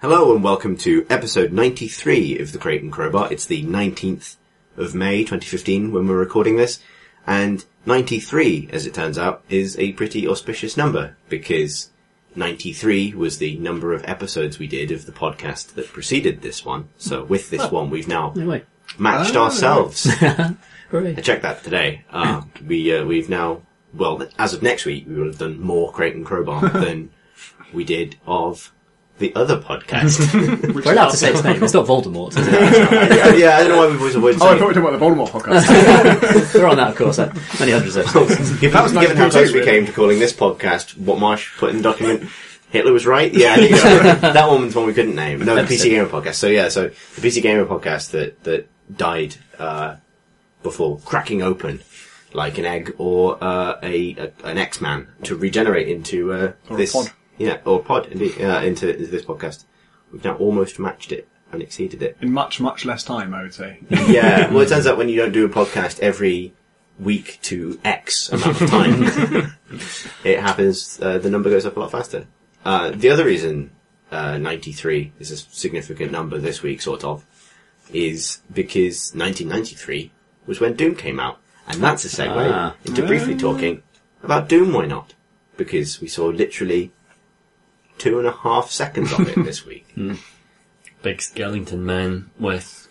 Hello and welcome to episode 93 of The Crate and Crowbar. It's the 19th of May 2015 when we're recording this, and 93, as it turns out, is a pretty auspicious number, because 93 was the number of episodes we did of the podcast that preceded this one. So with this one, we've now matched ourselves. I checked that today. We've now, well, as of next week, we will have done more Crate and Crowbar than we did of the other podcast. We're allowed to say its name. It's not Voldemort, is it? Yeah, I don't know why we've always avoided saying I thought we were talking about the Voldemort podcast. We're on that, of course. Many hundreds of episodes. Given how close we came to calling this podcast, what Marsh put in the document, Hitler was right? Yeah, I think so. That one was one we couldn't name. No, the PC Gamer podcast. So the PC Gamer podcast that died before cracking open like an egg or an X-Man to regenerate into this... Or a pod. Yeah, or a pod, indeed, into this podcast. We've now almost matched it and exceeded it. In much, much less time, I would say. Yeah, well, it turns out when you don't do a podcast every week to X amount of time, it happens, the number goes up a lot faster. The other reason 93 is a significant number this week, sort of, is because 1993 was when Doom came out. And that's a segue into briefly talking about Doom, why not? Because we saw literally 2.5 seconds of it this week. Big skeleton man with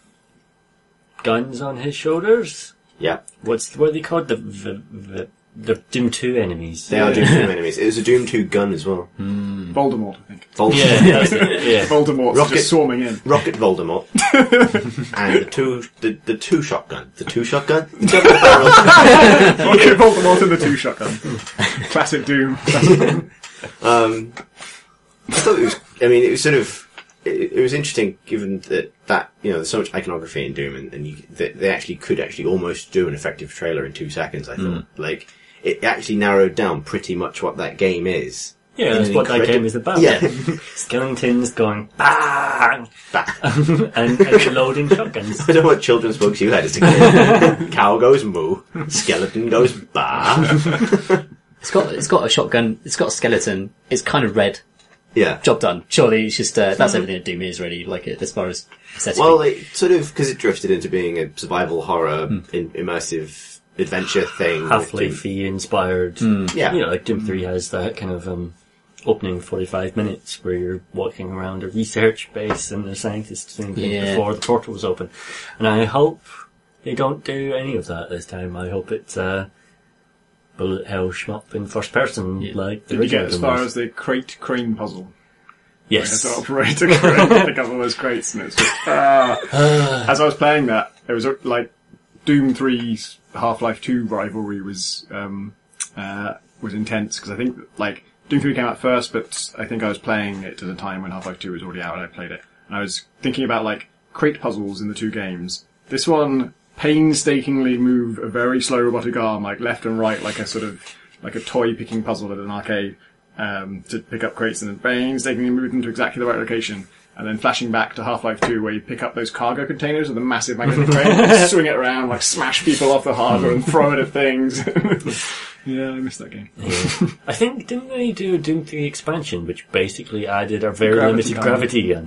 guns on his shoulders. Yeah. What are they called? The Doom 2 enemies. They are Doom 2 enemies. It was a Doom 2 gun as well. Voldemort, I think. Voldemort. Yeah, that's it. Yeah. Voldemort's just swarming in. Rocket Voldemort. And the two shotgun. The two shotgun? Rocket Voldemort and the two shotgun. Classic Doom. I thought it was sort of, it was interesting given that there's so much iconography in Doom and they actually could almost do an effective trailer in 2 seconds, I thought. Like, it actually narrowed down pretty much what that game is. Yeah, that's what that game is about. Yeah. Skeletons going bang, bang, and loading shotguns. I don't know what children's books you had as a kid. Cow goes moo, skeleton goes bah. It's got a shotgun, it's got a skeleton, it's kind of red. Yeah. Job done. Surely it's just, that's everything that Doom is really, like it, as far as aesthetically. Well, it sort of, because it drifted into being a survival horror, immersive adventure thing. Half-Life-y inspired. Yeah. Like Doom 3 has that kind of, opening 45 minutes where you're walking around a research base and the scientists doing things before the portal was open. And I hope they don't do any of that this time. I hope it's, bullet hell shmup in first person, like the original. Did you get as far as the crate crane puzzle? Yes. You had to operate a crate, pick up all those crates, and it's just as I was playing that, it was like Doom 3's Half-Life 2 rivalry was intense because I think like Doom 3 came out first, but I think I was playing it at a time when Half-Life 2 was already out and I played it, and I was thinking about like crate puzzles in the two games. This one painstakingly move a very slow robotic arm, like left and right, like a sort of, like a toy picking puzzle at an arcade, to pick up crates and then painstakingly move them to exactly the right location. And then flashing back to Half-Life 2 where you pick up those cargo containers with a massive magnetic crane and swing it around, like smash people off the hardware and throw it at things. Yeah, I missed that game. Yeah. I think, didn't they do a Doom 3 expansion, which basically added a very limited gravity gun?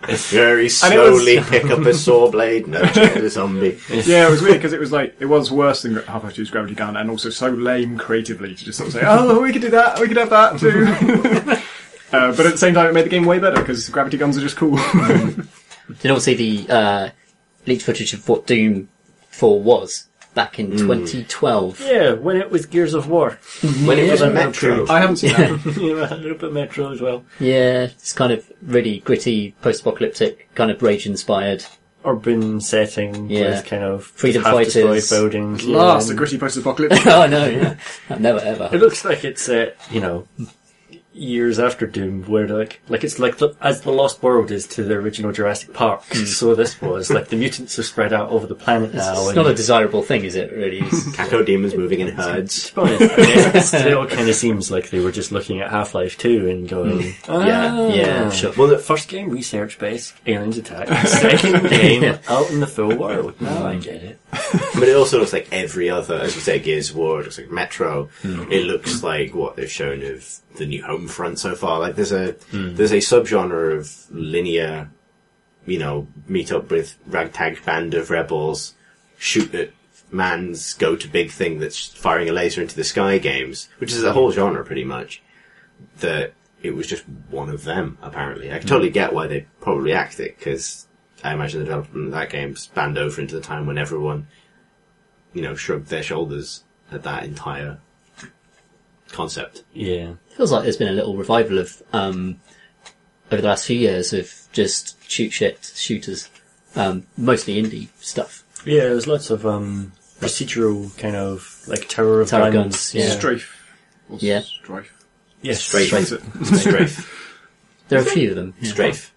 Very slowly pick up a saw blade, no check the zombie. Yeah, it was weird because it was like, it was worse than Half-Life 2's gravity gun and also so lame creatively to just sort of say, oh, we could do that, we could have that too. But at the same time it made the game way better because gravity guns are just cool. Did you all see the leaked footage of what Doom 4 was? Back in 2012. Yeah, when it was Gears of War. When it was a Metro. I haven't seen that. Yeah, a little bit Metro as well. Yeah, it's kind of really gritty, post-apocalyptic, kind of Rage-inspired. Urban setting with kind of freedom fighters. Buildings. Last, a gritty post-apocalyptic. Oh no, yeah. Never ever. It looks like it's, years after Doom, where like it's like as the Lost World is to the original Jurassic Park. So this was like the mutants are spread out over the planet now. It's not a desirable thing, is it? Really, cacodemons moving in herds. It still kind of seems like they were just looking at Half-Life 2 and going, yeah, sure. Well, the first game research based, aliens attack. Second game out in the full world. Now I get it. But it also looks like every other, as you say, Gears of War. It looks like Metro. It looks like what they've shown of the New Hope Doom front so far. Like there's a subgenre of linear, meet up with ragtag band of rebels, shoot at man's go-to-big thing that's firing a laser into the sky games, which is a whole genre pretty much, that it was just one of them, apparently. I can totally get why they probably axed it, because I imagine the development of that game spanned over into the time when everyone, shrugged their shoulders at that entire concept. Yeah. Feels like there's been a little revival of, over the last few years, of just shooters, mostly indie stuff. Yeah, there's lots of procedural kind of like Tower of Guns. Yeah. Strafe. Or Yeah. Strife. Yes, Strafe. What is it? Strafe. There are a few of them. Yeah. Strafe.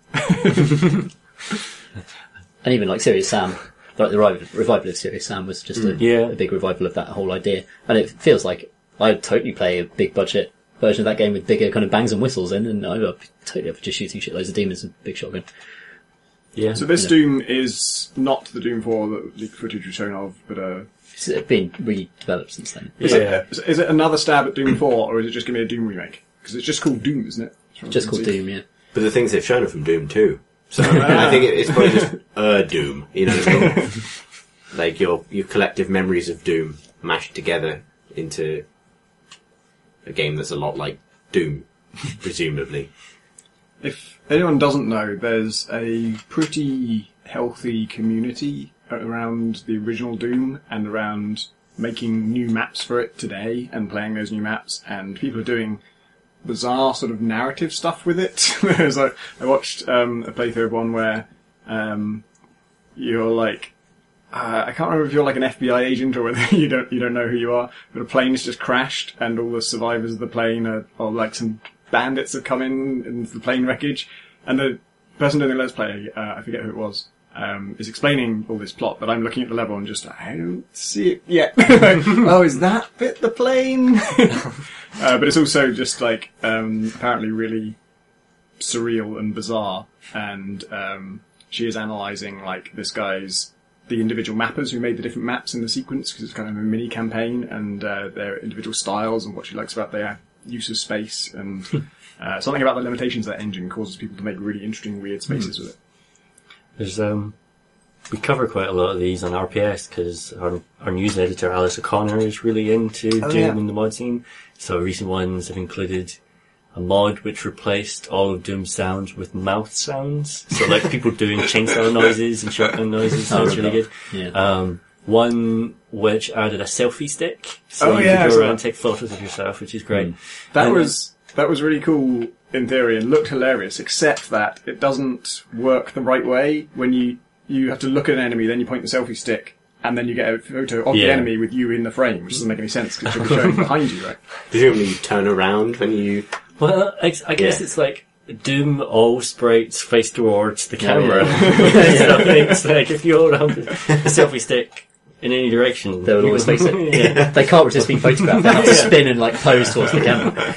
And even like Serious Sam, like the revival of Serious Sam was just a big revival of that whole idea. And it feels like I'd totally play a big budget version of that game with bigger kind of bangs and whistles in, and I'd be totally up for just shooting shitloads of demons with a big shotgun. Yeah. So this Doom is not the Doom 4 that leaked footage was shown of, but It's been redeveloped since then. is it another stab at Doom 4, or is it just going to be a Doom remake? Because it's just called Doom, isn't it? Just called Doom, yeah. But the things they've shown are from Doom 2. So I think it's probably just Doom, what I mean? Like your collective memories of Doom mashed together into a game that's a lot like Doom, presumably. If anyone doesn't know, there's a pretty healthy community around the original Doom and around making new maps for it today and playing those new maps, and people are doing bizarre sort of narrative stuff with it. There's I watched a playthrough of one where you're like, I can't remember if you're like an FBI agent or whether you don't know who you are, but a plane's just crashed and all the survivors of the plane are like some bandits have come into the plane wreckage, and the person doing the Let's Play, I forget who it was, is explaining all this plot, but I'm looking at the level and just, I don't see it yet. Oh, is that bit the plane? But it's also just like, apparently really surreal and bizarre, and she is analysing like the individual mappers who made the different maps in the sequence, because it's kind of a mini campaign, and their individual styles and what she likes about their use of space, and something about the limitations of that engine causes people to make really interesting, weird spaces with it. There's we cover quite a lot of these on RPS because our news editor Alice O'Connor is really into Doom in the mod scene. So recent ones have included a mod which replaced all of Doom's sounds with mouth sounds. So like people doing chainsaw noises and shotgun noises. So it's really good. Yeah. One which added a selfie stick, so you could go around and take photos of yourself, which is great. That was really cool in theory and looked hilarious, except that it doesn't work the right way when you have to look at an enemy, then you point the selfie stick, and then you get a photo of the enemy with you in the frame, which doesn't make any sense because it's showing behind you, right? Presumably you turn around when you... Well, I guess it's like Doom all sprites face towards the camera. So it's like if you hold on the selfie stick in any direction, they will always face it. They can't resist being photographed. They have to spin and like pose towards the camera.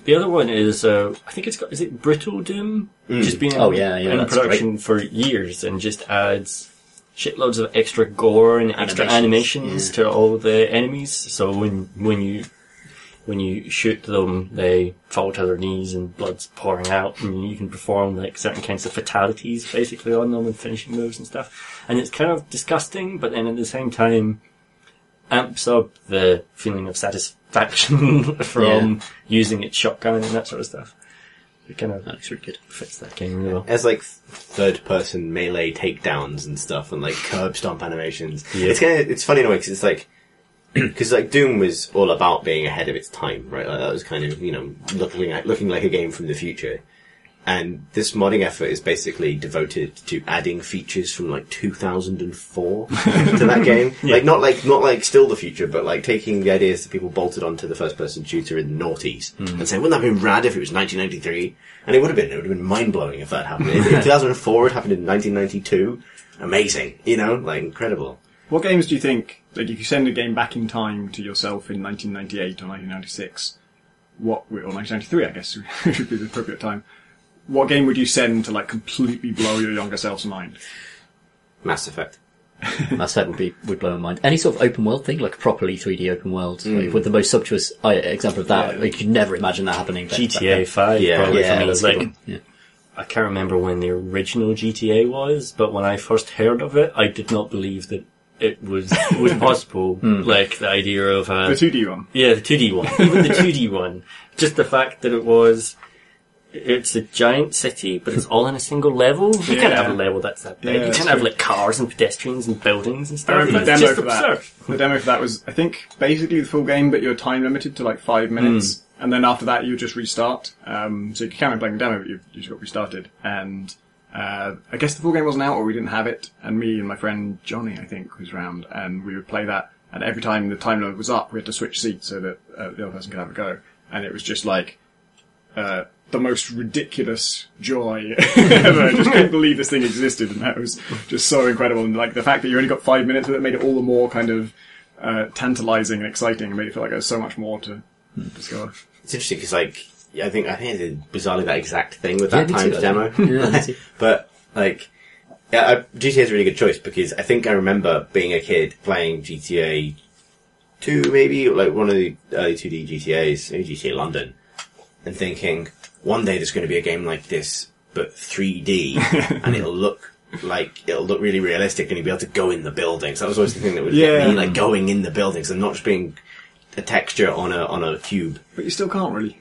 The other one is, I think is it Brittle Doom? Just been in production for years and just adds shitloads of extra gore and extra animations to all the enemies. So when you shoot them, they fall to their knees and blood's pouring out, and you can perform like certain kinds of fatalities basically on them and finishing moves and stuff. And it's kind of disgusting, but then at the same time amps up the feeling of satisfaction from using its shotgun and that sort of stuff. It kind of looks really good. Fits that game really well. As like third-person melee takedowns and stuff, and like curb stomp animations. Yeah. It's funny in a way because it's like, because like Doom was all about being ahead of its time, right? Like, that was kind of looking like a game from the future. And this modding effort is basically devoted to adding features from like 2004 to that game. Yeah. Not like still the future, but like taking the ideas that people bolted onto the first person shooter in the noughties and saying, wouldn't that have been rad if it was 1993? And it would have been mind blowing if that happened. In 2004, it happened in 1992. Amazing. Incredible. What games do you think, like if you send a game back in time to yourself in 1998 or 1996, or 1993 I guess should be the appropriate time, what game would you send to like completely blow your younger self's mind? Mass Effect. aspect would blow my mind. Any sort of open world thing, like a properly 3D open world, like, with the most sumptuous example of that, like, you could never imagine that happening. GTA 5, probably for me. That's Like, cool. Yeah. I can't remember when the original GTA was, but when I first heard of it, I did not believe that it was possible. Like, the idea of... the 2D one. Yeah, the 2D one. Even the 2D one. Just the fact that it's a giant city, but it's all in a single level. You can't have a level that's that big. Yeah, you can't have, like, cars and pedestrians and buildings and I stuff. remember the It's demo just for that. absurd. The demo for that was, I think, basically the full game, but you're time limited to like 5 minutes. And then after that, you just restart. So you can carry on playing the demo, but you just got restarted. And I guess the full game wasn't out, or we didn't have it. And me and my friend Johnny, I think, was round, and we would play that. And every time the time limit was up, we had to switch seats so that the other person could have a go. And it was just like the most ridiculous joy ever. I just couldn't believe this thing existed, and that was just so incredible. And like the fact that you only got 5 minutes with it made it all the more kind of tantalizing and exciting, and made it feel like there was so much more to discover. It's interesting because, like, I think I did bizarrely that exact thing with that timed demo. Yeah, me too. But, like, GTA is a really good choice because I think I remember being a kid playing GTA 2, maybe, like one of the early 2D GTAs, maybe GTA London, and thinking, one day there's going to be a game like this, but 3D, and it'll look really realistic, and you'll be able to go in the buildings. That was always the thing that would get me, like, going in the buildings and not just being a texture on a cube. But you still can't really.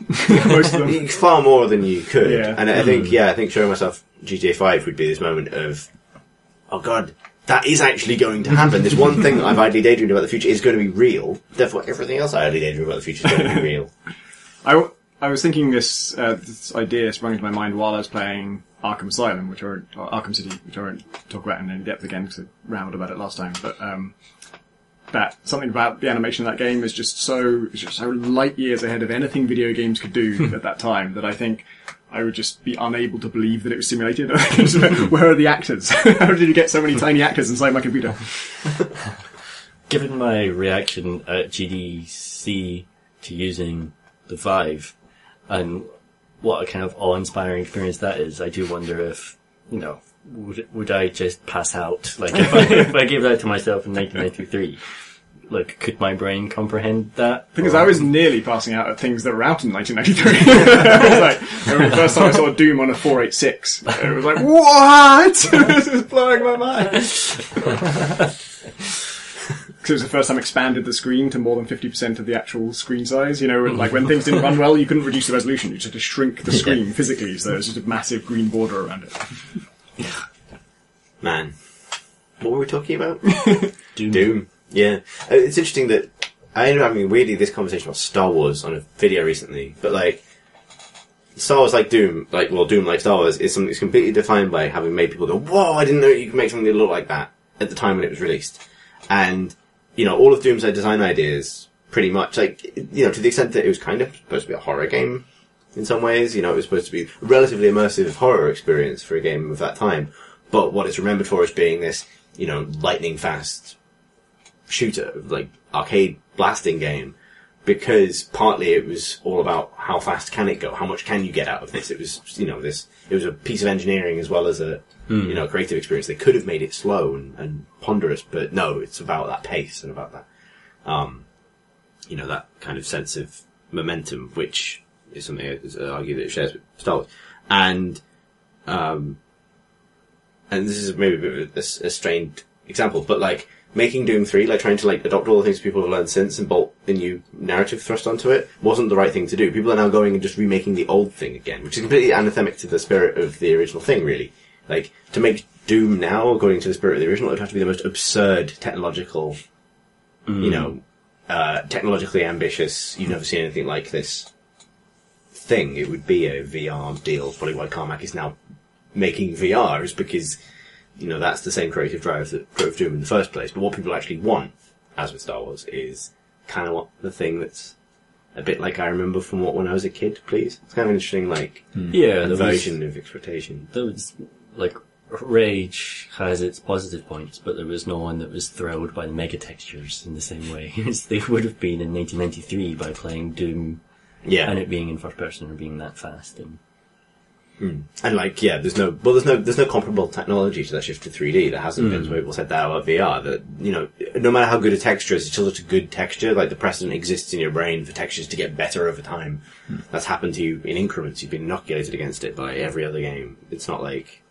Most of them. Far more than you could. Yeah. And I think showing myself GTA 5 would be this moment of, oh god, that is actually going to happen. This one thing that I've idly daydreamed about the future is going to be real. Therefore, everything else I idly daydreamed about the future is going to be real. I was thinking this idea sprung into my mind while I was playing Arkham Asylum, or Arkham City, which I won't talk about in any depth again because I rambled about it last time. But that something about the animation of that game is just so light years ahead of anything video games could do at that time that I think I would just be unable to believe that it was simulated. Where are the actors? How did you get so many tiny actors inside my computer? Given my reaction at GDC to using the Vive, and what a kind of awe-inspiring experience that is, I do wonder if, would I just pass out? Like, if I gave that to myself in 1993, like, could my brain comprehend that? Because I was nearly passing out at things that were out in 1993. I was like, I remember the first time I saw Doom on a 486. It was like, what? This is blowing my mind. Because it was the first time I expanded the screen to more than 50% of the actual screen size. Like when things didn't run well, you couldn't reduce the resolution. You just had to shrink the screen physically, so there was just a massive green border around it. Man. What were we talking about? Doom. Yeah. It's interesting that I ended up having weirdly this conversation about Star Wars on a video recently, but like, Star Wars like Doom, Doom like Star Wars is something that's completely defined by having made people go, whoa, I didn't know you could make something that looked like that at the time when it was released. And, all of Doom's design ideas, pretty much, to the extent that it was kind of supposed to be a horror game in some ways, it was supposed to be a relatively immersive horror experience for a game of that time. But what it's remembered for is being this, lightning fast shooter, like arcade blasting game, because partly it was all about how fast can it go, how much can you get out of this. It was, it was a piece of engineering as well as a, creative experience. They could have made it slow and ponderous, but no, it's about that pace and about that, that kind of sense of momentum, which is something I argue that it shares with Star Wars. And this is maybe a bit of a strained example, but like, making Doom 3, like trying to adopt all the things people have learned since and bolt a new narrative thrust onto it, wasn't the right thing to do. People are now going and just remaking the old thing again, which is completely anathemic to the spirit of the original thing, really. Like, to make Doom now, according to the spirit of the original, it would have to be the most absurd technological, technologically ambitious, you've never seen anything like this thing. It would be a VR deal. Probably why Carmack is now making VR is because that's the same creative drive that drove Doom in the first place. But what people actually want, as with Star Wars, is kind of what the thing that's a bit like I remember from when I was a kid, please. It's kind of an interesting, version of expectation. There was, Rage has its positive points, but there was no one that was thrilled by the mega textures in the same way as they would have been in 1993 by playing Doom and it being in first person or being that fast. And And there's no comparable technology to that shift to 3D. There hasn't been. So people said that about VR. That no matter how good a texture is, it's still such a good texture. Like the precedent exists in your brain for textures to get better over time. That's happened to you in increments. You've been inoculated against it by every other game. It's not like,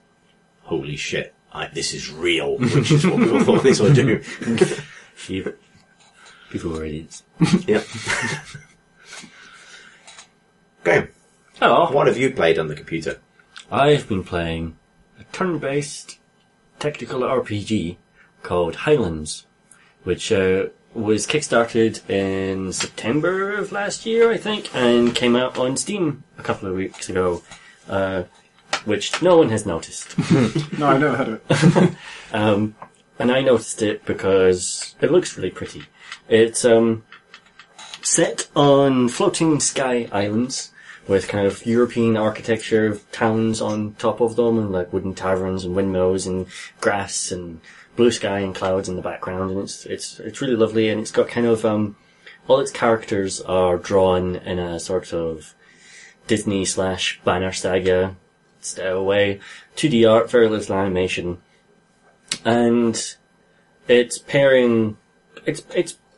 holy shit, this is real, which is what people thought they saw do. People were idiots. Yep. Okay. Oh, what have you played on the computer? I've been playing a turn-based tactical RPG called Highlands, which was kickstarted in September of last year, I think, and came out on Steam a couple of weeks ago, which no one has noticed. No, I never heard of it. And I noticed it because it looks really pretty. It's set on floating sky islands with kind of European architecture of towns on top of them, and like wooden taverns and windmills and grass and blue sky and clouds in the background, and it's really lovely, and it's got kind of all its characters are drawn in a sort of Disney / Banner Saga style way. 2D art, very little animation, and it's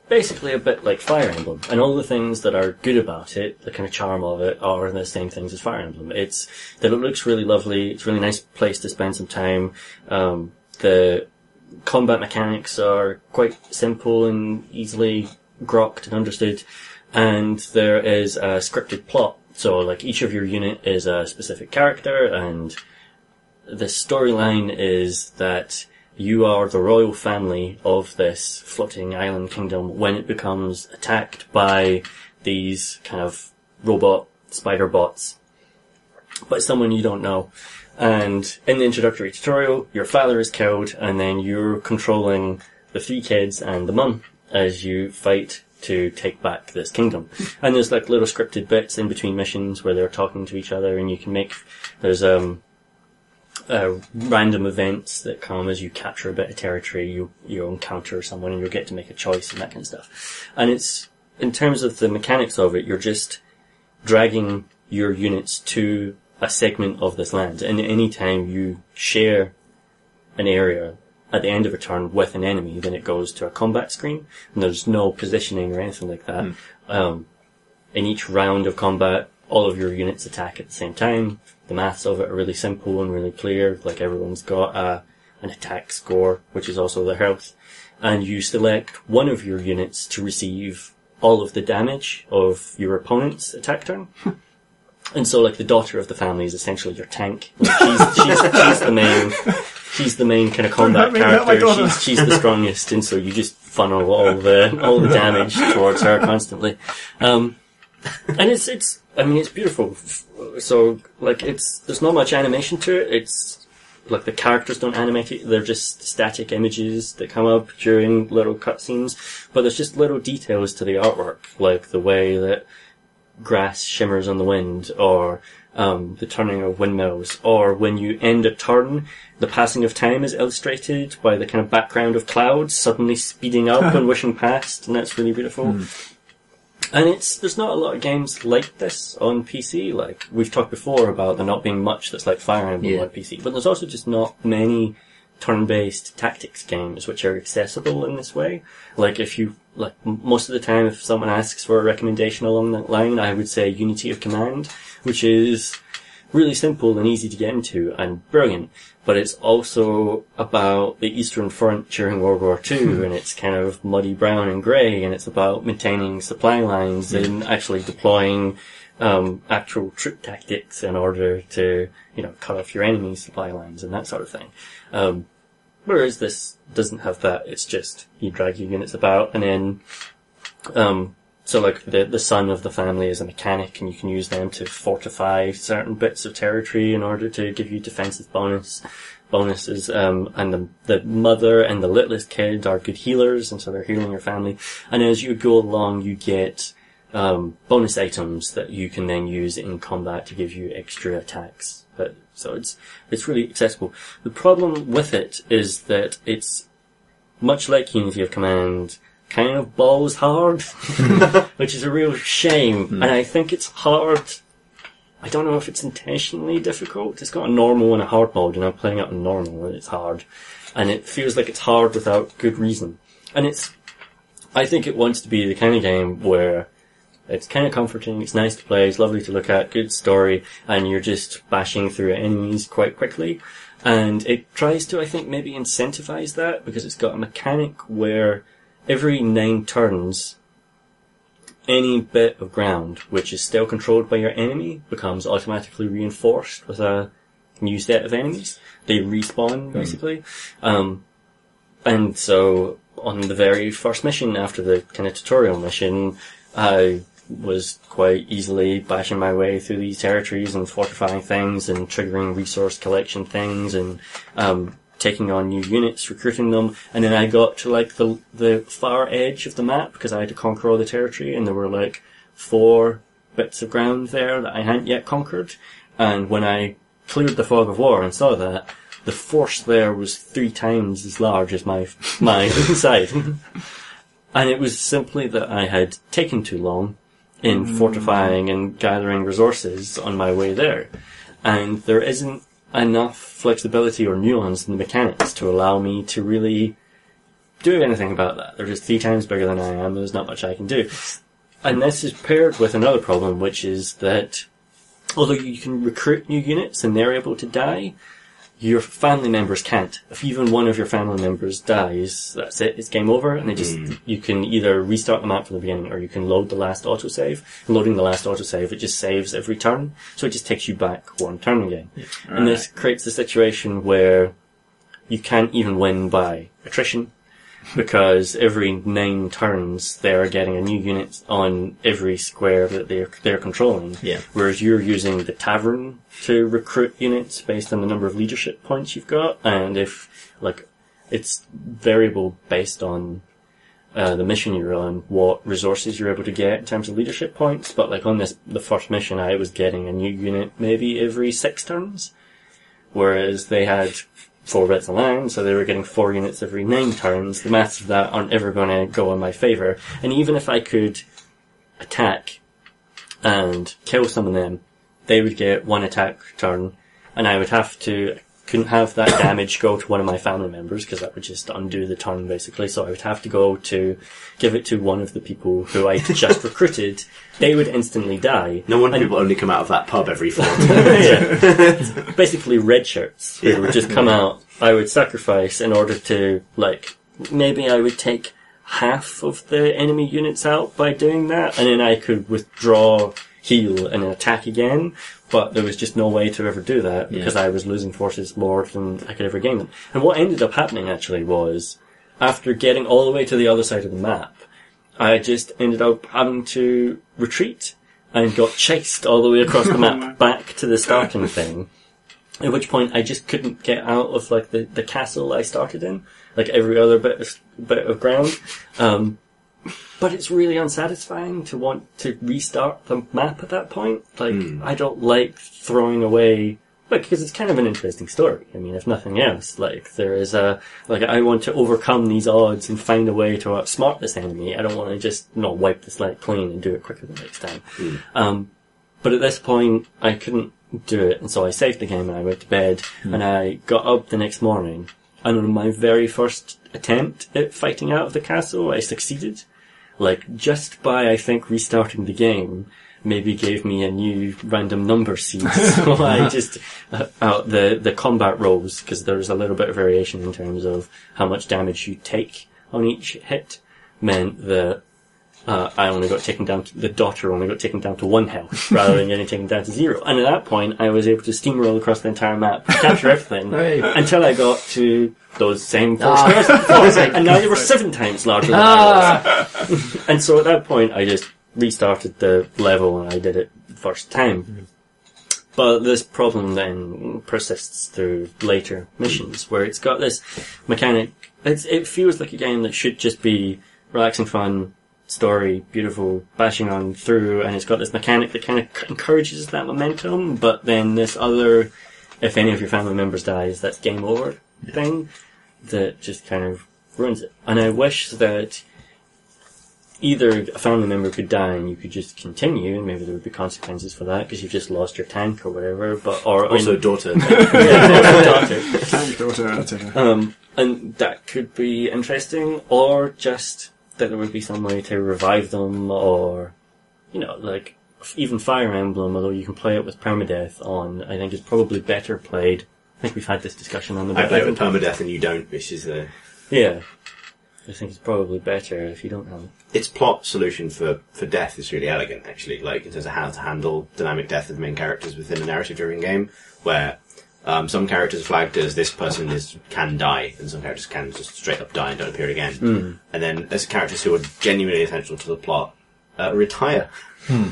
basically a bit like Fire Emblem, and all the things that are good about it, the kind of charm of it, are the same things as Fire Emblem. It's that it looks really lovely. It's a really nice place to spend some time. The combat mechanics are quite simple and easily grokked and understood, and there is a scripted plot. So, like, each of your unit is a specific character, and the storyline is that you are the royal family of this floating island kingdom when it becomes attacked by these kind of robot spider bots, but someone you don't know. And in the introductory tutorial, your father is killed, and then you're controlling the 3 kids and the mum as you fight to take back this kingdom. And there's like little scripted bits in between missions where they're talking to each other, and you can there's random events that come as you capture a bit of territory. You encounter someone and you'll get to make a choice and that kind of stuff. And it's, in terms of the mechanics of it, you're just dragging your units to a segment of this land, and any time you share an area at the end of a turn with an enemy, then it goes to a combat screen, and there's no positioning or anything like that. In each round of combat, all of your units attack at the same time. The maths of it are really simple and really clear. Like, everyone's got an attack score, which is also their health, and you select one of your units to receive all of the damage of your opponent's attack turn. And so, like, the daughter of the family is essentially your tank. Like, she's the main kind of combat character. She's the strongest, and so you just funnel all the damage towards her constantly. And it's beautiful. So, like, there's not much animation to it. It's like the characters don't animate it. They're just static images that come up during little cutscenes. But there's just little details to the artwork, like the way that grass shimmers on the wind, or the turning of windmills, or when you end a turn, the passing of time is illustrated by the kind of background of clouds suddenly speeding up and wishing past, and that's really beautiful. And there's not a lot of games like this on PC. Like, we've talked before about there not being much that's like Fire Emblem on PC, but there's also just not many turn-based tactics games which are accessible in this way. Like, most of the time, if someone asks for a recommendation along that line, I would say Unity of Command, which is really simple and easy to get into and brilliant, but it's also about the Eastern Front during World War II, and it's kind of muddy brown and grey, and it's about maintaining supply lines and actually deploying actual troop tactics in order to, cut off your enemy's supply lines and that sort of thing. Whereas this doesn't have that. It's just you drag your units about, and then so like the son of the family is a mechanic, and you can use them to fortify certain bits of territory in order to give you defensive bonuses. And the mother and the littlest kid are good healers, and so they're healing your family. And as you go along, you get bonus items that you can then use in combat to give you extra attacks. So it's really accessible. The problem with it is that it's much like Unity of Command, kind of balls hard, which is a real shame. And I think it's hard I don't know if it's intentionally difficult. It's got a normal and a hard mode, and I'm playing it on normal, and it's hard. And it feels like it's hard without good reason. And I think it wants to be the kind of game where it's kind of comforting, it's nice to play, it's lovely to look at, good story, and you're just bashing through enemies quite quickly. And it tries to, I think, maybe incentivize that, because it's got a mechanic where every 9 turns, any bit of ground which is still controlled by your enemy becomes automatically reinforced with a new set of enemies. They respawn, basically. And so, on the very first mission, after the kind of tutorial mission, I was quite easily bashing my way through these territories and fortifying things and triggering resource collection things and taking on new units, recruiting them, and then I got to like the far edge of the map because I had to conquer all the territory, and there were like 4 bits of ground there that I hadn't yet conquered. And when I cleared the fog of war and saw that, the force there was 3 times as large as my side. And it was simply that I had taken too long in fortifying and gathering resources on my way there. And there isn't enough flexibility or nuance in the mechanics to allow me to really do anything about that. They're just 3 times bigger than I am. There's not much I can do. And this is paired with another problem, which is that although you can recruit new units and they're able to die, your family members can't. If even one of your family members dies, that's it, it's game over, and you can either restart the map from the beginning, or you can load the last autosave. And loading the last autosave, it just saves every turn, so it just takes you back 1 turn again. Yeah. And this creates a situation where you can't even win by attrition, because every 9 turns they're getting a new unit on every square that they're controlling. Yeah. Whereas you're using the tavern to recruit units based on the number of leadership points you've got, and if like it's variable based on the mission you're on, what resources you're able to get in terms of leadership points. But like on the first mission, I was getting a new unit maybe every 6 turns, whereas they had 4 bits of land, so they were getting 4 units every 9 turns. The maths of that aren't ever going to go in my favour. And even if I could attack and kill some of them, they would get 1 attack turn, and I would couldn't have that damage go to one of my family members, because that would just undo the turn, basically. So I would have to give it to one of the people who I just recruited. They would instantly die. No wonder people only come out of that pub every 4 days. Basically red shirts who would just come out. I would sacrifice in order to, like, maybe I would take half of the enemy units out by doing that, and then I could withdraw, heal, and then attack again. But there was just no way to ever do that, because I was losing forces more than I could ever gain them. And what ended up happening, actually, was after getting all the way to the other side of the map, I just ended up having to retreat and got chased all the way across the map back to the starting thing. At which point I just couldn't get out of like the castle I started in, like every other bit of ground. But it's really unsatisfying to want to restart the map at that point. Like, I don't like throwing away, because it's kind of an interesting story. I mean, if nothing else, like, there is I want to overcome these odds and find a way to outsmart this enemy. I don't want to just not wipe the slate clean and do it quicker the next time. But at this point, I couldn't do it, and so I saved the game and I went to bed, and I got up the next morning, and on my very first attempt at fighting out of the castle, I succeeded. Like, just by, I think, restarting the game, maybe gave me a new random number seed. So I just, the combat rolls, because there's a little bit of variation in terms of how much damage you take on each hit, meant that I only got taken down the daughter only got taken down to 1 health, rather than getting taken down to 0. And at that point, I was able to steamroll across the entire map, capture everything, until I got to those same 4 squares. And now they were 7 times larger than I was. And so at that point, I just restarted the level, and I did it the first time. But this problem then persists through later missions, where it's got this mechanic. It feels like a game that should just be relaxing, fun, story, beautiful, bashing on through, and it's got this mechanic that kind of encourages that momentum, but then this other, if any of your family members dies, that's game over thing, that just kind of ruins it. And I wish that either a family member could die and you could just continue, and maybe there would be consequences for that because you've just lost your tank or whatever. But or also daughter, daughter. Tank daughter, I'll take it. And that could be interesting, or just that there would be some way to revive them, or like even Fire Emblem, although you can play it with permadeath on, I think is probably better played. I think we've had this discussion on the. I play it with permadeath and you don't, which is the. Yeah. I think it's probably better if you don't have it. Its plot solution for death is really elegant, actually, like, in terms of how to handle dynamic death of the main characters within a narrative-driven game, where some characters are flagged as this person can die, and some characters can just straight up die and don't appear again. And then there's characters who are genuinely essential to the plot retire.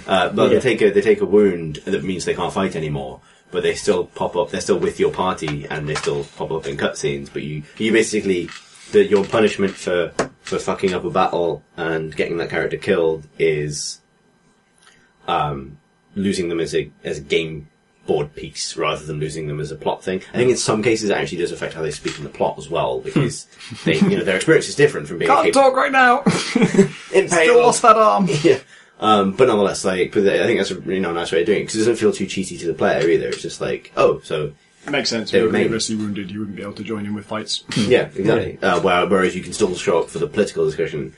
But they take a wound that means they can't fight anymore, but they still pop up, they're still with your party, and they still pop up in cutscenes, but you basically... your punishment for fucking up a battle and getting that character killed is losing them as a game board piece rather than losing them as a plot thing. I think in some cases it actually does affect how they speak in the plot as well, because they, their experience is different from being. Can't talk right now. Still lost that arm. Yeah. But nonetheless, but I think that's a really nice way of doing it, because it doesn't feel too cheesy to the player either. It's just like, so. Makes sense. If you were grievously wounded, you wouldn't be able to join in with fights. Yeah, exactly. Whereas you can still show up for the political discussion,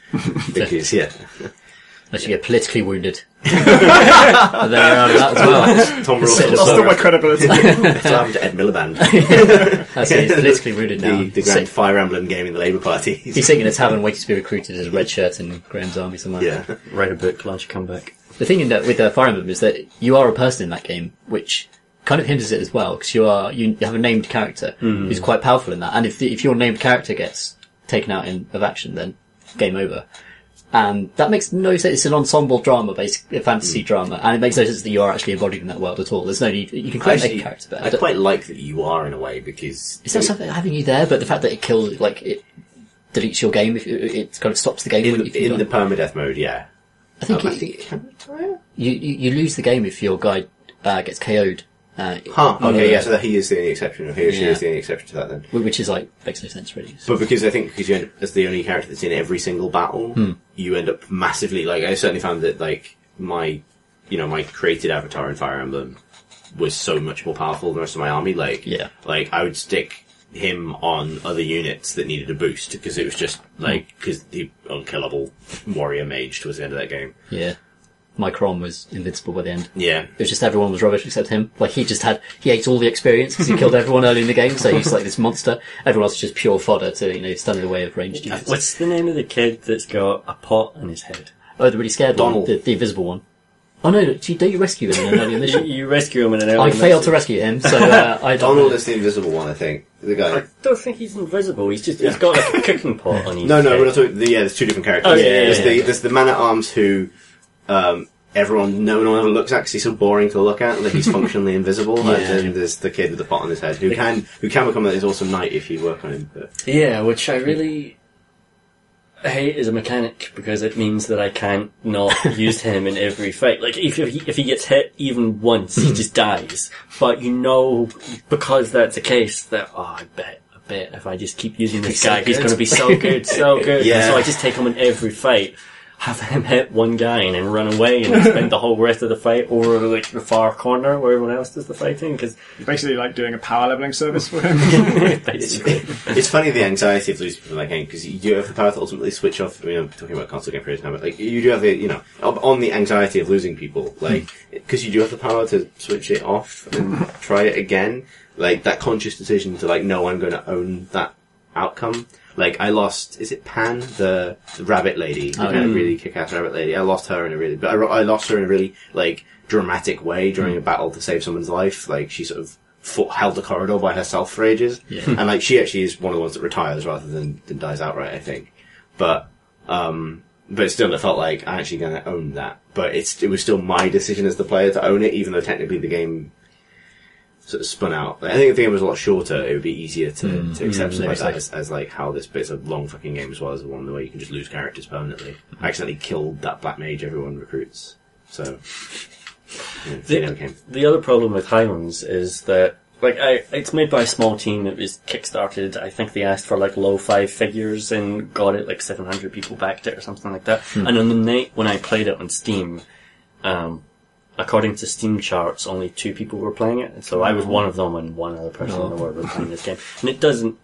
because unless you get politically wounded. And then you're out of that as well. Tom Lost all my credibility. That's what happened to Ed Miliband. That's it. He's politically wounded now. The grand Fire Emblem game in the Labour Party. He's sitting in a tavern waiting to be recruited as a red shirt in Graham's army somewhere. Yeah. Write a book, launch a comeback. The thing with Fire Emblem is that you are a person in that game, which kind of hinders it as well, because you have a named character who's quite powerful in that, and if your named character gets taken out of action, then game over. And that makes no sense. It's an ensemble drama, basically, a fantasy drama, and it makes no sense that you are actually embodied in that world at all. There's no need. You can create a character, but I quite like that you are in a way, because it's not something having you there, but the fact that it kills, it deletes your game, if it kind of stops the game in the permadeath mode. Yeah, I think it can retire. You lose the game if your guy gets KO'd. Okay, yeah, so that he is the only exception, or he or she is the only exception to that then. Which is makes no sense really. But because you end up as the only character that's in every single battle, you end up massively, I certainly found that, my created avatar in Fire Emblem was so much more powerful than the rest of my army, I would stick him on other units that needed a boost, because it was just, because the unkillable warrior mage towards the end of that game. Yeah. My Crom was invincible by the end. Yeah. It was just everyone was rubbish except him. He ate all the experience because he killed everyone early in the game, so he's this monster. Everyone else is just pure fodder to stand in the way of ranged units. What's the name of the kid that's got a pot on his head? Oh, the really scared Donald. one, the invisible one. Oh no, don't you rescue him in an early mission? You rescue him in an early mission. I failed to rescue him, so I don't Donald know. is the invisible one, I think. The guy. I don't think he's invisible. He's got a cooking pot on his No, head. we're not talking. There's two different characters. Oh, yeah. There's the man at arms who, no one ever looks at because he's so boring to look at, he's functionally invisible. And then there's the kid with the pot on his head who can become his awesome knight if you work on him. But. Yeah, which I really hate as a mechanic, because it means that I can't not use him in every fight. If he gets hit even once, he just dies. But because that's the case, that I bet if I just keep using this guy, he's going to be so good, so good. Yeah. So I just take him in every fight, have him hit one guy and then run away and spend the whole rest of the fight over the far corner where everyone else does the fighting. Cause basically doing a power leveling service for him. It's funny, the anxiety of losing people in that game, because you do have the power to ultimately switch off. I mean, I'm talking about console game periods now, but you do have on the anxiety of losing people, because you do have the power to switch it off and try it again. That conscious decision to no, I'm going to own that outcome. I lost, is it Pan, the rabbit lady, the kind of really kick-ass rabbit lady? I lost her in a really, dramatic way during a battle to save someone's life. She sort of held the corridor by herself for ages. Yeah. And, she actually is one of the ones that retires rather than dies outright, I think. But still, it felt like I'm actually going to own that. But it was still my decision as the player to own it, even though technically the game sort of spun out. I think if the game was a lot shorter, it would be easier to accept something like that as how this bit's a long fucking game as well as the one where you can just lose characters permanently. I accidentally killed that black mage everyone recruits. So, the other problem with Highlands is that it's made by a small team. It was kickstarted. I think they asked for like low 5 figures and got it, like 700 people backed it or something like that. And on the night when I played it on Steam, according to Steam charts, only 2 people were playing it. And so I was one of them and one other person in the world were playing this game. And it doesn't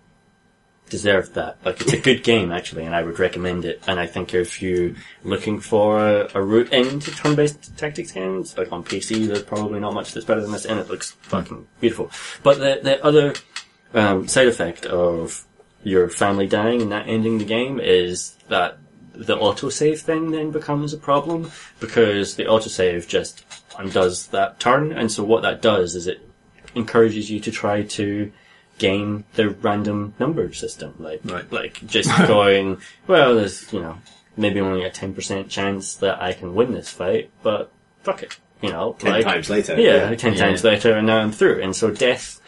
deserve that. Like, it's a good game, actually, and I would recommend it. And I think if you're looking for a route into turn-based tactics games, like on PC, there's probably not much that's better than this, and it looks fucking beautiful. But the other side effect of your family dying and not ending the game is that the autosave thing then becomes a problem, because the autosave just undoes that turn, and so what that does is it encourages you to try to game the random number system, like just going, well, there's, maybe only a 10% chance that I can win this fight, but fuck it, 10 times later. Yeah, 10 times later, and now I'm through. And so death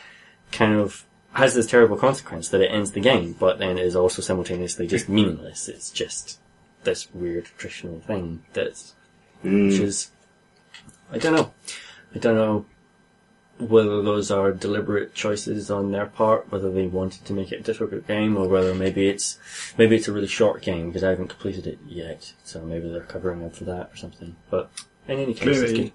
kind of has this terrible consequence that it ends the game, but then is also simultaneously just meaningless. It's just this weird attritional thing which is, I don't know whether those are deliberate choices on their part, whether they wanted to make it a difficult game, or whether maybe it's a really short game, because I haven't completed it yet, so maybe they're covering up for that or something. But in any case, clearly,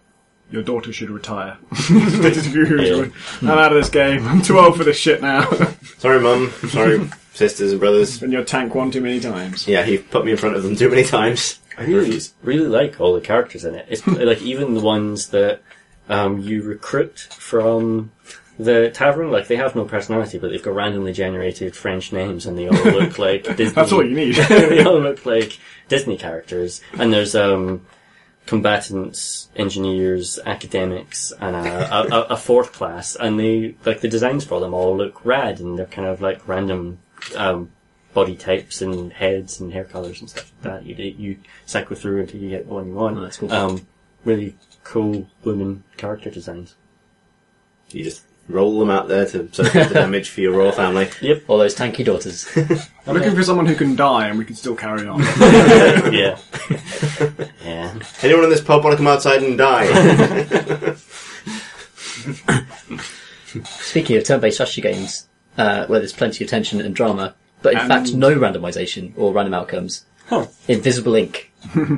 your daughter should retire. I'm out of this game. I'm too old for this shit now. Sorry, Mum. Sorry, sisters and brothers. Been your tank one too many times. Yeah, you've put me in front of them too many times. I really like all the characters in it. It's like even the ones that you recruit from the tavern, like they have no personality, but they've got randomly generated French names, and they all look like Disney. That's all you need. They all look like Disney characters. And there's combatants, engineers, academics, and a fourth class, and the designs for them all look rad, and they're kind of like random body types and heads and hair colours and stuff like that. You cycle through until you get the one you want. Oh, that's cool. Really cool blooming character designs. You just roll them out there to soak up the damage for your royal family. Yep, all those tanky daughters. I'm looking for someone who can die and we can still carry on. Yeah. Yeah. Anyone in this pub want to come outside and die? Speaking of turn-based strategy games, where there's plenty of tension and drama, but in fact no randomisation or random outcomes, Invisible Ink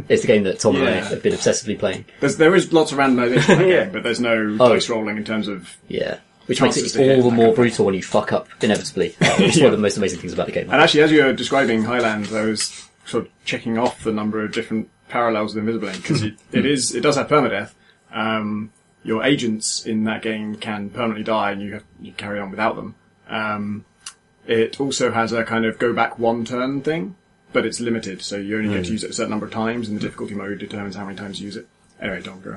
is the game that Tom and I have been obsessively playing. There is lots of randomisation in that game, but there's no dice rolling in terms of... Yeah. Which makes it all the more brutal when you fuck up inevitably. It's one of the most amazing things about the game. And actually, as you were describing Highlands, I was sort of checking off the number of different parallels with Invisible Ink, because it does have permadeath. Your agents in that game can permanently die, and you carry on without them. It also has a kind of go back one turn thing, but it's limited, so you only get to use it a certain number of times, and the difficulty mode determines how many times you use it. Anyway, don't go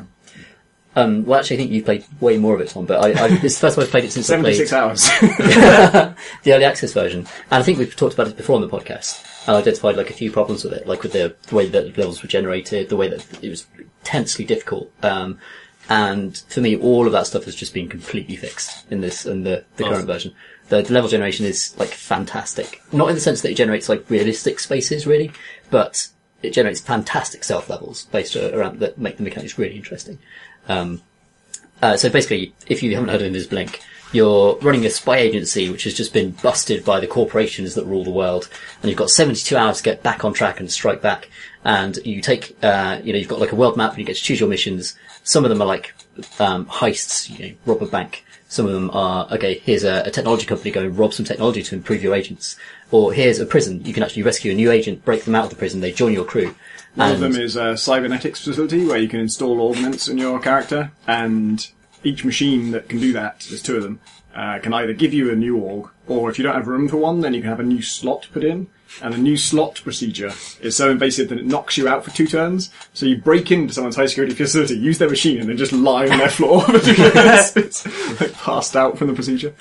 on. Well, actually, I think you've played way more of it, Tom, but it's the first time I've played it since 76 hours. The early access version. And I think we've talked about it before on the podcast. And I identified a few problems with it, like with the way that the levels were generated, the way that it was intensely difficult. And for me, all of that stuff has just been completely fixed in this and the current version. The level generation is fantastic. Not in the sense that it generates realistic spaces really, but it generates fantastic stealth levels based around that make the mechanics really interesting. So basically, if you haven't heard of Invisible Ink, you're running a spy agency which has just been busted by the corporations that rule the world, and you've got 72 hours to get back on track and strike back. And you take, you've got a world map and you get to choose your missions. Some of them are heists, rob a bank. Some of them are, here's a technology company, go and rob some technology to improve your agents. Or here's a prison, you can actually rescue a new agent, break them out of the prison, they join your crew. One of them is a cybernetics facility where you can install ordnance in your character, and each machine that can do that, there's 2 of them, can either give you a new org, or if you don't have room for one, then you can have a new slot put in. And the new slot procedure is so invasive that it knocks you out for 2 turns. So you break into someone's high security facility, use their machine, and then just lie on their floor for 2 turns. It's passed out from the procedure.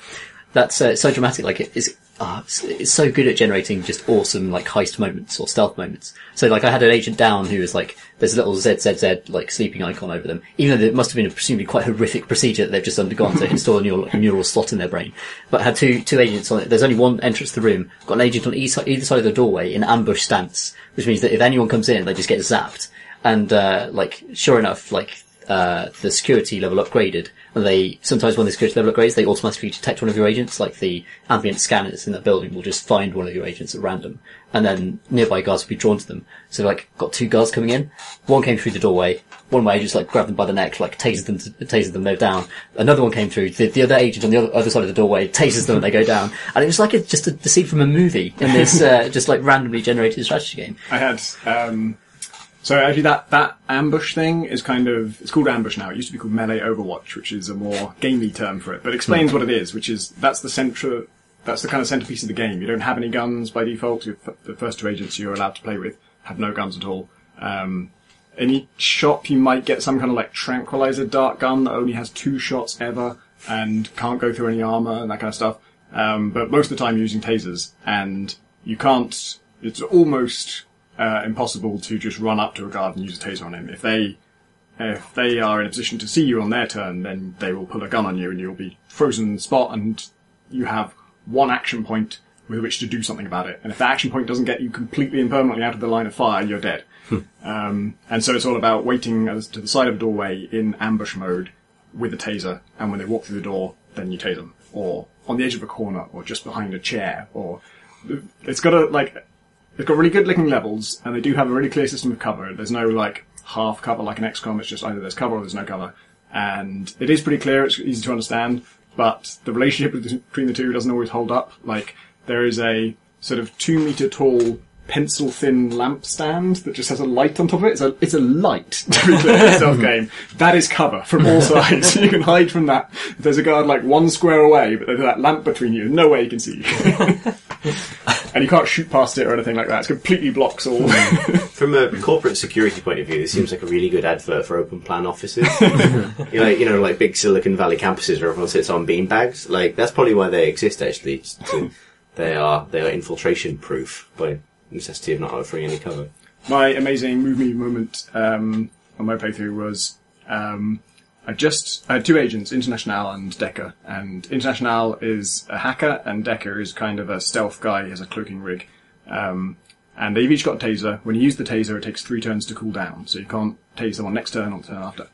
That's so dramatic. It's so good at generating just awesome heist moments or stealth moments. So I had an agent down who was there's a little ZZZ sleeping icon over them, even though it must have been a presumably quite horrific procedure that they've just undergone to install a neural slot in their brain. But had two agents on it. There's only one entrance to the room. Got an agent on either side of the doorway in ambush stance, which means that if anyone comes in, they just get zapped. And sure enough, the security level upgraded, and sometimes when the security level upgrades, they automatically detect one of your agents, like the ambient scanners in that building will just find one of your agents at random, and then nearby guards will be drawn to them. So got 2 guards coming in, one came through the doorway, one of my agents grabbed them by the neck, tasered them, they're down. Another one came through, the other agent on the other side of the doorway tases them and they go down. And it was like it's just the scene from a movie in this just randomly generated strategy game. I had so actually that ambush thing is it's called ambush now. It used to be called melee Overwatch, which is a more gamey term for it, but explains what it is, which is that's the kind of centerpiece of the game. You don't have any guns by default. The first 2 agents you're allowed to play with have no guns at all. In each shop you might get some kind of tranquilizer dart gun that only has 2 shots ever and can't go through any armor and that kind of stuff. But most of the time you're using tasers, and it's almost impossible to just run up to a guard and use a taser on him. If they are in a position to see you on their turn, then they will pull a gun on you and you'll be frozen in the spot, and you have 1 action point with which to do something about it. And if that action point doesn't get you completely and permanently out of the line of fire, you're dead. And so it's all about waiting to the side of a doorway in ambush mode with a taser, and when they walk through the door, then you tase them. Or on the edge of a corner, or just behind a chair, or... It's got really good looking levels, and they do have a really clear system of cover. There's no, half cover like an XCOM, it's just either there's cover or there's no cover. And it is pretty clear, it's easy to understand, but the relationship between the two doesn't always hold up. There is a sort of 2 meter tall pencil-thin lamp stand that just has a light on top of it. It's a light, to be clear, in stealth game. That is cover from all sides. You can hide from that. If there's a guard 1 square away, but there's that lamp between you, no way he can see you. And you can't shoot past it or anything like that. It completely blocks all. From a corporate security point of view, this seems like a really good advert for open plan offices. Big Silicon Valley campuses where everyone sits on beanbags. That's probably why they exist, actually. They are infiltration proof by necessity of not offering any cover. My amazing move me moment on my playthrough was I had 2 agents, International and Decker. And International is a hacker, and Decker is kind of a stealth guy. He has a cloaking rig. And they've each got a taser. When you use the taser, it takes 3 turns to cool down, so you can't tase someone next turn or the turn after.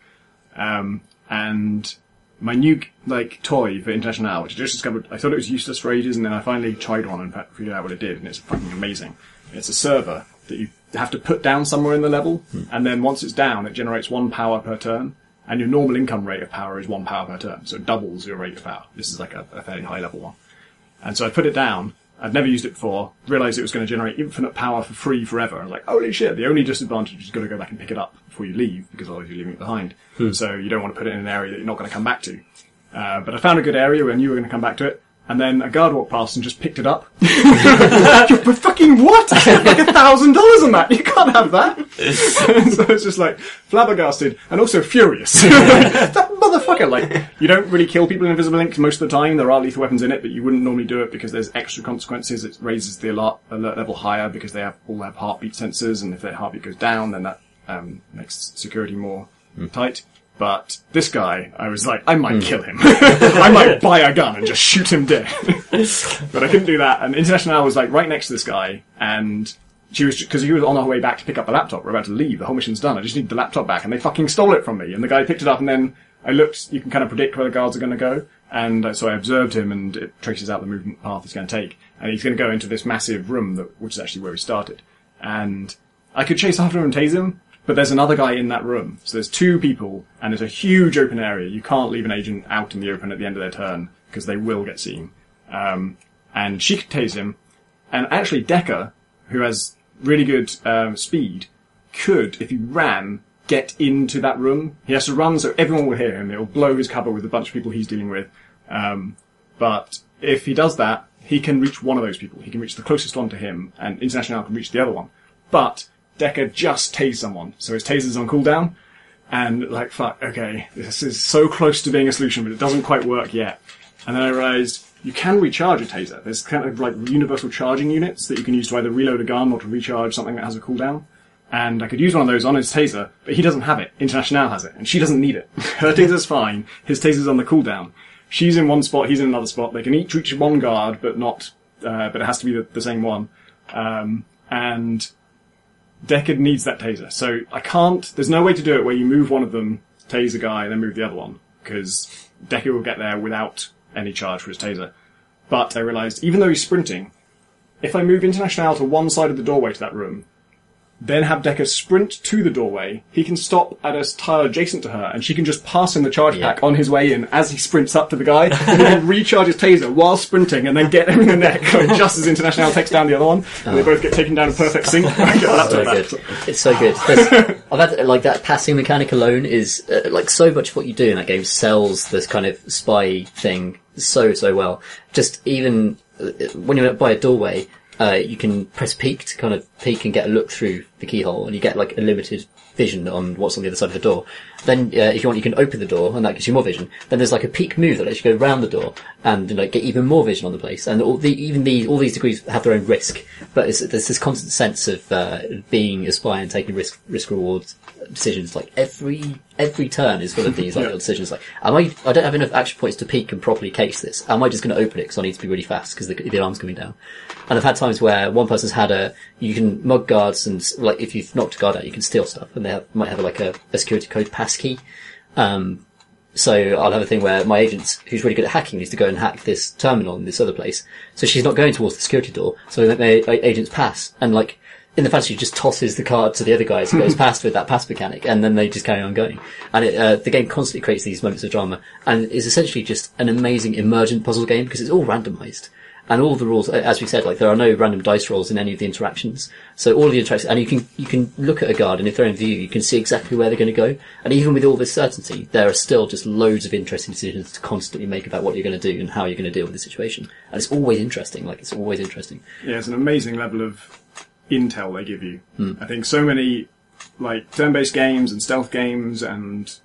And my new toy for International, which I just discovered, I thought it was useless for ages, and then I finally tried one and figured out what it did, and it's fucking amazing. It's a server that you have to put down somewhere in the level, and then once it's down, it generates 1 power per turn, and your normal income rate of power is 1 power per turn, so it doubles your rate of power. This is a fairly high level one. And so I put it down. I'd never used it before, realised it was going to generate infinite power for free forever. I was like, holy shit, the only disadvantage is you've got to go back and pick it up before you leave, because otherwise you're leaving it behind. So you don't want to put it in an area that you're not going to come back to. But I found a good area where I knew we were going to come back to it, and then a guard walked past and just picked it up. But fucking what? I spent $1,000 on that. You can't have that. So it's just flabbergasted and also furious. That motherfucker, you don't really kill people in Invisible Ink most of the time. There are lethal weapons in it, but you wouldn't normally do it because there's extra consequences. It raises the alert level higher because they all have heartbeat sensors, and if their heartbeat goes down, then that makes security more tight. But this guy, I was I might kill him. I might buy a gun and just shoot him dead. But I couldn't do that. And International was right next to this guy, and because he was on her way back to pick up the laptop. We're about to leave. The whole mission's done. I just need the laptop back, and they fucking stole it from me. And the guy picked it up, and then I looked. You can kind of predict where the guards are going to go, and so I observed him, and it traces out the movement path he's going to take. And he's going to go into this massive room, which is actually where we started. And I could chase after him and tase him. But there's another guy in that room. So there's 2 people, and there's a huge open area. You can't leave an agent out in the open at the end of their turn, because they will get seen. And she could tase him. And actually, Decker, who has really good speed, could, if he ran, get into that room. He has to run so everyone will hear him. It will blow his cover with a bunch of people he's dealing with. But if he does that, he can reach one of those people. He can reach the closest one to him, and International can reach the other one. But Decker just tased someone, so his taser's on cooldown, and fuck, okay, this is so close to being a solution, but it doesn't quite work yet. And then I realised you can recharge a taser. There's kind of universal charging units that you can use to either reload a gun or to recharge something that has a cooldown. And I could use one of those on his taser, but he doesn't have it. International has it, and she doesn't need it. Her taser's fine, his taser's on the cooldown. She's in one spot, he's in another spot. They can each reach one guard, but it has to be the same one. And Deckard needs that taser. So there's no way to do it where you move one of them tase a guy, and then move the other one, because Deku will get there without any charge for his taser. But I realised, even though he's sprinting, if I move International to one side of the doorway to that room, then have Decker sprint to the doorway, he can stop at a tile adjacent to her, and she can just pass him the charge pack on his way in as he sprints up to the guy, and he can recharge his taser while sprinting, and then get him in the neck, just as International takes down the other one, and they both get taken down in perfect sync. So good. It's so good. I've had, like, that passing mechanic alone is, like, so much of what you do in that game sells this kind of spy thing so well. Just even when you're by a doorway, you can press peek to kind of peek and get a look through the keyhole, and you get like a limited vision on what's on the other side of the door. Then, if you want, you can open the door, and that gives you more vision. Then there's like a peek move that lets you go round the door and like get even more vision on the place. And all these degrees have their own risk, but there's this constant sense of being a spy and taking risk reward decisions. Like every turn is full of these like little decisions. Like, I don't have enough action points to peek and properly case this. Am I just going to open it because I need to be really fast because the alarm's coming down? And I've had times where one person's had you can mug guards, and like if you've knocked a guard out, you can steal stuff, and they might have like a security code passkey. So I'll have a thing where my agent, who's really good at hacking, needs to go and hack this terminal in this other place. So she's not going towards the security door, so we let my agents pass, and like in the fantasy, just tosses the card to the other guys and goes past with that pass mechanic, and then they just carry on going. And the game constantly creates these moments of drama, and is essentially just an amazing emergent puzzle game because it's all randomized. And all the rules, as we said, like there are no random dice rolls in any of the interactions. So all of the interactions, and you can look at a guard, and if they're in view, you can see exactly where they're going to go. And even with all this certainty, there are still just loads of interesting decisions to constantly make about what you're going to do and how you're going to deal with the situation. And it's always interesting. Like, it's always interesting. Yeah, it's an amazing level of intel they give you. I think so many like turn-based games and stealth games and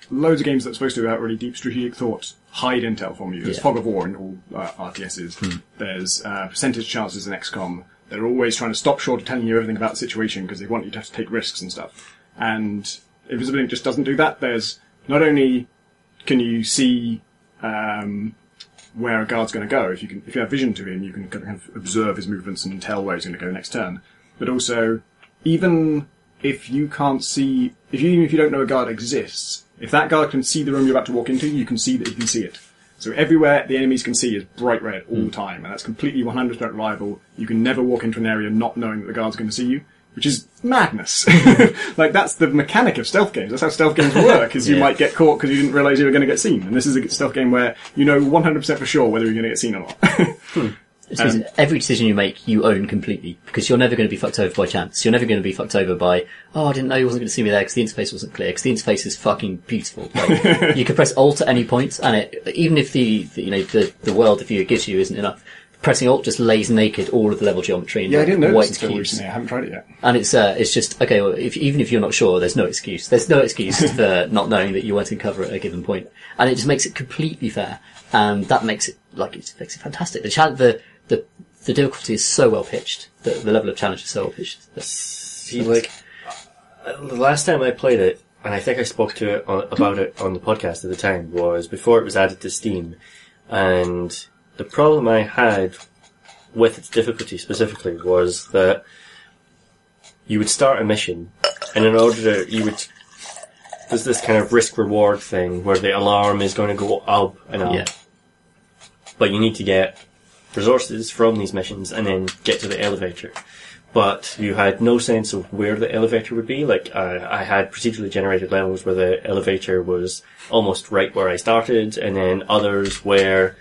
loads of games that are supposed to be about really deep strategic thought hide intel from you. There's fog of war in all RTSs. There's percentage chances in XCOM. They're always trying to stop short of telling you everything about the situation because they want you to have to take risks and stuff. And Invisible Ink just doesn't do that. There's not only can you see where a guard's going to go. If you have vision to him, you can kind of observe his movements and tell where he's going to go next turn. But also, even if you can't see, even if you don't know a guard exists, if that guard can see the room you're about to walk into, you can see that he can see it. So everywhere the enemies can see is bright red all the time, and that's completely 100% reliable. You can never walk into an area not knowing that the guard's going to see you, which is madness. Like, that's the mechanic of stealth games. That's how stealth games work, is you might get caught because you didn't realise you were going to get seen. And this is a stealth game where you know 100% for sure whether you're going to get seen or not. So every decision you make, you own completely, because you're never going to be fucked over by chance. You're never going to be fucked over by, oh, I didn't know you wasn't going to see me there because the interface wasn't clear, because the interface is fucking beautiful. Like, you can press Alt at any point, and even if the world the viewer gives you isn't enough, pressing Alt just lays naked all of the level geometry in I didn't know white this until cubes. recently. I haven't tried it yet. And it's just, okay, well, even if you're not sure, there's no excuse. There's no excuse for not knowing that you weren't in cover at a given point. And it just makes it completely fair. And that makes it fantastic. The difficulty is so well pitched. The level of challenge is so well pitched. See, like, the last time I played it, and I think I spoke about it on the podcast at the time, was before it was added to Steam. And the problem I had with its difficulty specifically was that you would start a mission, and in order there's this kind of risk-reward thing where the alarm is going to go up and up. Yeah. But you need to get resources from these missions and then get to the elevator. But you had no sense of where the elevator would be. Like, I had procedurally generated levels where the elevator was almost right where I started, and then others where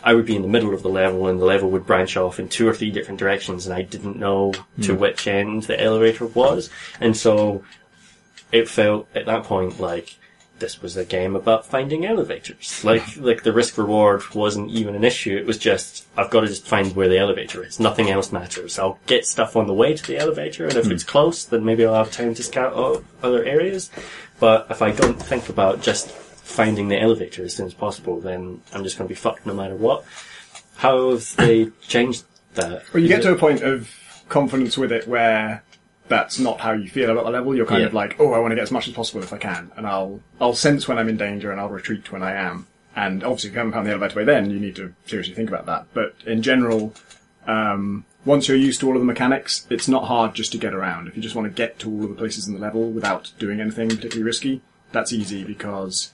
I would be in the middle of the level and the level would branch off in 2 or 3 different directions, and I didn't know to which end the elevator was. And so it felt at that point like this was a game about finding elevators. Like the risk reward wasn't even an issue. It was just, I've got to just find where the elevator is. Nothing else matters. I'll get stuff on the way to the elevator, and if it's close, then maybe I'll have time to scout other areas. But if I don't think about just finding the elevator as soon as possible, then I'm just going to be fucked no matter what. How have they changed that? Well, you get to a point of confidence with it where that's not how you feel about the level. You're kind of like, oh, I want to get as much as possible if I can, and I'll sense when I'm in danger and I'll retreat when I am. And obviously if you haven't found the elevator way then, you need to seriously think about that. But in general, once you're used to all of the mechanics, it's not hard just to get around. If you just want to get to all of the places in the level without doing anything particularly risky, that's easy because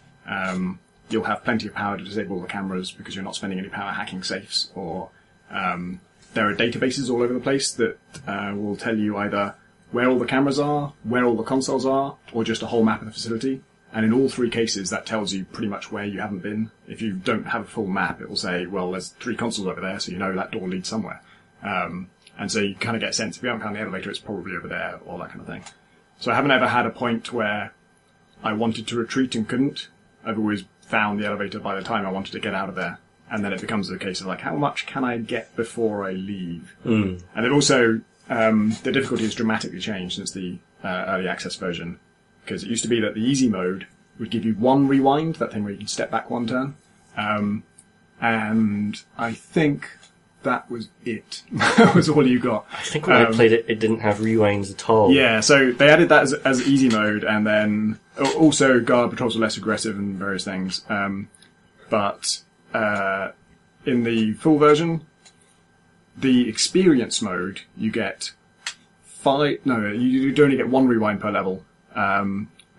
you'll have plenty of power to disable the cameras because you're not spending any power hacking safes, or there are databases all over the place that will tell you either where all the cameras are, where all the consoles are, or just a whole map of the facility. And in all three cases, that tells you pretty much where you haven't been. If you don't have a full map, it will say, well, there's 3 consoles over there, so you know that door leads somewhere. And so you kind of get a sense, if you haven't found the elevator, it's probably over there, or that kind of thing. So I haven't ever had a point where I wanted to retreat and couldn't. I've always found the elevator by the time I wanted to get out of there. And then it becomes a case of like, how much can I get before I leave? And it also, the difficulty has dramatically changed since the early access version. Because it used to be that the easy mode would give you 1 rewind, that thing where you can step back 1 turn. And I think that was it. That was all you got. I think when I played it, it didn't have rewinds at all. Yeah, so they added that as easy mode, and then also guard patrols were less aggressive and various things. But in the full version, the experience mode, you get you only get 1 rewind per level.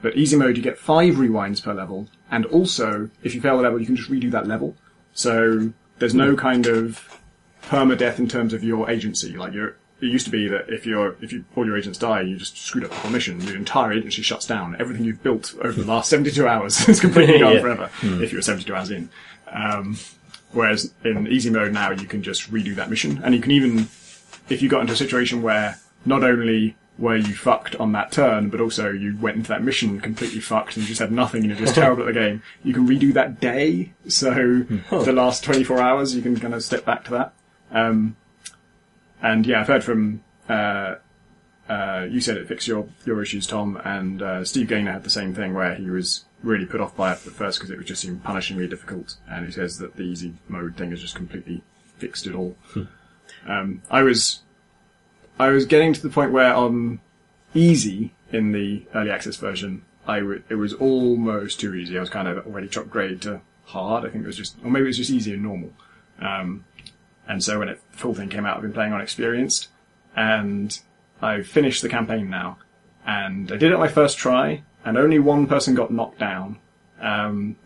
But easy mode, you get 5 rewinds per level, and also, if you fail the level, you can just redo that level. So there's no kind of permadeath in terms of your agency. Like it used to be that if all your agents die, you just screwed up the whole mission. Your entire agency shuts down. Everything you've built over the last 72 hours is completely gone forever. If you're 72 hours in. Whereas in easy mode now, you can just redo that mission, and you can even, if you got into a situation where not only were you fucked on that turn, but also you went into that mission completely fucked and you just had nothing and you're just terrible at the game, you can redo that day. So the last 24 hours, you can kind of step back to that. And yeah, I've heard from, you said it fixed your issues, Tom, and Steve Gaynor had the same thing where he was really put off by it at first because it would just seem punishingly difficult, and he says that the easy mode thing has just completely fixed it all. I was getting to the point where on easy in the early access version, it was almost too easy. I was kind of already chopped grade to hard. I think it was just, or maybe it was just easy and normal. And so when the full thing came out, I've been playing on experienced, and I've finished the campaign now. And I did it my first try, and only 1 person got knocked down,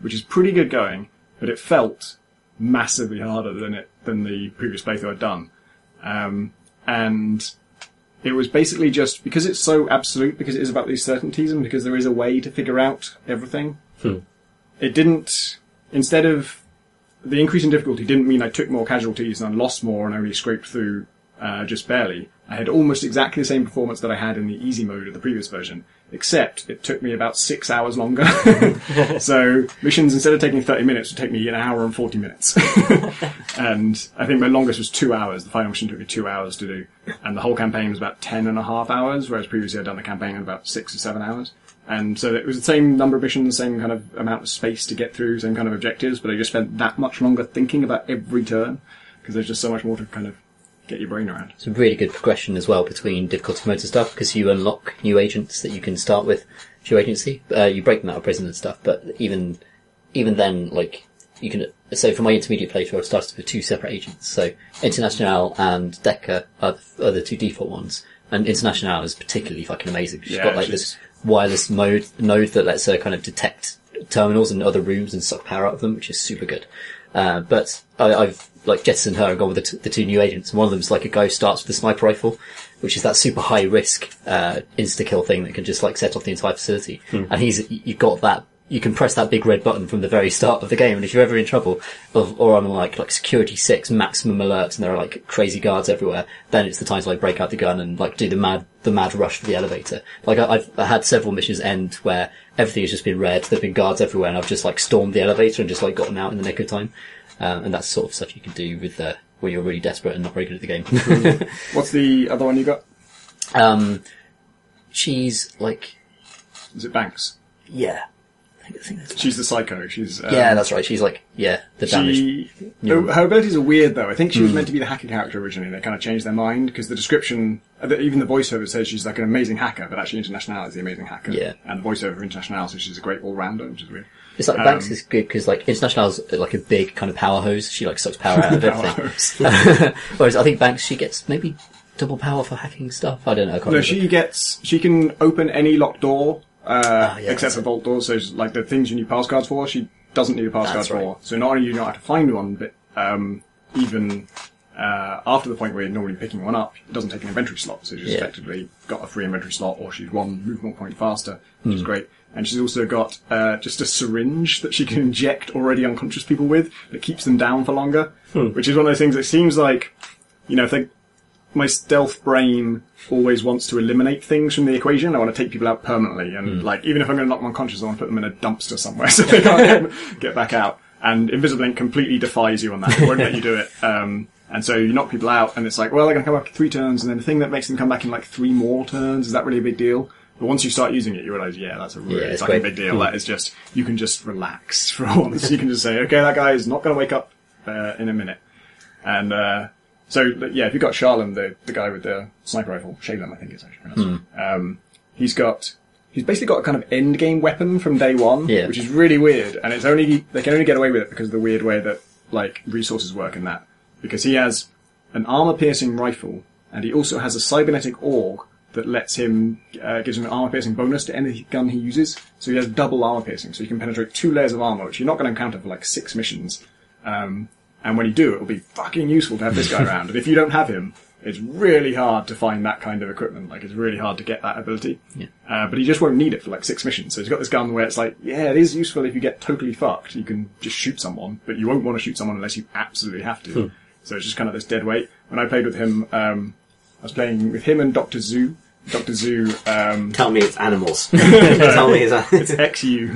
which is pretty good going, but it felt massively harder than the previous playthrough I'd done. And it was basically just, because it's so absolute, because it is about these certainties, and because there is a way to figure out everything, it didn't, instead of, the increase in difficulty didn't mean I took more casualties and I lost more and only scraped through just barely. I had almost exactly the same performance that I had in the easy mode of the previous version, except it took me about 6 hours longer. So missions, instead of taking 30 minutes, would take me 1 hour and 40 minutes. And I think my longest was 2 hours. The final mission took me 2 hours to do. And the whole campaign was about 10.5 hours, whereas previously I'd done the campaign in about 6 or 7 hours. And so it was the same number of missions, same kind of amount of space to get through, same kind of objectives, but I just spent that much longer thinking about every turn, because there's just so much more to kind of get your brain around. It's a really good progression as well between difficulty modes and stuff, because you unlock new agents that you can start with to your agency. You break them out of prison and stuff, but even then, like, you can, so for my intermediate playthrough, I started with 2 separate agents. So International and Deca are the 2 default ones, and International is particularly fucking amazing. She's got like this wireless node that lets her kind of detect terminals in other rooms and suck power out of them, which is super good. But I've like jettisoned her and gone with the 2 new agents, and one of them's like a guy who starts with a sniper rifle, which is that super high risk insta-kill thing that can just like set off the entire facility. And you've got that, you can press that big red button from the very start of the game, and if you're ever in trouble, or on like security 6 maximum alerts and there are like crazy guards everywhere, then it's the time to like break out the gun and like do the mad rush for the elevator. Like I've had several missions end where everything has just been red, there've been guards everywhere, and I've just like stormed the elevator and just like gotten out in the nick of time. And that's sort of stuff you can do with when you're really desperate and not very good at the game. What's the other one you got? She's like, is it Banks? Yeah. I think that's she's the psycho. She's yeah, that's right. She's like, the damaged. Her abilities are weird though. I think she was meant to be the hacker character originally. They kind of changed their mind because the description, even the voiceover says she's like an amazing hacker, but actually International is the amazing hacker. Yeah. And the voiceover for International says she's a great all-rounder, which is weird. It's like Banks is good because like International's like a big kind of power hose. She like sucks power out of everything. Whereas I think Banks, she gets maybe double power for hacking stuff. I don't know. No, she can open any locked door except for vault doors. So like the things you need pass cards for, she doesn't need a pass card for. So not only do you not have to find one, but even after the point where you're normally picking one up, it doesn't take an inventory slot. So she's effectively got a free inventory slot, or she's one movement point faster, which is great. And she's also got just a syringe that she can inject already unconscious people with that keeps them down for longer, which is one of those things that seems like, if my stealth brain always wants to eliminate things from the equation. I want to take people out permanently, and even if I'm going to knock them unconscious, I want to put them in a dumpster somewhere so they can't get back out. And Invisible Ink completely defies you on that. It won't let you do it. And so you knock people out, and it's like, well, they're going to come back 3 turns, and then the thing that makes them come back in 3 more turns, is that really a big deal? But once you start using it, you realise, that's a really fucking big deal. That is just, you can just relax for once. You can just say, okay, that guy is not going to wake up in a minute. And so, if you've got Sharlam, the guy with the sniper rifle, Shalem, I think it's actually pronounced, he's basically got a kind of end game weapon from day one, which is really weird, and they can only get away with it because of the weird way that, resources work in that. Because he has an armor-piercing rifle, and he also has a cybernetic org that lets him, gives him an armor-piercing bonus to any gun he uses. So he has double armor-piercing, so you can penetrate 2 layers of armor, which you're not going to encounter for 6 missions. And when you do, it'll be fucking useful to have this guy around. And if you don't have him, it's really hard to find that kind of equipment. It's really hard to get that ability. Yeah. But he just won't need it for 6 missions. So he's got this gun where it's it is useful if you get totally fucked. You can just shoot someone, but you won't want to shoot someone unless you absolutely have to. So it's just kind of this dead weight. When I played with him, I was playing with him and Dr. Zoo. Dr. Zoo, tell me it's animals. Tell me it's XU.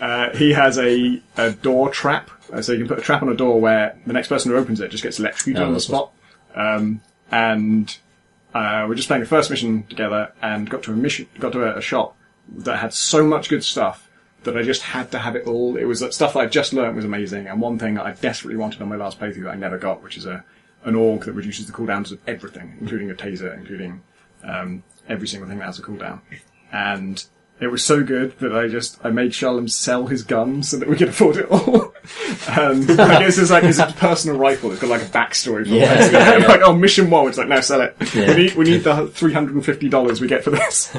Oh. He has a door trap. So you can put a trap on a door where the next person who opens it just gets electrocuted on the spot. And we're just playing a first mission together and got to a shop that had so much good stuff that I just had to have it all. It was stuff that I just learnt was amazing, and one thing that I desperately wanted on my last playthrough that I never got, which is an org that reduces the cooldowns of everything, including a taser, including every single thing that has a cooldown. And it was so good that I made Shalom sell his gun so that we could afford it all. And I guess it's a personal rifle. It's got a backstory for it. Mission 1. It's no, sell it. Yeah. We need the $350 we get for this.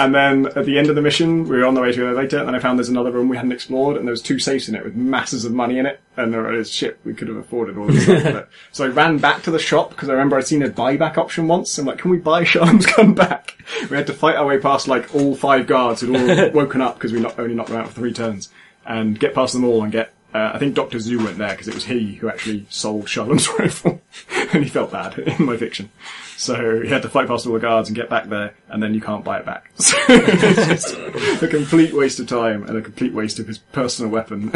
And then at the end of the mission, we were on the way to it later, and I found there's another room we hadn't explored, and there was 2 safes in it with masses of money in it. And there was shit, we could have afforded all this stuff. So I ran back to the shop because I remember I'd seen a buyback option once. I'm can we buy Shalom's gun back? We had to fight our way past all 5 guards who'd all woken up because we only knocked them out for 3 turns, and get past them all and get. I think Dr. Zoo went there because it was he who actually sold Shalom's rifle, and he felt bad in my fiction. So he had to fight past all the guards and get back there, and then you can't buy it back. So it's just a complete waste of time and a complete waste of his personal weapon.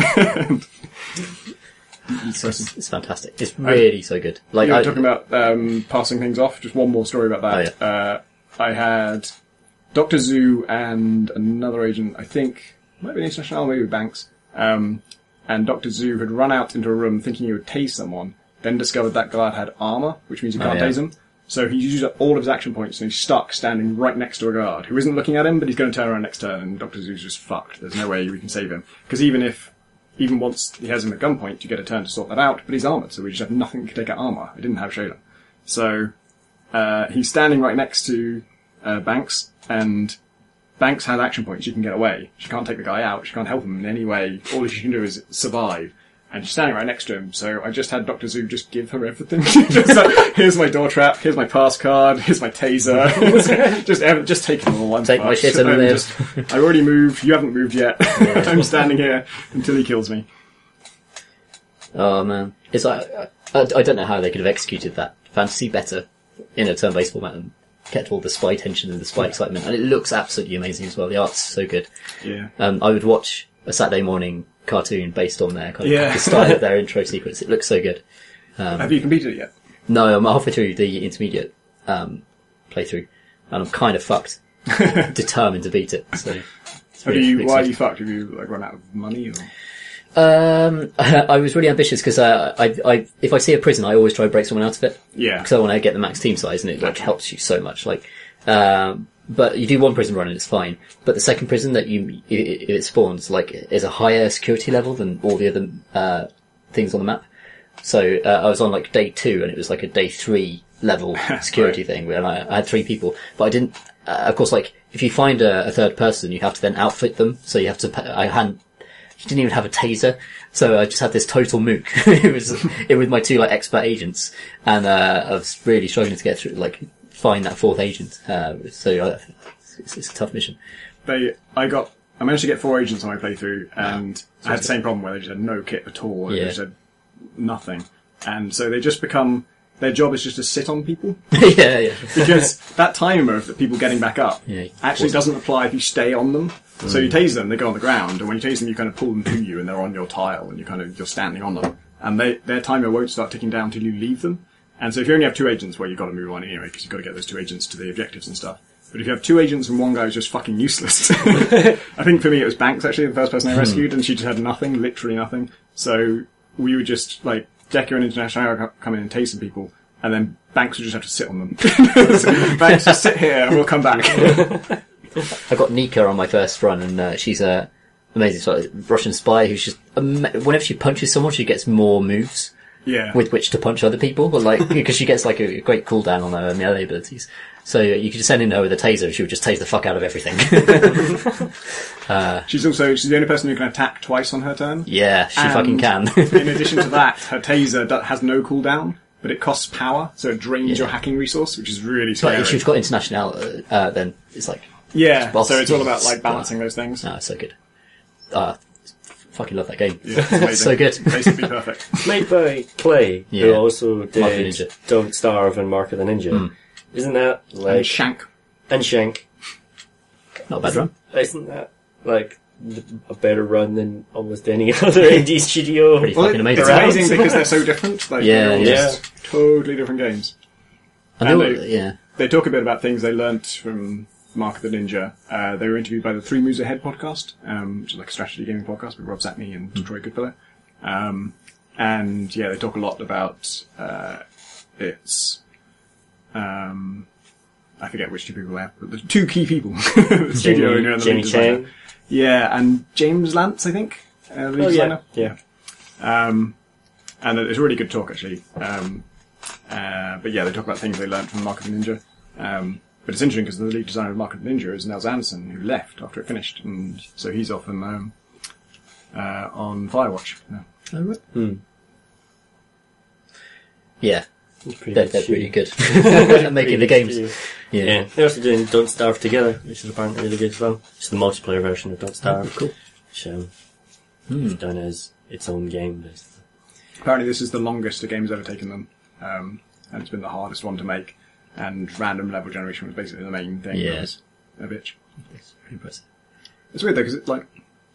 It's fantastic. It's really so good. You were talking about passing things off. Just one more story about that. Oh, yeah. I had Dr. Zoo and another agent, I think, might be International, maybe Banks, and Dr. Zoo had run out into a room thinking he would tase someone, then discovered that guard had armor, which means you can't tase him. So he used up all of his action points, and he's stuck standing right next to a guard who isn't looking at him, but he's going to turn around next turn, and Dr. Zoo's just fucked. There's no way we can save him. Because even once he has him at gunpoint, you get a turn to sort that out, but he's armoured, so we just have nothing to take out armour. I didn't have Shayla. So he's standing right next to Banks, and Banks has action points. She can get away. She can't take the guy out. She can't help him in any way. All she can do is survive. And she's standing right next to him, so I just had Dr. Zoo just give her everything. Here's my door trap, here's my pass card, here's my taser. just take them all. Take my shit and live. I already moved, you haven't moved yet. I'm standing here until he kills me. Oh man. It's I don't know how they could have executed that fantasy better in a turn-based format and kept all the spy tension and the spy excitement. And it looks absolutely amazing as well. The art's so good. Yeah. I would watch a Saturday morning cartoon based on their kind of the style of their intro sequence. It looks so good. Have you completed it yet? No, I'm halfway through the intermediate playthrough, and I'm kind of fucked. Determined to beat it. So, why are you fucked? Have you run out of money? Or? I was really ambitious because if I see a prison, I always try to break someone out of it. Yeah. Because I want to get the max team size, and it helps you so much. But you do one prison run and it's fine. But the second prison that if it spawns, is a higher security level than all the other things on the map. So I was on day 2, and it was a day 3 level security thing, where I had 3 people. But I didn't. Of course, if you find a third person, you have to then outfit them. So you have to. He didn't even have a taser, so I just had this total mook. It was with my 2 expert agents, and I was really struggling to get through, find that 4th agent. So it's a tough mission. I managed to get 4 agents on my playthrough, and I had the same problem where they just had no kit at all. They just had nothing, and so they just become. Their job is just to sit on people. yeah. Because that timer of the people getting back up actually doesn't apply if you stay on them. So you tase them, they go on the ground, and when you tase them, you kind of pull them to you, and they're on your tile, and you're standing on them. And their timer won't start ticking down till you leave them. And so if you only have 2 agents, well, you've got to move on anyway, because you've got to get those 2 agents to the objectives and stuff. But if you have 2 agents and one guy who's just fucking useless, I think for me it was Banks actually, the first person I rescued, and she just had nothing, literally nothing. So we would just, Decker and International come in and tase some people, and then Banks would just have to sit on them. So Banks, just sit here and we'll come back. I got Nika on my first run, and she's a amazing sort of Russian spy who's just whenever she punches someone, she gets more moves with which to punch other people. But because she gets a great cooldown on her melee abilities, so you could just send in her with a taser, and she would just tase the fuck out of everything. She's the only person who can attack twice on her turn. Yeah, she fucking can. In addition to that, her taser has no cooldown. But it costs power, so it drains your hacking resource, which is really scary. But if you've got international, then it's so it's all about balancing those things. No, it's so good. Fucking love that game. Yeah, it's amazing. So good. Basically perfect. Made by Clay, who also did Don't Starve and Mark of the Ninja. Isn't that and Shank? And Shank. Not a bad run. Isn't that a better run than almost any other indie studio? Pretty fucking amazing. It's amazing because they're so different. They're all just totally different games. They talk a bit about things they learnt from Mark of the Ninja. They were interviewed by the 3 Moves Ahead podcast, which is a strategy gaming podcast with Rob Zatney and Troy Goodfellow. They talk a lot about its. I forget which 2 people they have, but the 2 key people, the studio owner and the lead designer. Yeah, and James Lance, I think, the lead designer. Yeah. And it's a really good talk, actually. But they talk about things they learned from Mark of the Ninja. But it's interesting because the lead designer of Mark of the Ninja is Nels Anderson, who left after it finished, and so he's off on Firewatch now. Oh, right. Yeah. They're pretty good at making the games. Yeah. They're also doing Don't Starve Together, which is apparently really good as well. It's the multiplayer version of Don't Starve. Cool. Which done as its own game, basically. Apparently this is the longest a game's ever taken them, and it's been the hardest one to make, and random level generation was basically the main thing. Yeah. That was a bitch. It's pretty impressive. It's weird though, because it's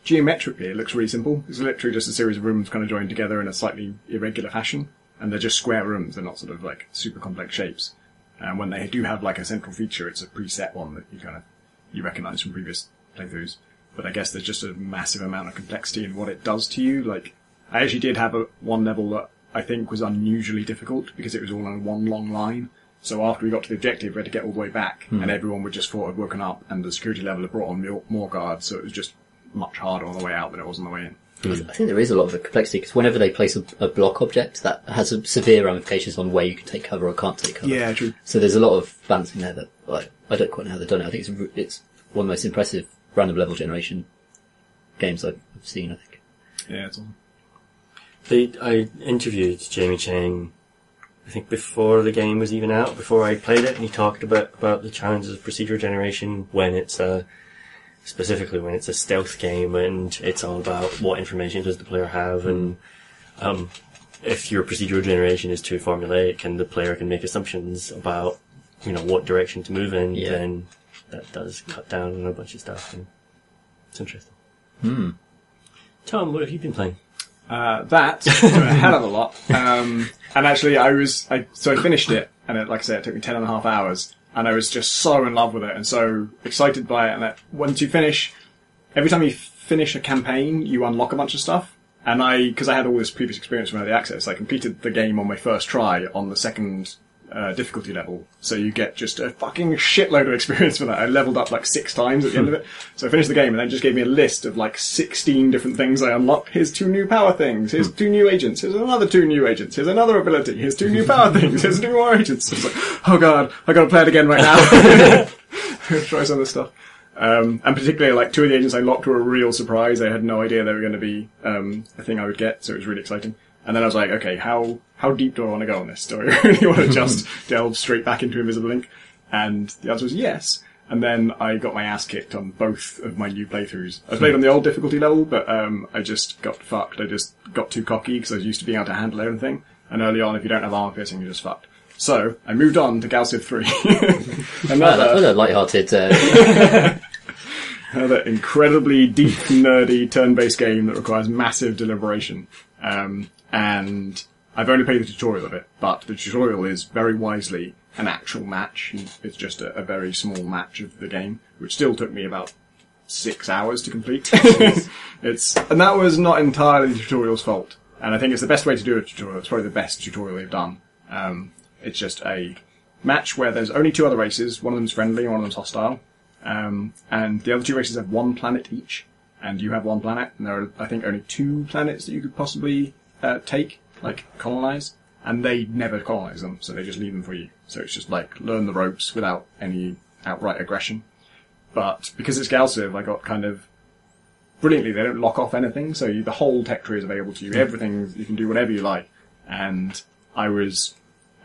geometrically it looks really simple. It's literally just a series of rooms kind of joined together in a slightly irregular fashion. And they're just square rooms, they're not sort of super complex shapes. And when they do have a central feature, it's a preset one that you recognise from previous playthroughs. But I guess there's just a massive amount of complexity in what it does to you. I actually did have one level that I think was unusually difficult because it was all on one long line. So after we got to the objective, we had to get all the way back, and everyone would just thought had woken up, and the security level had brought on more guards, so it was just much harder on the way out than it was on the way in. I think there is a lot of complexity because whenever they place a block object, that has severe ramifications on where you can take cover or can't take cover. Yeah, true. So there's a lot of balancing there that I don't quite know how they've done it. I think it's one of the most impressive random level generation games I've seen. I think. Yeah, it's awesome. I interviewed Jamie Chang, I think before the game was even out, before I played it, and he talked about the challenges of procedural generation when it's specifically when it's a stealth game and it's all about what information does the player have, and if your procedural generation is too formulaic and the player can make assumptions about what direction to move in, then that does cut down on a bunch of stuff, and it's interesting. Tom, what have you been playing? That a hell of a lot. And actually I finished it, and like I said, it took me 10.5 hours. And I was just so in love with it and so excited by it. And that once you finish, every time you finish a campaign, you unlock a bunch of stuff. And because I had all this previous experience from early access, I completed the game on my first try on the second difficulty level. So you get just a fucking shitload of experience for that. I leveled up 6 times at the end of it. So I finished the game and then just gave me a list of 16 different things I unlocked. Here's 2 new power things. Here's 2 new agents. Here's another 2 new agents. Here's another ability. Here's 2 new power things. Here's 2 more agents. It's oh god, I gotta play it again right now. try some of this stuff. And particularly, like, two of the agents I locked were a real surprise. I had no idea they were going to be a thing I would get, so it was really exciting. And then I was like, okay, how deep do I want to go on this? Do I really want to just delve straight back into Invisible Ink? And the answer was yes. And then I got my ass kicked on both of my new playthroughs. I played on the old difficulty level, but I just got fucked. I just got too cocky because I was used to being able to handle everything. And early on, if you don't have armor piercing, you're just fucked. So I moved on to Galciv 3. Another light-hearted... Another incredibly deep, nerdy, turn-based game that requires massive deliberation. And I've only played the tutorial of it, but the tutorial is very wisely an actual match. It's just a very small match of the game, which still took me about 6 hours to complete. And that was not entirely the tutorial's fault. And I think it's the best way to do a tutorial. It's probably the best tutorial they've done. It's just a match where there's only two other races. One of them's friendly and one of them's hostile. And the other two races have one planet each. And you have one planet. And there are, I think, only 2 planets that you could possibly take, like, colonize. And they never colonize them, so they just leave them for you. So it's just like, learn the ropes without any outright aggression. But because it's Galciv, I got kind of... Brilliantly, they don't lock off anything, so the whole tech tree is available to you. Everything, you can do whatever you like. And I was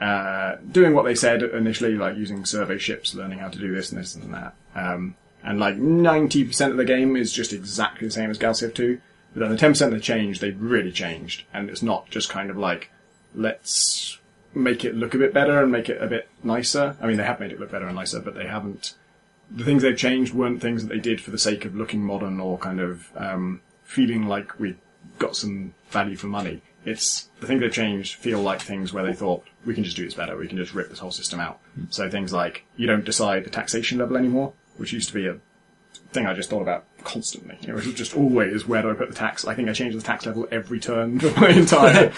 doing what they said initially, like using survey ships, learning how to do this and this and that. And like 90% of the game is just exactly the same as Galciv 2. But then the 10% they changed, they really changed. And it's not just kind of like, let's make it look a bit better and make it a bit nicer. I mean, they have made it look better and nicer, but they haven't... The things they've changed weren't things that they did for the sake of looking modern or kind of feeling like we got some value for money. It's the things they've changed feel like things where they thought, we can just do this better, we can just rip this whole system out. So things like, you don't decide the taxation level anymore, which used to be a thing I just thought about constantly. It was just always, where do I put the tax? I think I changed the tax level every turn for my entire,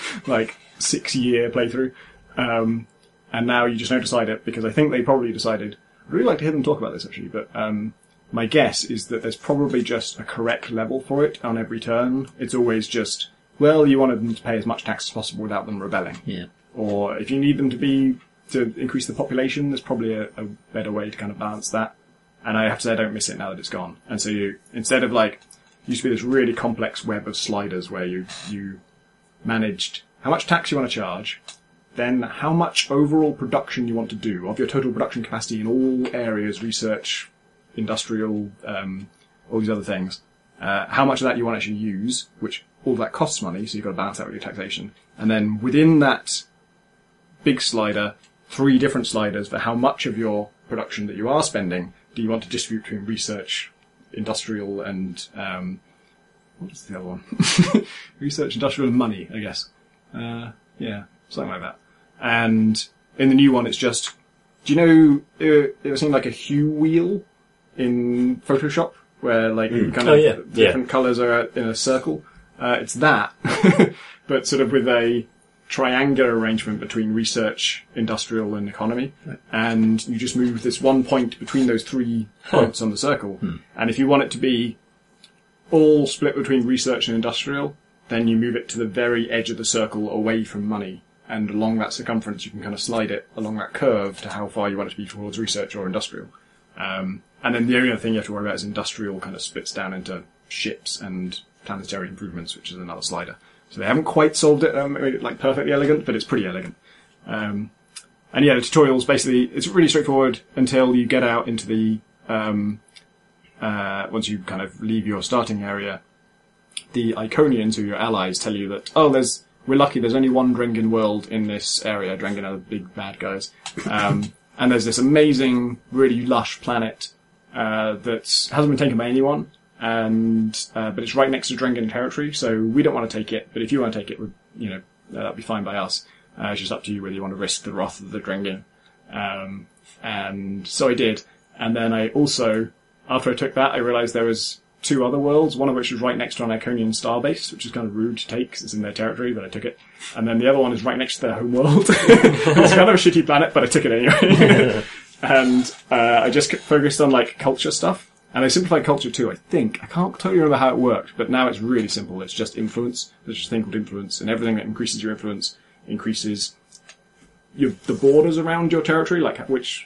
6-year playthrough. And now you just don't decide it, because I think they probably decided... I'd really like to hear them talk about this, actually, but my guess is that there's probably just a correct level for it on every turn. It's always just, well, you want them to pay as much tax as possible without them rebelling. Yeah. Or if you need them to increase the population, there's probably a better way to kind of balance that. And I have to say I don't miss it now that it's gone. And so you, instead of used to be this really complex web of sliders where you managed how much tax you want to charge, then how much overall production you want to do of your total production capacity in all areas, research, industrial, all these other things, how much of that you want to actually use, which all of that costs money, so you've got to balance that with your taxation. And then within that big slider, 3 different sliders for how much of your production that you are spending do you want to distribute between research, industrial, and what was the other one? Research, industrial, and money, I guess. Yeah, something like that. And in the new one, it's just... Do you know, it was something like a hue wheel in Photoshop, where different colours are in a circle? It's that, but sort of with a triangular arrangement between research, industrial, and economy. Right. And you just move this one point between those 3 points on the circle. And if you want it to be all split between research and industrial, then you move it to the very edge of the circle away from money. And along that circumference, you can kind of slide it along that curve to how far you want it to be towards research or industrial. And then the only other thing you have to worry about is industrial kind of splits down into ships and planetary improvements, which is another slider. So they haven't quite solved it, made it perfectly elegant, but it's pretty elegant. And yeah, the tutorials basically, it's really straightforward until you get out into the, once you kind of leave your starting area, the Iconians, who are your allies, tell you that, we're lucky, there's only one Drengen world in this area. Drengen are the big bad guys. And there's this amazing, really lush planet that hasn't been taken by anyone, but it's right next to Drengen territory, so we don't want to take it, but if you want to take it, that'd be fine by us. It's just up to you whether you want to risk the wrath of the Drengen. And so I did. And then I also, after I took that, I realised there was 2 other worlds, one of which was right next to an Iconian starbase, which is kind of rude to take because it's in their territory, but I took it. And then the other one is right next to their home world. It's kind of a shitty planet, but I took it anyway. And I just focused on culture stuff. And I simplified culture too, I think. I can't totally remember how it worked, but now it's really simple. It's just influence. There's just a thing called influence, and everything that increases your influence increases the borders around your territory,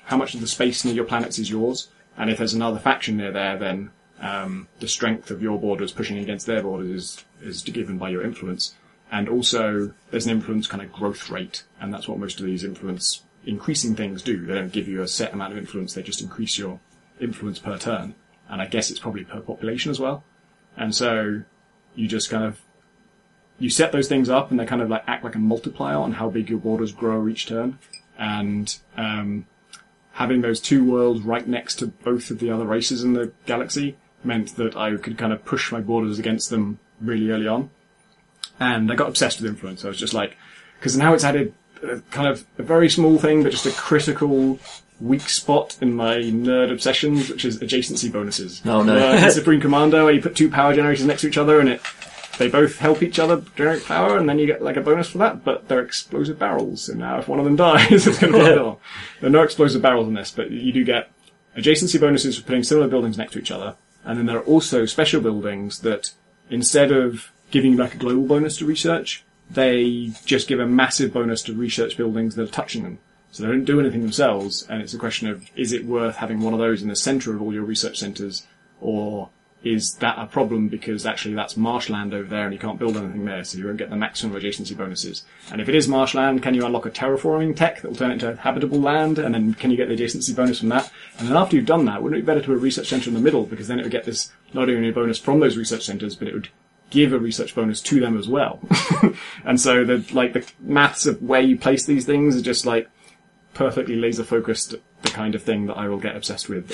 how much of the space near your planets is yours. And if there's another faction near there, then the strength of your borders pushing against their borders is given by your influence. And also, there's an influence kind of growth rate, and that's what most of these influence increasing things do. They don't give you a set amount of influence, they just increase your influence per turn. And I guess it's probably per population as well. And so, you just you set those things up, and they kind of like act like a multiplier on how big your borders grow each turn. And having those two worlds right next to both of the other races in the galaxy meant that I could kind of push my borders against them really early on. And I got obsessed with influence. I was just like, because now it's added kind of a very small thing, but just a critical weak spot in my nerd obsessions, which is adjacency bonuses. Oh no. In Supreme Commander, where you put two power generators next to each other and they both help each other generate power, and then you get like a bonus for that, but they're explosive barrels. So now if one of them dies, it's going to be on. There are no explosive barrels in this, but you do get adjacency bonuses for putting similar buildings next to each other. And then there are also special buildings that, instead of giving you like a global bonus to research, they just give a massive bonus to research buildings that are touching them. So they don't do anything themselves, and it's a question of, is it worth having one of those in the centre of all your research centres, or is that a problem because actually that's marshland over there and you can't build anything there, so you won't get the maximum adjacency bonuses? And if it is marshland, can you unlock a terraforming tech that will turn it into habitable land, and then can you get the adjacency bonus from that? And then after you've done that, wouldn't it be better to have a research centre in the middle, because then it would get this not only a bonus from those research centres, but it would give a research bonus to them as well. And so the maths of where you place these things are just like perfectly laser focused, the kind of thing that I will get obsessed with.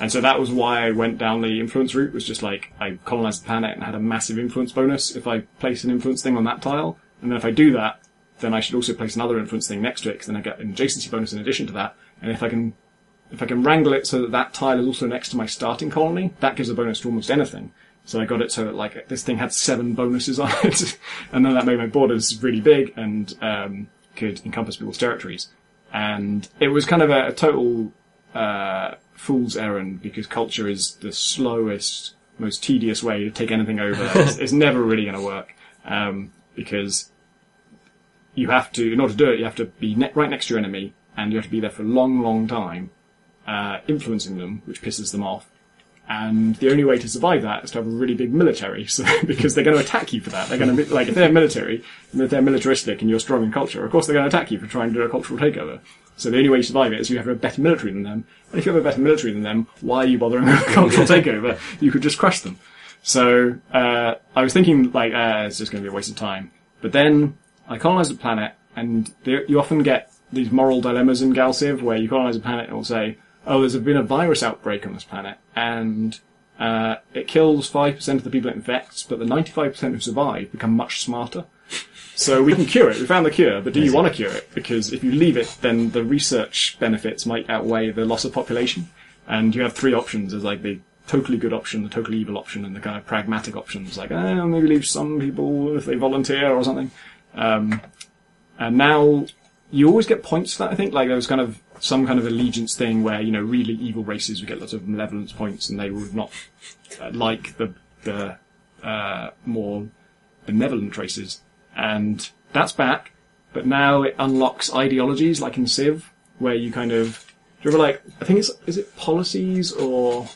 And so that was why I went down the influence route, was just like, I colonized the planet and had a massive influence bonus if I place an influence thing on that tile. And then if I do that, then I should also place another influence thing next to it, because then I get an adjacency bonus in addition to that. And if I can wrangle it so that that tile is also next to my starting colony, that gives a bonus to almost anything. So I got it so that like this thing had 7 bonuses on it, and then that made my borders really big and could encompass people's territories. And it was kind of a total fool's errand, because culture is the slowest, most tedious way to take anything over. It's never really going to work, because you have to, in order to do it, you have to be right next to your enemy, and you have to be there for a long, long time, influencing them, which pisses them off. And the only way to survive that is to have a really big military, so, because they're going to attack you for that. They're going to be, like, if they're military, and if they're militaristic and you're strong in culture, of course they're going to attack you for trying to do a cultural takeover. So the only way you survive it is you have a better military than them. And if you have a better military than them, why are you bothering with a cultural takeover? You could just crush them. So, I was thinking, like, it's just going to be a waste of time. But then, I colonized the planet, and you often get these moral dilemmas in Galciv, where you colonize a planet and it will say, oh, there's been a virus outbreak on this planet, and it kills 5% of the people it infects, but the 95% who survive become much smarter. So we can cure it. We found the cure, but do you want to cure it? Because if you leave it, then the research benefits might outweigh the loss of population. And you have 3 options. There's like the totally good option, the totally evil option, and the kind of pragmatic options. Like, maybe leave some people if they volunteer or something. And now you always get points for that, I think. Like, there was kind of some kind of allegiance thing where, you know, really evil races would get lots of malevolence points, and they would not like the more benevolent races. And that's back, but now it unlocks ideologies, like in Civ, where you kind of, do you ever like, I think is it policies, or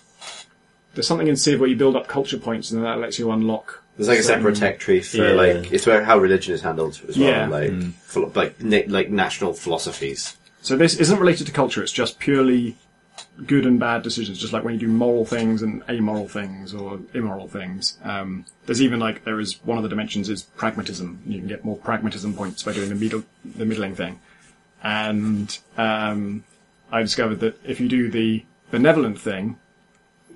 there's something in Civ where you build up culture points, and that lets you unlock. There's like a separate tech tree for like, it's where how religion is handled as well, like national philosophies. So this isn't related to culture, it's just purely good and bad decisions, just like when you do moral things and amoral things or immoral things. There's even like, there is one of the dimensions is pragmatism. You can get more pragmatism points by doing the middling thing. And I discovered that if you do the benevolent thing,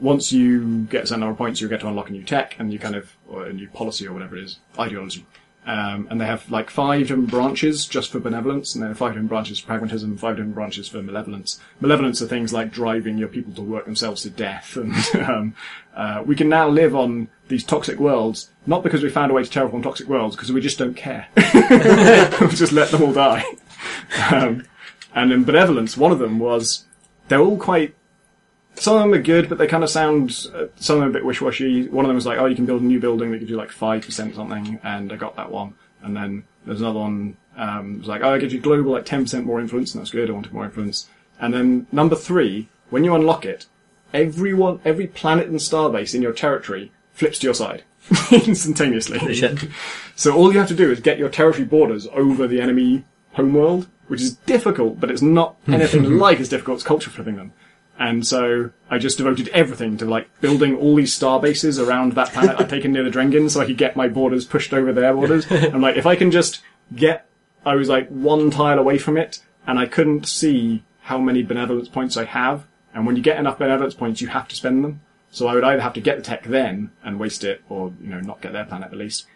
once you get a certain number of points, you get to unlock a new tech and you kind of, or a new policy or whatever it is, ideology. And they have like 5 different branches just for benevolence, and then 5 different branches for pragmatism, 5 different branches for malevolence. Malevolence are things like driving your people to work themselves to death, and we can now live on these toxic worlds, not because we found a way to terraform toxic worlds, because we just don't care. We'll just let them all die. And in benevolence, one of them was, they're all quite, some of them are good, but they kind of sound, some of them are a bit wish-washy. One of them was like, oh, you can build a new building that gives you like 5% something, and I got that one. And then there's another one, it was like, oh, it gives you global like 10% more influence, and that's good, I wanted more influence. And then number 3 when you unlock it, every planet and starbase in your territory flips to your side instantaneously. So all you have to do is get your territory borders over the enemy homeworld, which is difficult, but it's not anything like as difficult as culture flipping them. And so I just devoted everything to like building all these star bases around that planet I'd taken near the Drengen so I could get my borders pushed over their borders. I'm like, if I can just I was like one tile away from it, and I couldn't see how many benevolence points I have. And when you get enough benevolence points, you have to spend them. So I would either have to get the tech then and waste it, or, not get their planet at least.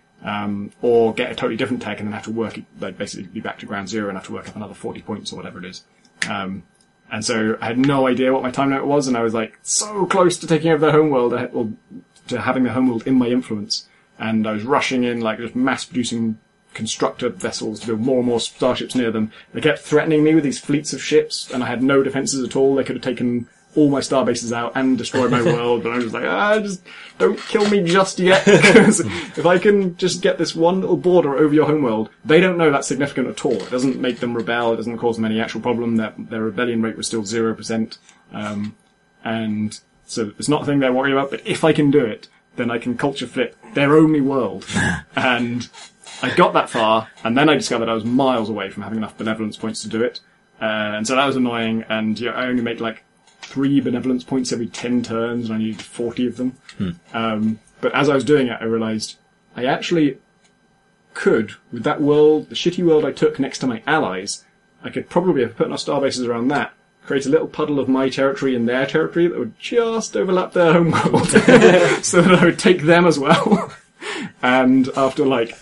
Or get a totally different tech and then have to work, like basically be back to ground zero and have to work up another 40 points or whatever it is. And so I had no idea what my time limit was, and I was like so close to taking over their homeworld, or to having the homeworld in my influence. And I was rushing in, like just mass producing constructor vessels to build more and more starships near them. They kept threatening me with these fleets of ships, and I had no defenses at all. They could have taken all my star bases out and destroyed my world, but I was like, just don't kill me just yet, because if I can just get this one little border over your homeworld, they don't know that's significant at all. It doesn't make them rebel, it doesn't cause them any actual problem, their rebellion rate was still 0%, and so it's not a thing they're worried about, but if I can do it, then I can culture flip their only world. And I got that far, and then I discovered I was miles away from having enough benevolence points to do it, and so that was annoying, and I only make like 3 benevolence points every 10 turns, and I needed 40 of them. But as I was doing it, I realised I actually could, with that world, the shitty world I took next to my allies, I could probably have put enough star bases around that, create a little puddle of my territory and their territory that would just overlap their home world, so that I would take them as well. And after like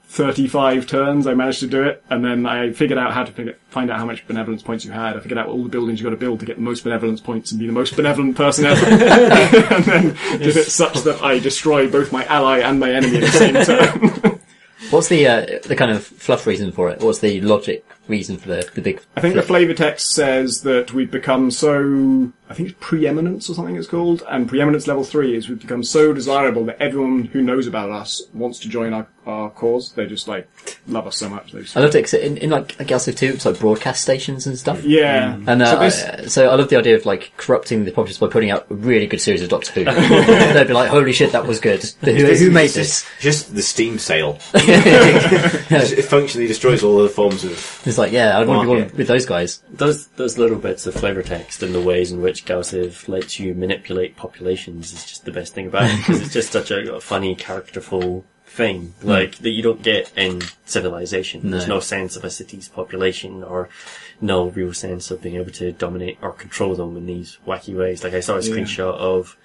35 turns, I managed to do it, and then I figured out how to find out how much benevolence points you had. I figured out all the buildings you got to build to get the most benevolence points and be the most benevolent person ever. And then did it such that I destroy both my ally and my enemy at the same time. What's the kind of fluff reason for it? What's the logic reason for the big... I think the flavour text says that we've become so... I think it's preeminence or something it's called, and preeminence level 3 is we've become so desirable that everyone who knows about us wants to join our cause. They just, like, love us so much. I loved it, 'cause in like Galactic 2, it's like broadcast stations and stuff. Yeah. And so I love the idea of, like, corrupting the populace by putting out a really good series of Doctor Who. They'd be like, holy shit, that was good. Who made this? Just the Steam sale. It functionally destroys all other forms of... It's like, I want to be one with those guys. Those little bits of flavour text and the ways in which Galciv lets you manipulate populations is just the best thing about it, because it's just such a funny, characterful thing, like, that you don't get in Civilization. No. There's no sense of a city's population, or no real sense of being able to dominate or control them in these wacky ways. Like, I saw a screenshot of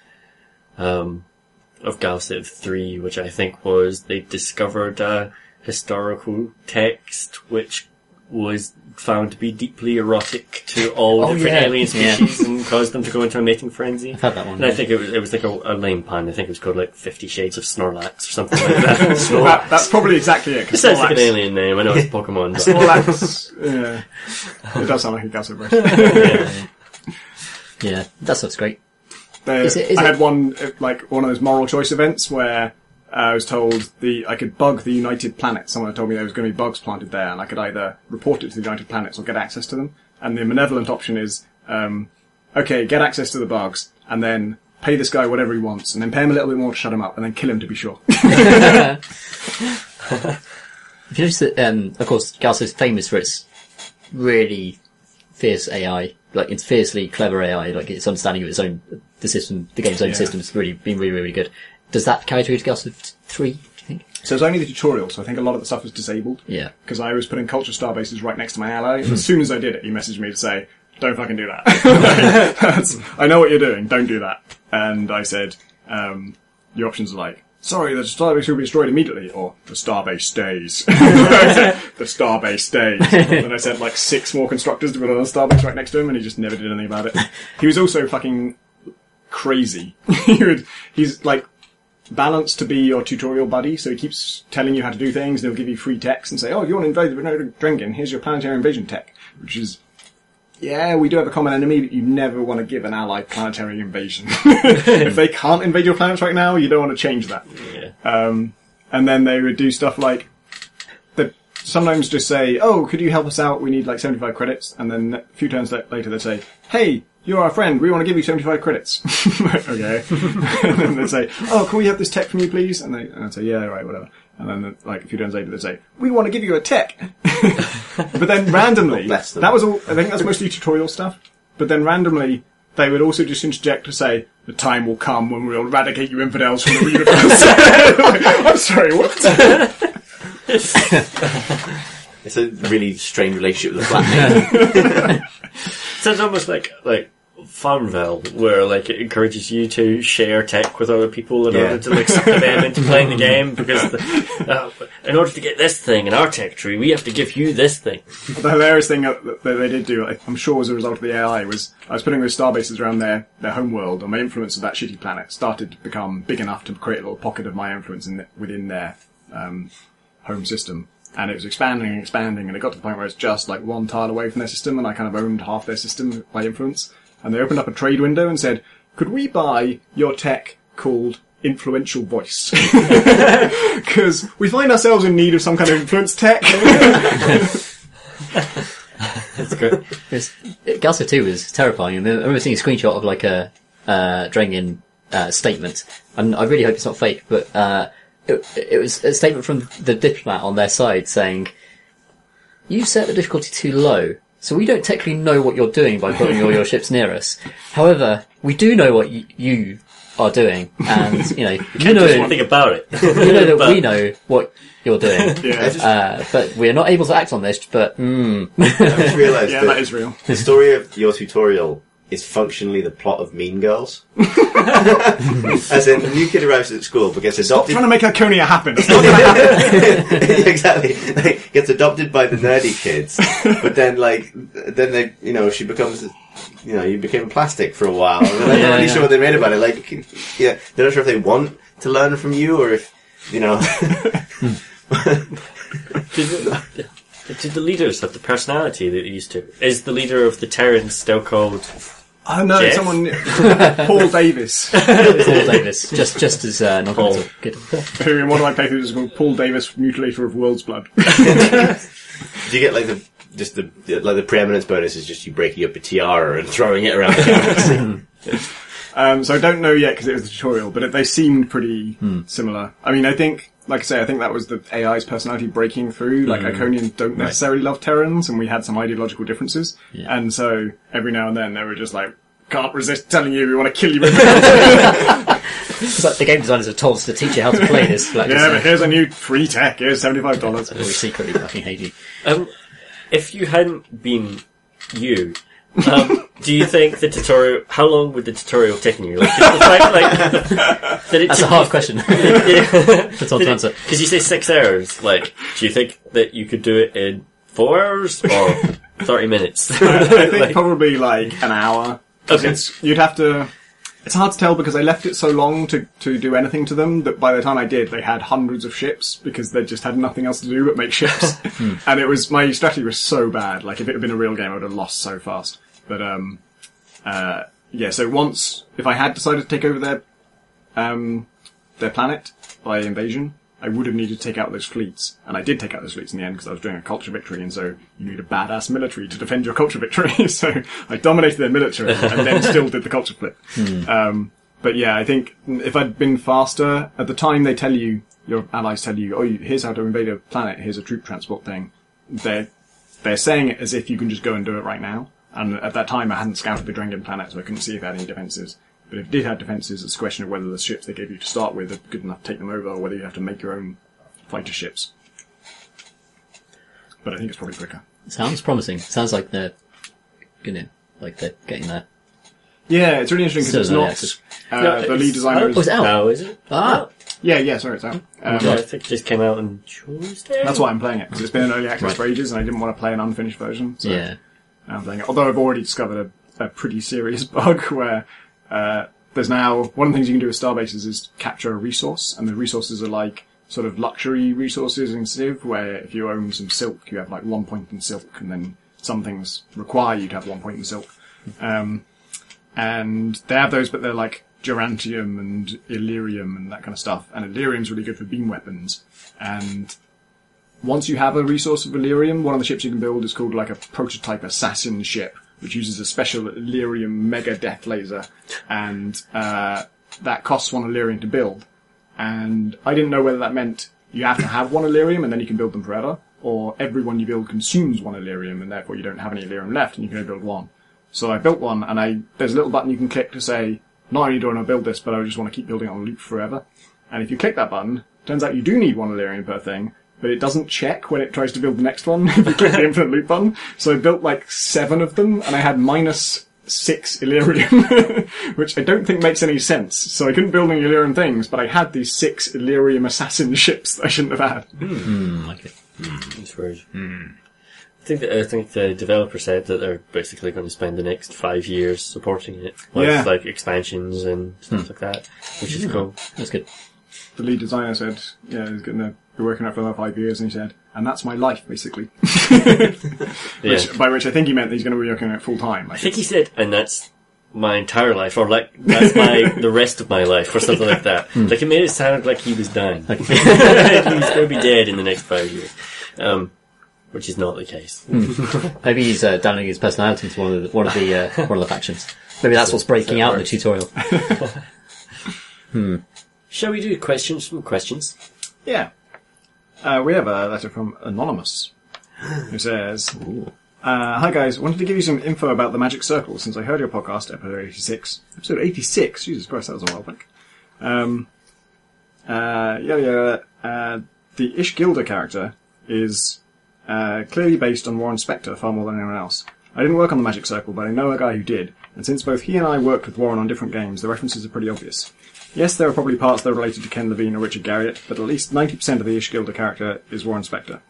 Galciv 3, which I think was, they discovered a historical text which was found to be deeply erotic to all different alien species and caused them to go into a mating frenzy. I've had that one. And I think it was like a lame pun. I think it was called like 50 Shades of Snorlax or something like that. That's probably exactly it. It sounds like an alien name. I know it's Pokemon. But Snorlax, it does sound like a Galciv version. Yeah, that stuff's great. I had one of those moral choice events where I was told I could bug the United Planets. Someone had told me there was going to be bugs planted there, and I could either report it to the United Planets or get access to them. And the benevolent option is, okay, get access to the bugs, and then pay this guy whatever he wants, and then pay him a little bit more to shut him up, and then kill him to be sure. If you notice that, of course, Galciv is famous for its really fierce AI, like it's fiercely clever AI, like its understanding of its own, the game's own system has really been really, really good. Does that carry through to Galciv 3, do you think? So it's only the tutorial, so I think a lot of the stuff was disabled. Yeah. Because I was putting culture starbases right next to my ally, and as soon as I did it, he messaged me to say, don't fucking do that. I know what you're doing, don't do that. And I said, your options are like, sorry, the starbase will be destroyed immediately, or the starbase stays. The starbase stays. And I sent like 6 more constructors to put on a starbase right next to him, and he just never did anything about it. He was also fucking crazy. He's like balanced to be your tutorial buddy, so he keeps telling you how to do things, and he'll give you free techs and say, oh, if you want to invade the Drengen, here's your planetary invasion tech, which is, yeah, we do have a common enemy, but you never want to give an ally planetary invasion. If they can't invade your planets right now, you don't want to change that. yeah. And then they would do stuff like, they'd sometimes just say, oh, could you help us out? We need like 75 credits. And then a few turns later they'd say, hey, you're our friend, we want to give you 75 credits. Okay. And then they'd say, oh, can we have this tech from you, please? And I'd say, yeah, right, whatever. And then, like, a few turns later, they'd say, we want to give you a tech. But then randomly, that was all, I think that's mostly tutorial stuff. But then randomly, they would also just interject to say, the time will come when we'll eradicate you infidels from the universe. I'm sorry, what? It's a really strange relationship with the flatmate. Sounds almost like Farmville, where like it encourages you to share tech with other people in order to like suck them into playing the game, because in order to get this thing in our tech tree, we have to give you this thing. The hilarious thing that they did do, I'm sure as a result of the AI, was I was putting those starbases around their home world, and my influence of that shitty planet started to become big enough to create a little pocket of my influence within their home system. And it was expanding and expanding, and it got to the point where it's just like one tile away from their system, and I kind of owned half their system by influence. And they opened up a trade window and said, could we buy your tech called Influential Voice? Because we find ourselves in need of some kind of influence tech. That's great. Galactic 2 was terrifying. I remember seeing a screenshot of like a Drengian statement. And I really hope it's not fake, but it was a statement from the diplomat on their side saying, you set the difficulty too low, so we don't technically know what you're doing by putting all your ships near us. However, we do know what you are doing, and you know something about it. You know that we know what you're doing. But we're not able to act on this. But I just realised that is real. The story of your tutorial is functionally the plot of Mean Girls. As in, the new kid arrives at school but gets adopted. Stop trying to make Iconia happen. It's not going to happen. Exactly. Like, gets adopted by the nerdy kids, but then they, she becomes, you became plastic for a while. And they're not really sure what they made about it. Like, they're not sure if they want to learn from you or if, Did the leaders have the personality that they used to? Is the leader of the Terrans still called? Oh no, Jeff? someone Paul Davis. Paul Davis, just as not Paul. Who good. in one of my playthroughs is called Paul Davis, Mutilator of World's Blood. Do you get the preeminence bonus is just you breaking up a tiara and throwing it around the campus? So I don't know yet because it was the tutorial, but they seemed pretty similar. I mean, I think that was the AI's personality breaking through. Like, Iconians don't necessarily love Terrans, and we had some ideological differences. Yeah. And so, every now and then, they were just like, can't resist telling you we want to kill you. It's like the game designers have told us to teach you how to play this. But here's a new free tech, here's $75. We secretly fucking hate you. If you hadn't been you, do you think the tutorial? How long would the tutorial have taken you? Like, that's a hard question. That's all to answer. Because you say 6 hours. Like, do you think that you could do it in 4 hours or 30 minutes? I think probably like an hour. Okay. You'd have to. It's hard to tell because I left it so long to do anything to them that by the time I did, they had hundreds of ships because they just had nothing else to do but make ships. And my strategy was so bad. Like, if it had been a real game, I would have lost so fast. But, so once, if I had decided to take over their planet by invasion, I would have needed to take out those fleets. And I did take out those fleets in the end because I was doing a culture victory, and so you need a badass military to defend your culture victory. So I dominated their military and then still did the culture flip. But yeah, I think if I'd been faster, at the time they tell you, your allies tell you, here's how to invade a planet, here's a troop transport thing. They're saying it as if you can just go and do it right now. And at that time I hadn't scouted the Drengian planet, so I couldn't see if it had any defences. But if it did have defences, it's a question of whether the ships they gave you to start with are good enough to take them over, or whether you have to make your own fighter ships. But I think it's probably quicker. Sounds promising. Sounds like they're, they're getting there. Yeah, it's really interesting because it's not the lead designer. It's out. No, is it? Ah. Yeah, sorry, it's out. I think it just came out on Tuesday. That's why I'm playing it, because it's been in early access for ages, and I didn't want to play an unfinished version. So now I'm playing it. Although I've already discovered a pretty serious bug where there's now one of the things you can do with Starbases is capture a resource, and the resources are like sort of luxury resources in Civ, where if you own some silk, you have like 1 point in silk, and then some things require you to have 1 point in silk. And they have those, but they're like Gerantium and Illyrium and that kind of stuff. And Illyrium's really good for beam weapons. And once you have a resource of Illyrium, one of the ships you can build is called like a prototype assassin ship, which uses a special Illyrium mega death laser, and that costs 1 Illyrium to build. And I didn't know whether that meant you have to have 1 Illyrium and then you can build them forever, or everyone you build consumes 1 Illyrium and therefore you don't have any Illyrium left and you can only build 1. So I built one, and there's a little button you can click to say, not only do I want to build this, but I just want to keep building it on loop forever. And if you click that button, turns out you do need 1 Illyrium per thing, but it doesn't check when it tries to build the next one if you click the infinite loop button. So I built like 7 of them, and I had minus 6 Illyrium, which I don't think makes any sense. So I couldn't build any Illyrium things, but I had these 6 Illyrium assassin ships that I shouldn't have had. Okay. That's weird. I think the developer said that they're basically going to spend the next 5 years supporting it with like expansions and stuff like that, which is cool. That's good. The lead designer said, yeah, he's going to be working on it for another 5 years, and he said, and that's my life, basically. By which I think he meant that he's going to be working on it full time. I think he said, and that's my entire life, or like, that's the rest of my life, or something like that. Like, it made it sound like he was dying. He's going to be dead in the next 5 years. Which is not the case. Maybe he's downloading his personality to one of the factions. Maybe that's what's breaking out in the tutorial. Shall we do questions from questions? Yeah. We have a letter from Anonymous, who says, hi guys, wanted to give you some info about the Magic Circle, since I heard your podcast, episode 86. Episode 86? Jesus Christ, that was a while back. The Ishgilda character is clearly based on Warren Spector far more than anyone else. I didn't work on the Magic Circle, but I know a guy who did, and since both he and I worked with Warren on different games, the references are pretty obvious. Yes, there are probably parts that are related to Ken Levine or Richard Garriott, but at least 90% of the Ishgilda character is Warren Spector.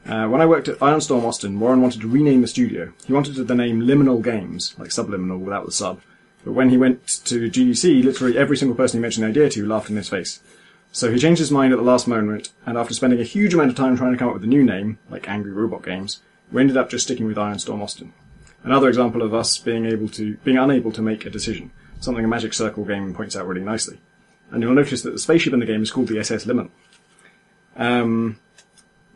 When I worked at Ironstorm Austin, Warren wanted to rename the studio. He wanted the name Liminal Games, like subliminal without the sub. But when he went to GDC, literally every single person he mentioned the idea to laughed in his face. So he changed his mind at the last moment, and after spending a huge amount of time trying to come up with a new name, like Angry Robot Games, we ended up just sticking with Ironstorm Austin. Another example of us being unable to make a decision, something a Magic Circle game points out really nicely. And you'll notice that the spaceship in the game is called the SS Liminal.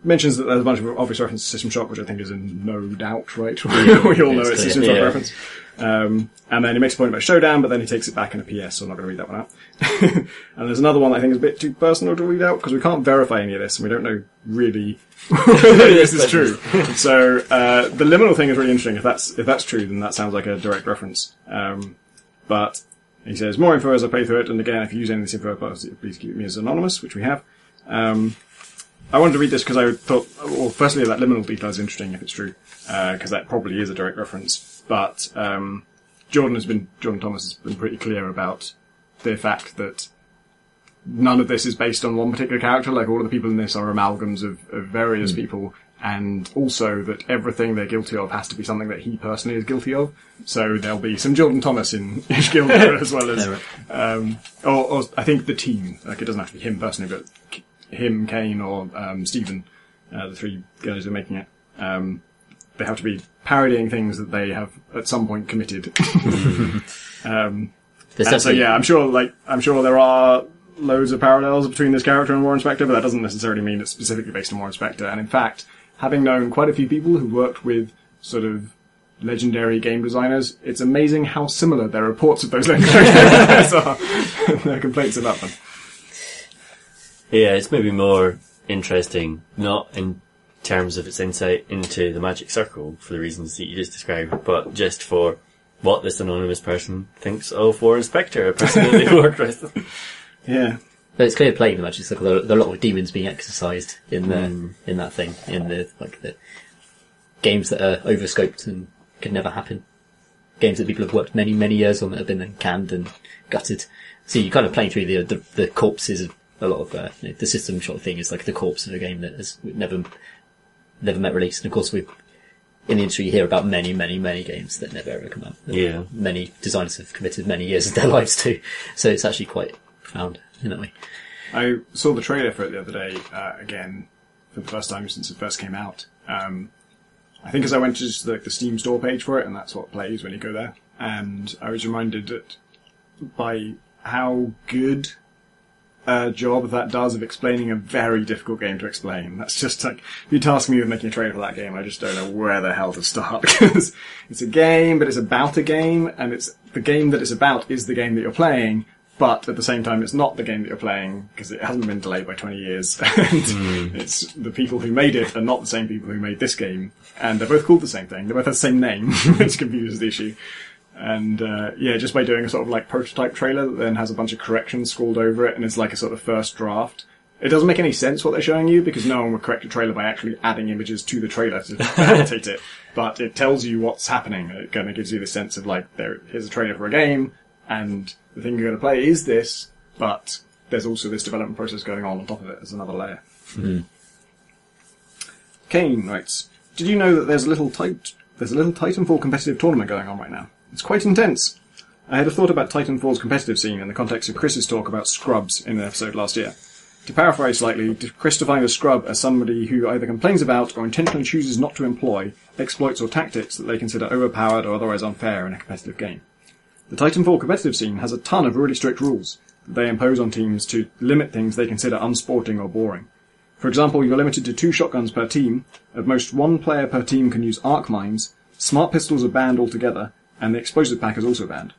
Mentions that there's a bunch of obvious references to System Shock, which I think is in no doubt, right? We all know it's System Shock reference. And then he makes a point about Showdown, but then he takes it back in a PS, so I'm not going to read that one out. And there's another one that I think is a bit too personal to read out, because we can't verify any of this, and we don't know really whether this is true. So, the liminal thing is really interesting. If that's true, then that sounds like a direct reference. But he says, more info as I play through it, and again, if you use any of this info, please keep me as anonymous, which we have. I wanted to read this because I thought, well, firstly, that liminal detail is interesting if it's true, because that probably is a direct reference. But Jordan Thomas has been pretty clear about the fact that none of this is based on one particular character. Like, all of the people in this are amalgams of various people, and also that everything they're guilty of has to be something that he personally is guilty of. So there'll be some Jordan Thomas in Ishgilda as well as, or I think the team. Like, it doesn't have to be him personally, but him, Kane, or Stephen, the three guys who are making it. They have to be parodying things that they have at some point committed. And so yeah, I'm sure there are loads of parallels between this character and Warren Spector, but that doesn't necessarily mean it's specifically based on Warren Spector. And in fact, having known quite a few people who worked with sort of legendary game designers, it's amazing how similar their reports of those legendary game designers are, and their complaints about them. Yeah, it's maybe more interesting, not in terms of its insight into the Magic Circle, for the reasons that you just described, but just for what this anonymous person thinks of Warren Spector, a person that they worked with. Yeah. But it's clear playing the Magic Circle, there are a lot of demons being exercised in that thing, in the games that are overscoped and could never happen. Games that people have worked many, many years on that have been then canned and gutted. So you're kind of playing through the corpses of a lot of, the System Shock thing is like the corpse of a game that has never met release. And of course, in the industry, you hear about many, many, many games that never ever come out. Yeah. Many designers have committed many years of their lives to. So it's actually quite profound in that way. I saw the trailer for it the other day, again, for the first time since it first came out. I think as I went to just the Steam store page for it, and that's what plays when you go there, and I was reminded that by how good job that does of explaining a very difficult game to explain. That's just like, if you task me with making a trailer for that game, I just don't know where the hell to start, because it's a game, but it's about a game, and it's the game that it's about is the game that you're playing, but at the same time it's not the game that you're playing, because it hasn't been delayed by 20 years, and it's the people who made it are not the same people who made this game, and they're both called the same thing, they both have the same name, which confuses the issue. And, just by doing a sort of like prototype trailer that then has a bunch of corrections scrawled over it and it's like a sort of first draft. It doesn't make any sense what they're showing you because no one would correct a trailer by actually adding images to the trailer to validate it. But it tells you what's happening. It kind of gives you the sense of like, here's a trailer for a game and the thing you're going to play is this, but there's also this development process going on top of it as another layer. Mm-hmm. Kane writes, did you know that there's a little Titanfall competitive tournament going on right now? It's quite intense. I had a thought about Titanfall's competitive scene in the context of Chris's talk about scrubs in an episode last year. To paraphrase slightly, Chris defined a scrub as somebody who either complains about or intentionally chooses not to employ exploits or tactics that they consider overpowered or otherwise unfair in a competitive game. The Titanfall competitive scene has a ton of really strict rules that they impose on teams to limit things they consider unsporting or boring. For example, you're limited to 2 shotguns per team, at most 1 player per team can use arc mines, smart pistols are banned altogether, and the explosive pack is also banned.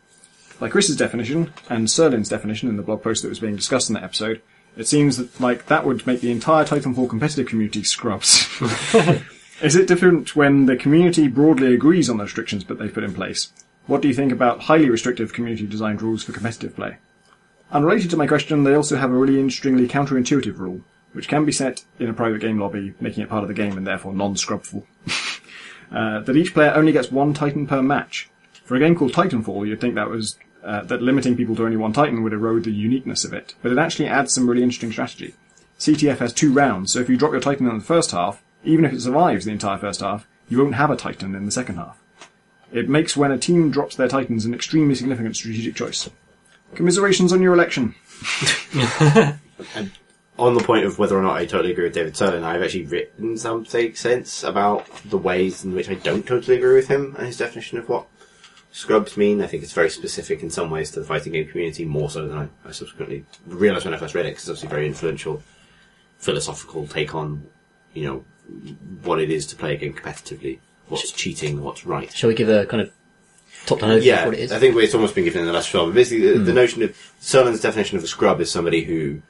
By Chris's definition, and Serlin's definition in the blog post that was being discussed in that episode, it seems that would make the entire Titanfall competitive community scrubs. Is it different when the community broadly agrees on the restrictions that they've put in place? What do you think about highly restrictive community-designed rules for competitive play? Unrelated to my question, they also have a really interestingly counterintuitive rule, which can be set in a private game lobby, making it part of the game and therefore non-scrubful. That each player only gets 1 Titan per match. For a game called Titanfall, you'd think that was that limiting people to only 1 Titan would erode the uniqueness of it, but it actually adds some really interesting strategy. CTF has 2 rounds, so if you drop your Titan in the first half, even if it survives the entire first half, you won't have a Titan in the second half. It makes when a team drops their Titans an extremely significant strategic choice. Commiserations on your election. And on the point of whether or not I totally agree with David Serlin, I've actually written something since about the ways in which I don't totally agree with him and his definition of what scrubs mean. I think it's very specific in some ways to the fighting game community, more so than I subsequently realised when I first read it, because it's obviously a very influential philosophical take on, what it is to play a game competitively, what's cheating, what's right. Shall we give a kind of top-down overview of what it is? I think it's almost been given in the last film. Basically, the notion of Serlin's definition of a scrub is somebody who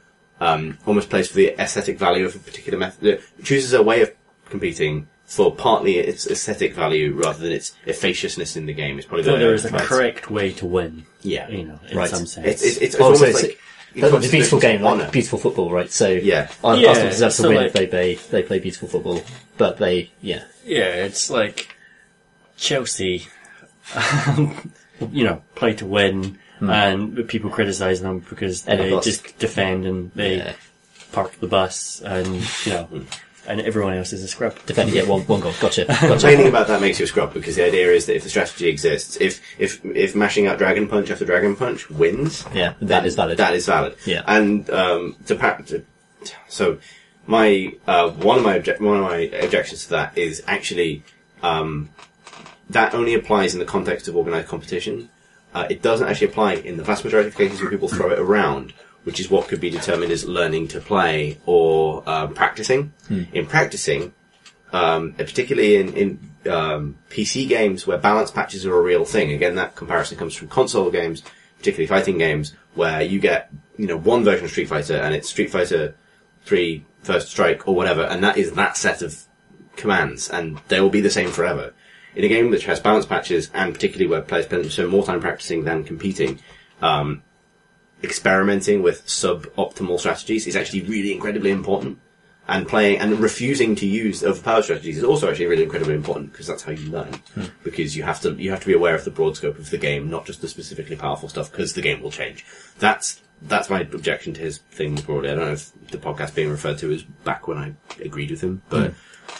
almost plays for the aesthetic value of a particular method, chooses a way of competing for partly its aesthetic value rather than its efficaciousness in the game. It's probably there is a correct way to win. Yeah, in right. some sense. It's almost like a beautiful game, like beautiful football, right? So Arsenal deserve to win if they play beautiful football, but they it's like Chelsea, play to win. And people criticise them because they just defend and they park the bus and, and everyone else is a scrub. Defend, one goal. Gotcha. Complaining about that makes you a scrub because the idea is that if the strategy exists, if mashing out Dragon Punch after Dragon Punch wins, that is valid. That is valid. Yeah. And, so my, one of my objections to that is actually, that only applies in the context of organised competition. It doesn't actually apply in the vast majority of cases where people throw it around, which is what could be determined as learning to play or practicing. In practicing, particularly in PC games where balance patches are a real thing, again, that comparison comes from console games, particularly fighting games, where you get, one version of Street Fighter and it's Street Fighter 3 First Strike or whatever, and that is that set of commands, and they will be the same forever. In a game which has balance patches, and particularly where players spend more time practicing than competing, experimenting with suboptimal strategies is actually really incredibly important. And playing and refusing to use overpowered strategies is also actually really incredibly important because that's how you learn. Because you have to be aware of the broad scope of the game, not just the specifically powerful stuff, because the game will change. That's my objection to his thing broadly. I don't know if the podcast being referred to is back when I agreed with him, but.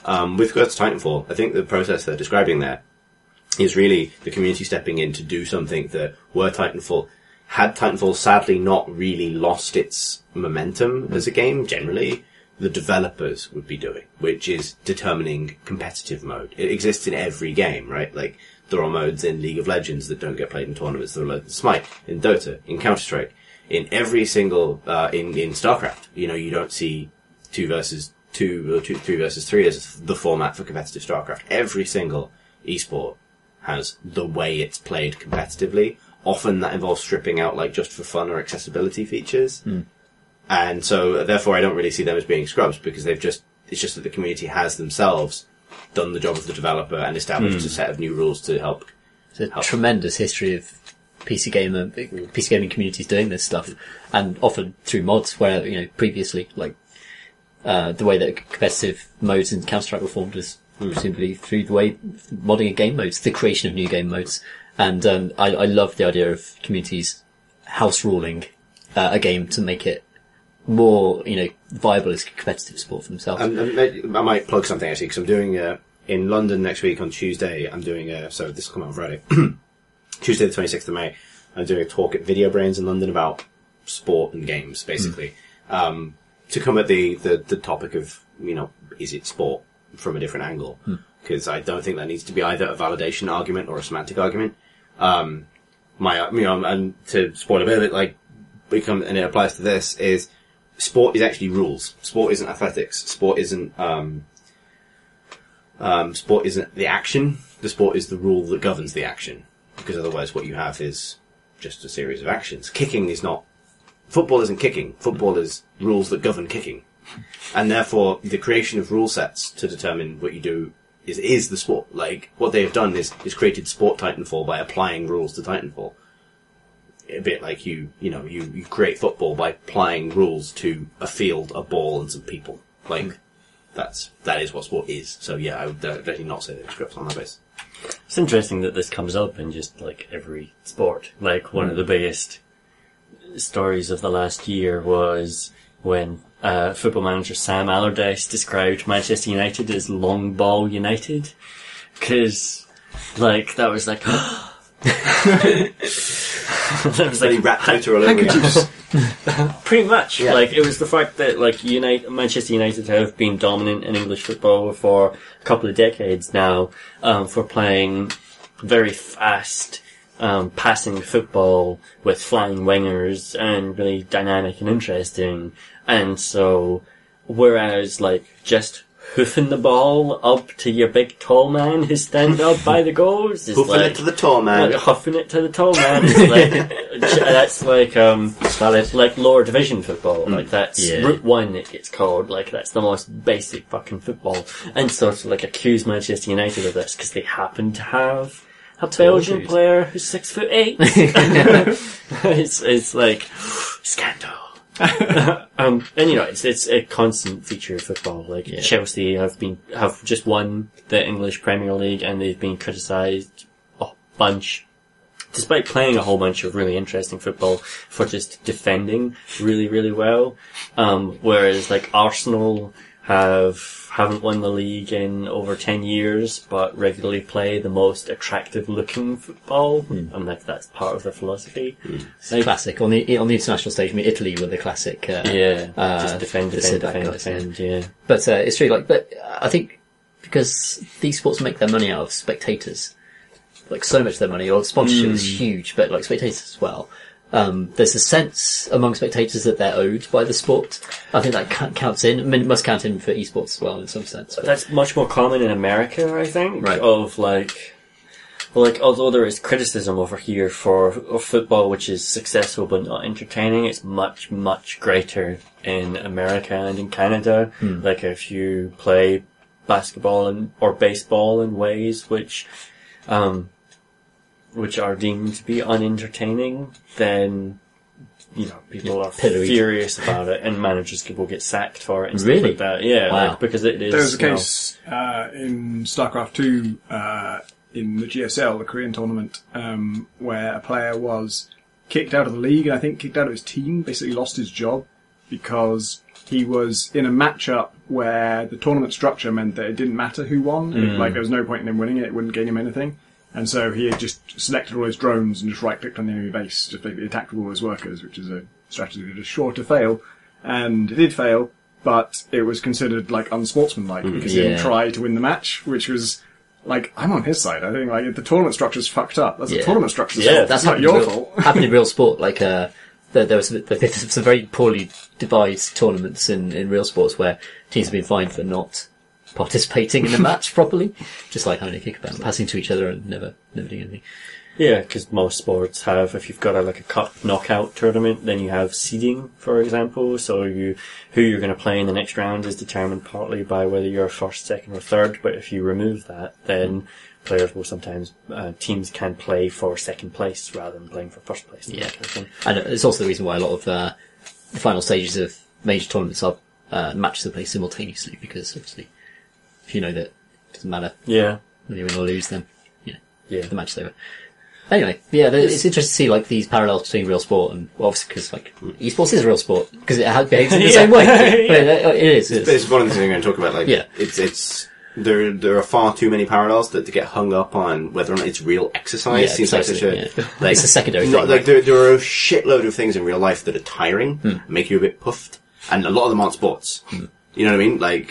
With regards to Titanfall, I think the process they're describing there is really the community stepping in to do something that had Titanfall sadly not really lost its momentum as a game, generally, the developers would be doing, which is determining competitive mode. It exists in every game, right? Like, there are modes in League of Legends that don't get played in tournaments, there are loads in Smite, in Dota, in Counter-Strike. in every single, in StarCraft. You don't see 2 versus 2 or 3 versus 3 as the format for competitive StarCraft. Every single esport has the way it's played competitively. Often that involves stripping out like just for fun or accessibility features. And so therefore I don't really see them as being scrubs, because it's just that the community has themselves done the job of the developer and established a set of new rules to help. There's a tremendous history of PC gaming communities doing this stuff, and often through mods where, previously, like, the way that competitive modes in Counter-Strike were formed was simply through the way modding of game modes, the creation of new game modes. And I love the idea of communities house ruling a game to make it more, viable as a competitive sport for themselves. I might plug something actually, because I'm doing in London next week on Tuesday. I'm doing so this will come out on Friday, Tuesday the 26th of May. I'm doing a talk at Video Brains in London about sport and games, basically, to come at the topic of is it sport from a different angle, because I don't think that needs to be either a validation argument or a semantic argument. And to spoil a bit of it, and it applies to this, is sport is actually rules. Sport isn't athletics. Sport isn't the action. The sport is the rule that governs the action, because otherwise what you have is just a series of actions. Kicking is not... Football isn't kicking. Football is rules that govern kicking. And therefore, the creation of rule sets to determine what you do is the sport. Like, what they have done is created Sport Titanfall by applying rules to Titanfall. A bit like you create football by applying rules to a field, a ball, and some people. Like, that is what sport is. So yeah, I would definitely not say that it's scripts on that base. It's interesting that this comes up in just like every sport. Like, one of the biggest stories of the last year was when football manager Sam Allardyce described Manchester United as long ball United, because that was like that was like rat Twitter all over again. Pretty much. Yeah. It was the fact that Manchester United have been dominant in English football for a couple of decades now, for playing very fast passing football with flying wingers and really dynamic and interesting. And so, whereas just hoofing the ball up to your big tall man who's standing up by the goals is hoofing it to the tall man. Huffing it to the tall man is that's valid. Lower division football. That's Route 1 it's called. That's the most basic fucking football. And sort of accuse Manchester United of this because they happen to have a Belgian player who's 6'8". It's scandal. And it's a constant feature of football. Chelsea have just won the English Premier League, and they've been criticised a bunch, despite playing a whole bunch of really interesting football, for just defending really, really well. Whereas Arsenal haven't won the league in over 10 years, but regularly play the most attractive looking football. And that's part of their philosophy. It's classic. On the international stage, Italy were the classic, just defend, yeah. But, it's true, but I think because these sports make their money out of spectators, so much of their money, or sponsorship is huge, but spectators as well. There's a sense among spectators that they're owed by the sport. I think that counts in. It must count in for esports as well in some sense. But that's much more common in America, I think. Right. Of although there is criticism over here of football, which is successful but not entertaining, it's much, much greater in America and in Canada. If you play basketball or baseball in ways which are deemed to be unentertaining, then people are furious about it, and managers will get sacked for it and stuff like that. Yeah, wow. Because it is. There was a case in StarCraft 2 in the GSL, the Korean tournament, where a player was kicked out of the league, and I think kicked out of his team, basically lost his job because he was in a matchup where the tournament structure meant that it didn't matter who won. There was no point in him winning it wouldn't gain him anything. And so he had just selected all his drones and just right-clicked on the enemy base, just basically attacked with all his workers, which is a strategy that is sure to fail. And it did fail, but it was considered unsportsmanlike because he didn't try to win the match, which was I'm on his side. I think if the tournament structure's fucked up, that's the tournament structure's fault. That's not your fault. Happened in real sport. there's some very poorly devised tournaments in real sports where teams have been fined for not participating in the match properly, just like having a kickabout, passing to each other and never doing anything. Yeah, because most sports have, if you've got a cup knockout tournament, then you have seeding, for example. So who you're going to play in the next round is determined partly by whether you're first, second, or third. But if you remove that, then players will sometimes, teams can play for second place rather than playing for first place. Yeah, and it's also the reason why a lot of the final stages of major tournaments are matches are played simultaneously, because obviously, if you know that it doesn't matter, whether you win or lose, then the match is over. Anyway, it's interesting to see like these parallels between real sport and obviously because like esports is a real sport because it behaves in the same way. It is. It's one of the things I'm going to talk about. Like, it's there are far too many parallels that to get hung up on whether or not it's real exercise seems like such a like it's a secondary thing. Like there are a shitload of things in real life that are tiring, make you a bit puffed, and a lot of them aren't sports. You know what I mean? Like,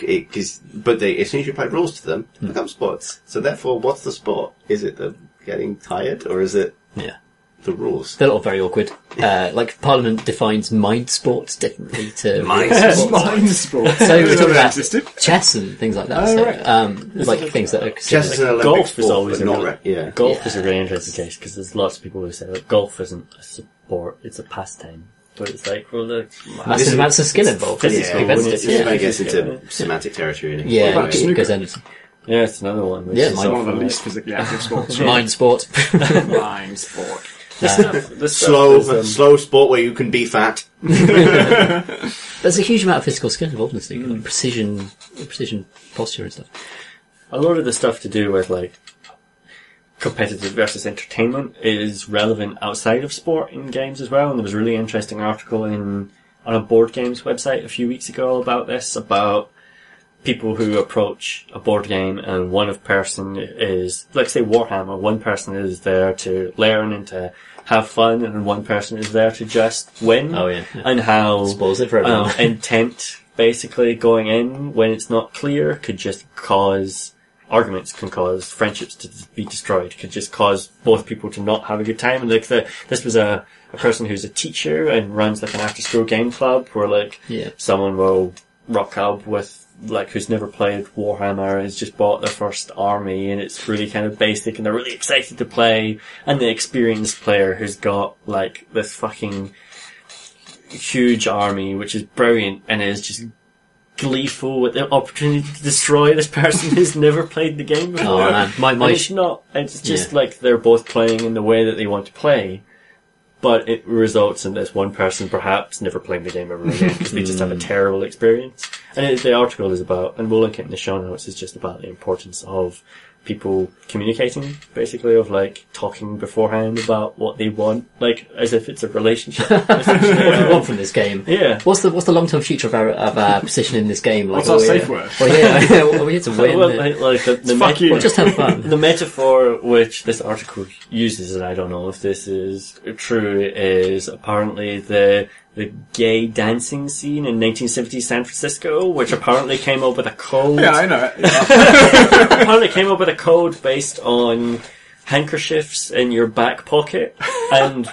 but as soon as you apply rules to them, they become sports. So therefore, what's the sport? Is it the getting tired, or is it the rules? They're all very awkward. Like Parliament defines mind sports differently to mind sports. So we're talking about chess and things like that. Like things that are chess is an Olympic golf sport, is always golf is a really interesting case because there's lots of people who say that golf isn't a sport; it's a pastime. But it's like, well, massive amounts of skill involved. This gets into semantic territory. It goes into. Yeah, it's another one. It's one of the least physically active sports. Mind sport. Mind sport. Slow sport where you can be fat. There's a huge amount of physical skill involved in this thing, and precision posture and stuff. A lot of the stuff to do with like competitive versus entertainment is relevant outside of sport in games as well. And there was a really interesting article on a board games website a few weeks ago about this, about people who approach a board game and one person is, like say Warhammer, one person is there to learn and to have fun and one person is there to just win. And how spoils it for everyone. Intent basically going in when it's not clear could just cause arguments, can cause friendships to be destroyed, could just cause both people to not have a good time. And like this was a person who's a teacher and runs like an after school game club where like someone will rock up with like who's never played Warhammer, has just bought their first army and it's really kind of basic and they're really excited to play, and the experienced player who's got like this fucking huge army which is brilliant and is just gleeful with the opportunity to destroy this person who's never played the game before. Oh man, it's just like they're both playing in the way that they want to play, but it results in this one person perhaps never playing the game ever again because they just have a terrible experience. And the article is about, and we'll link it in the show notes, is just about the importance of people communicating, basically, of like talking beforehand about what they want, like as if it's a relationship. What do you want from this game? Yeah. What's the long term future of our position in this game? Like, what's our safe word? Well, we're here to win. Well, just have fun. The metaphor which this article uses, and I don't know if this is true, is apparently the gay dancing scene in 1970s San Francisco, which apparently came up with a code. Yeah, I know it. Apparently came up with a code based on handkerchiefs in your back pocket and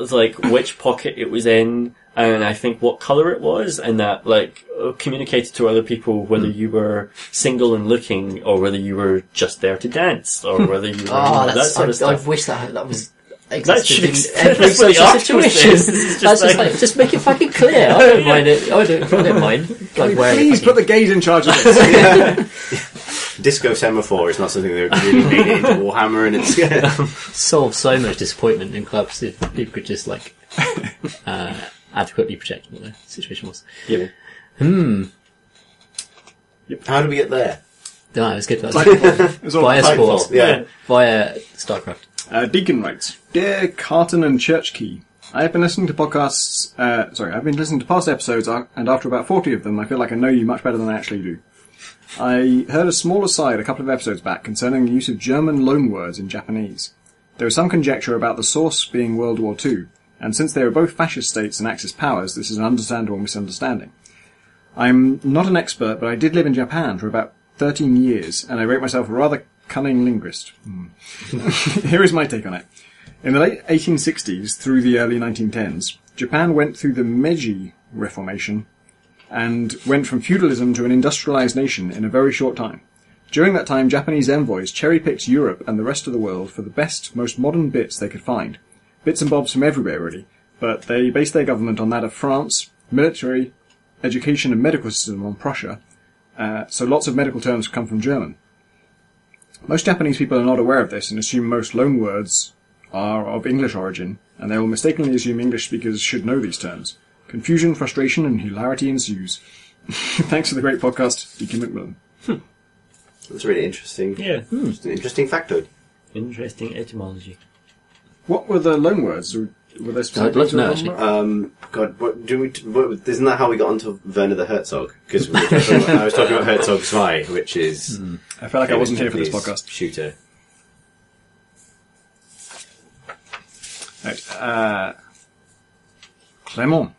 like which pocket it was in, and I think what colour it was, and that like communicated to other people whether you were single and looking or whether you were just there to dance or whether you were that sort of stuff. I wish that was that should in every social situation. Just make it fucking clear. I don't mind it. I don't mind. Like, please put the gays in charge of this. Disco semaphore is not something that really made it into Warhammer, and it's solve so much disappointment in clubs if people could just like adequately project what the situation was. Yep. How do we get there? No, it was good. Via sports. Via StarCraft. Deacon writes, Dear Carton and Church Key, I've been listening to podcasts, I've been listening to past episodes, and after about 40 of them, I feel like I know you much better than I actually do. I heard a small aside a couple of episodes back concerning the use of German loanwords in Japanese. There was some conjecture about the source being World War II, and since they were both fascist states and Axis powers, this is an understandable misunderstanding. I'm not an expert, but I did live in Japan for about 13 years, and I rate myself a rather cunning linguist. Here is my take on it. In the late 1860s through the early 1910s, Japan went through the Meiji Reformation and went from feudalism to an industrialized nation in a very short time. During that time, Japanese envoys cherry-picked Europe and the rest of the world for the best, most modern bits they could find. Bits and bobs from everywhere, really. But they based their government on that of France, military, education and medical system on Prussia, so lots of medical terms come from German. Most Japanese people are not aware of this and assume most loanwords are of English origin, and they will mistakenly assume English speakers should know these terms. Confusion, frustration, and hilarity ensues. Thanks for the great podcast, Deacon Macmillan. That's really interesting. Yeah. Just an interesting factoid. Interesting etymology. What were the loanwords? Were there specific I'd love to know, things? God, isn't that how we got onto Werner the Herzog? Because I was talking about Herzog 2, which is... I felt like I wasn't here for this podcast. Shooter. Right, Clément.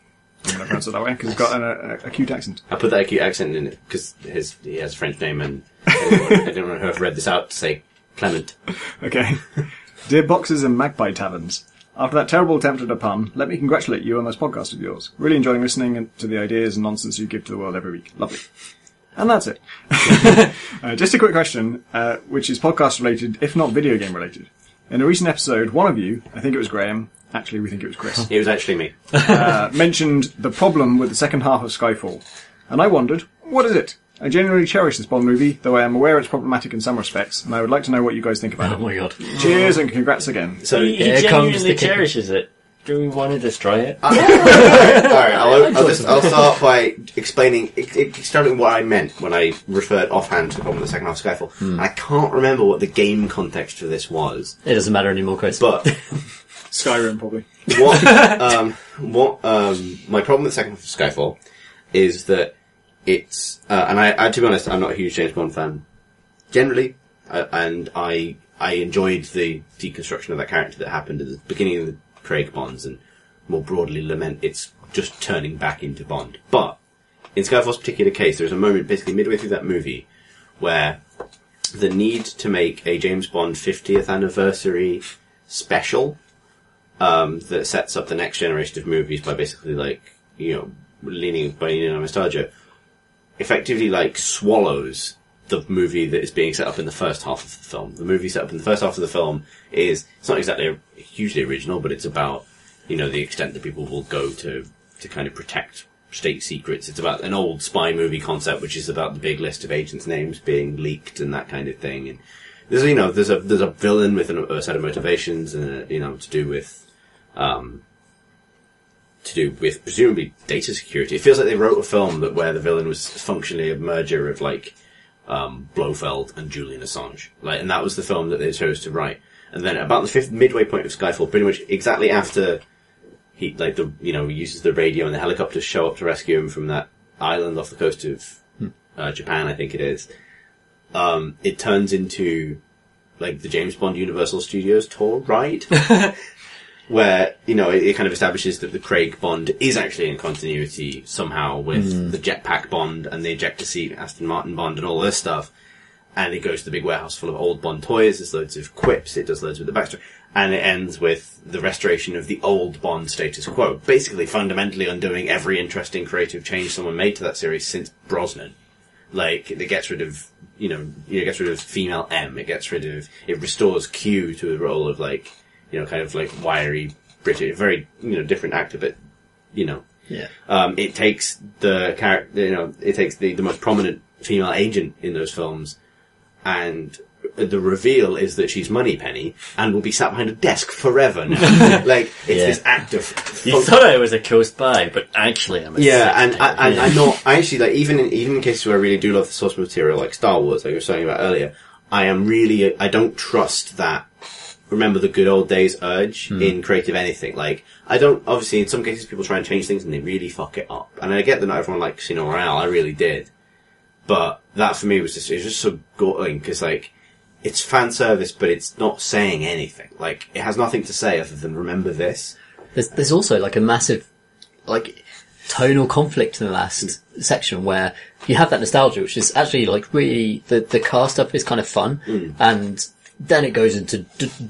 I'm going to pronounce it that way, because it's got a cute accent. I put that acute accent in it, because he has a French name, and I don't know who I've read this out to say Clement. Okay. Dear Boxers and Magpie Taverns, after that terrible attempt at a pun, let me congratulate you on this podcast of yours. Really enjoying listening to the ideas and nonsense you give to the world every week. Lovely. And that's it. Just a quick question, which is podcast related, if not video game related. In a recent episode, one of you, I think it was Graham, actually we think it was Chris, It was actually me. mentioned the problem with the second half of Skyfall. And I wondered, what is it? I genuinely cherish this Bond movie, though I am aware it's problematic in some respects, and I would like to know what you guys think about it. Oh my god. Cheers and congrats again. So, He Here comes genuinely the king. cherishes it. Do we want to destroy it? alright, I'll start by explaining what I meant when I referred offhand to the problem with the second half of Skyfall. And I can't remember what the game context for this was. It doesn't matter anymore, Chris. But Skyrim, probably. my problem with the second half of Skyfall is that it's, and I, to be honest, I'm not a huge James Bond fan generally, and I enjoyed the deconstruction of that character that happened at the beginning of the Craig Bonds, and more broadly lament its just turning back into Bond. But in Skyfall's particular case, there's a moment basically midway through that movie where the need to make a James Bond 50th anniversary special that sets up the next generation of movies by basically leaning on nostalgia, effectively swallows the movie that is being set up in the first half of the film. The movie set up in the first half of the film it's not exactly hugely original, but it's about, the extent that people will go to kind of protect state secrets. It's about an old spy movie concept, which is about the big list of agents' names being leaked and that kind of thing. And there's a villain with a set of motivations and, to do with presumably data security. It feels like they wrote a film where the villain was functionally a merger of Blofeld and Julian Assange. And that was the film that they chose to write. And then about the midway point of Skyfall, pretty much exactly after he uses the radio and the helicopters show up to rescue him from that island off the coast of Japan, I think it is. It turns into the James Bond Universal Studios tour ride. Where, it kind of establishes that the Craig Bond is actually in continuity somehow with the jetpack Bond and the ejector seat Aston Martin Bond and all this stuff. And it goes to the big warehouse full of old Bond toys, there's loads of quips, it does loads with the backstory. And it ends with the restoration of the old Bond status quo. Basically, fundamentally undoing every interesting creative change someone made to that series since Brosnan. It gets rid of, it gets rid of female M, it restores Q to a role of wiry British, very, different actor, but, Yeah. it takes the character, it takes the most prominent female agent in those films, and the reveal is that she's Moneypenny and will be sat behind a desk forever now. It's this act of... You thought I was a cool spy, but actually I'm a I'm not... I actually, even in cases where I really do love the source material, like Star Wars, like I was talking about earlier, I don't trust that remember the good old days urge in creative anything. Obviously in some cases people try and change things and they really fuck it up. And I get that not everyone likes Casino Royale, I really did. But that for me was just so galling, because it's fan service, but it's not saying anything. It has nothing to say other than remember this. There's also a massive, tonal conflict in the last section where you have that nostalgia, which is actually really, the car stuff is kind of fun, and then it goes into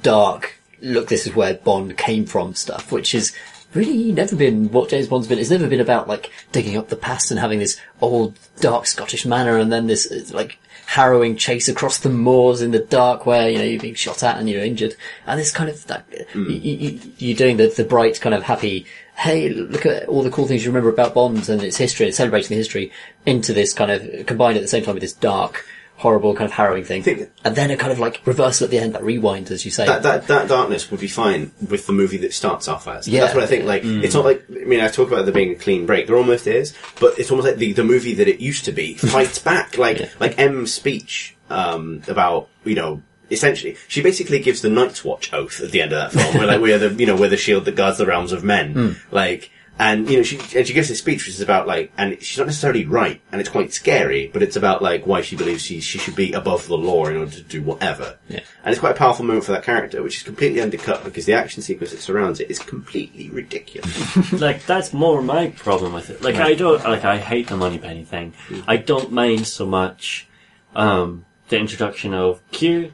dark, look, this is where Bond came from stuff, which is really never been what James Bond's been. It's never been about, like, digging up the past and having this old, dark Scottish manor and then this, like, harrowing chase across the moors in the dark where, you know, you're being shot at and you're injured. And this kind of, that, you're doing the bright, kind of happy, hey, look at all the cool things you remember about Bond and its history and celebrating the history into this kind of, combined at the same time with this dark, horrible, kind of harrowing thing. And then a kind of, like, reversal at the end, that rewind, as you say. That darkness would be fine with the movie that starts off as. Yeah. That's what I think, like, it's not like, I mean, I talk about there being a clean break. There almost is, but it's almost like the movie that it used to be fights back. Like M's speech, about, you know, essentially, she basically gives the Night's Watch oath at the end of that film, where, like, we're the shield that guards the realms of men. Like, and, you know, she gives this speech which is about, like, and she's not necessarily right, and it's quite scary, but it's about, like, why she believes she should be above the law in order to do whatever. Yeah. And it's quite a powerful moment for that character, which is completely undercut because the action sequence that surrounds it is completely ridiculous. Like, that's more my problem with it. Like, I hate the Moneypenny thing. I don't mind so much, the introduction of Q,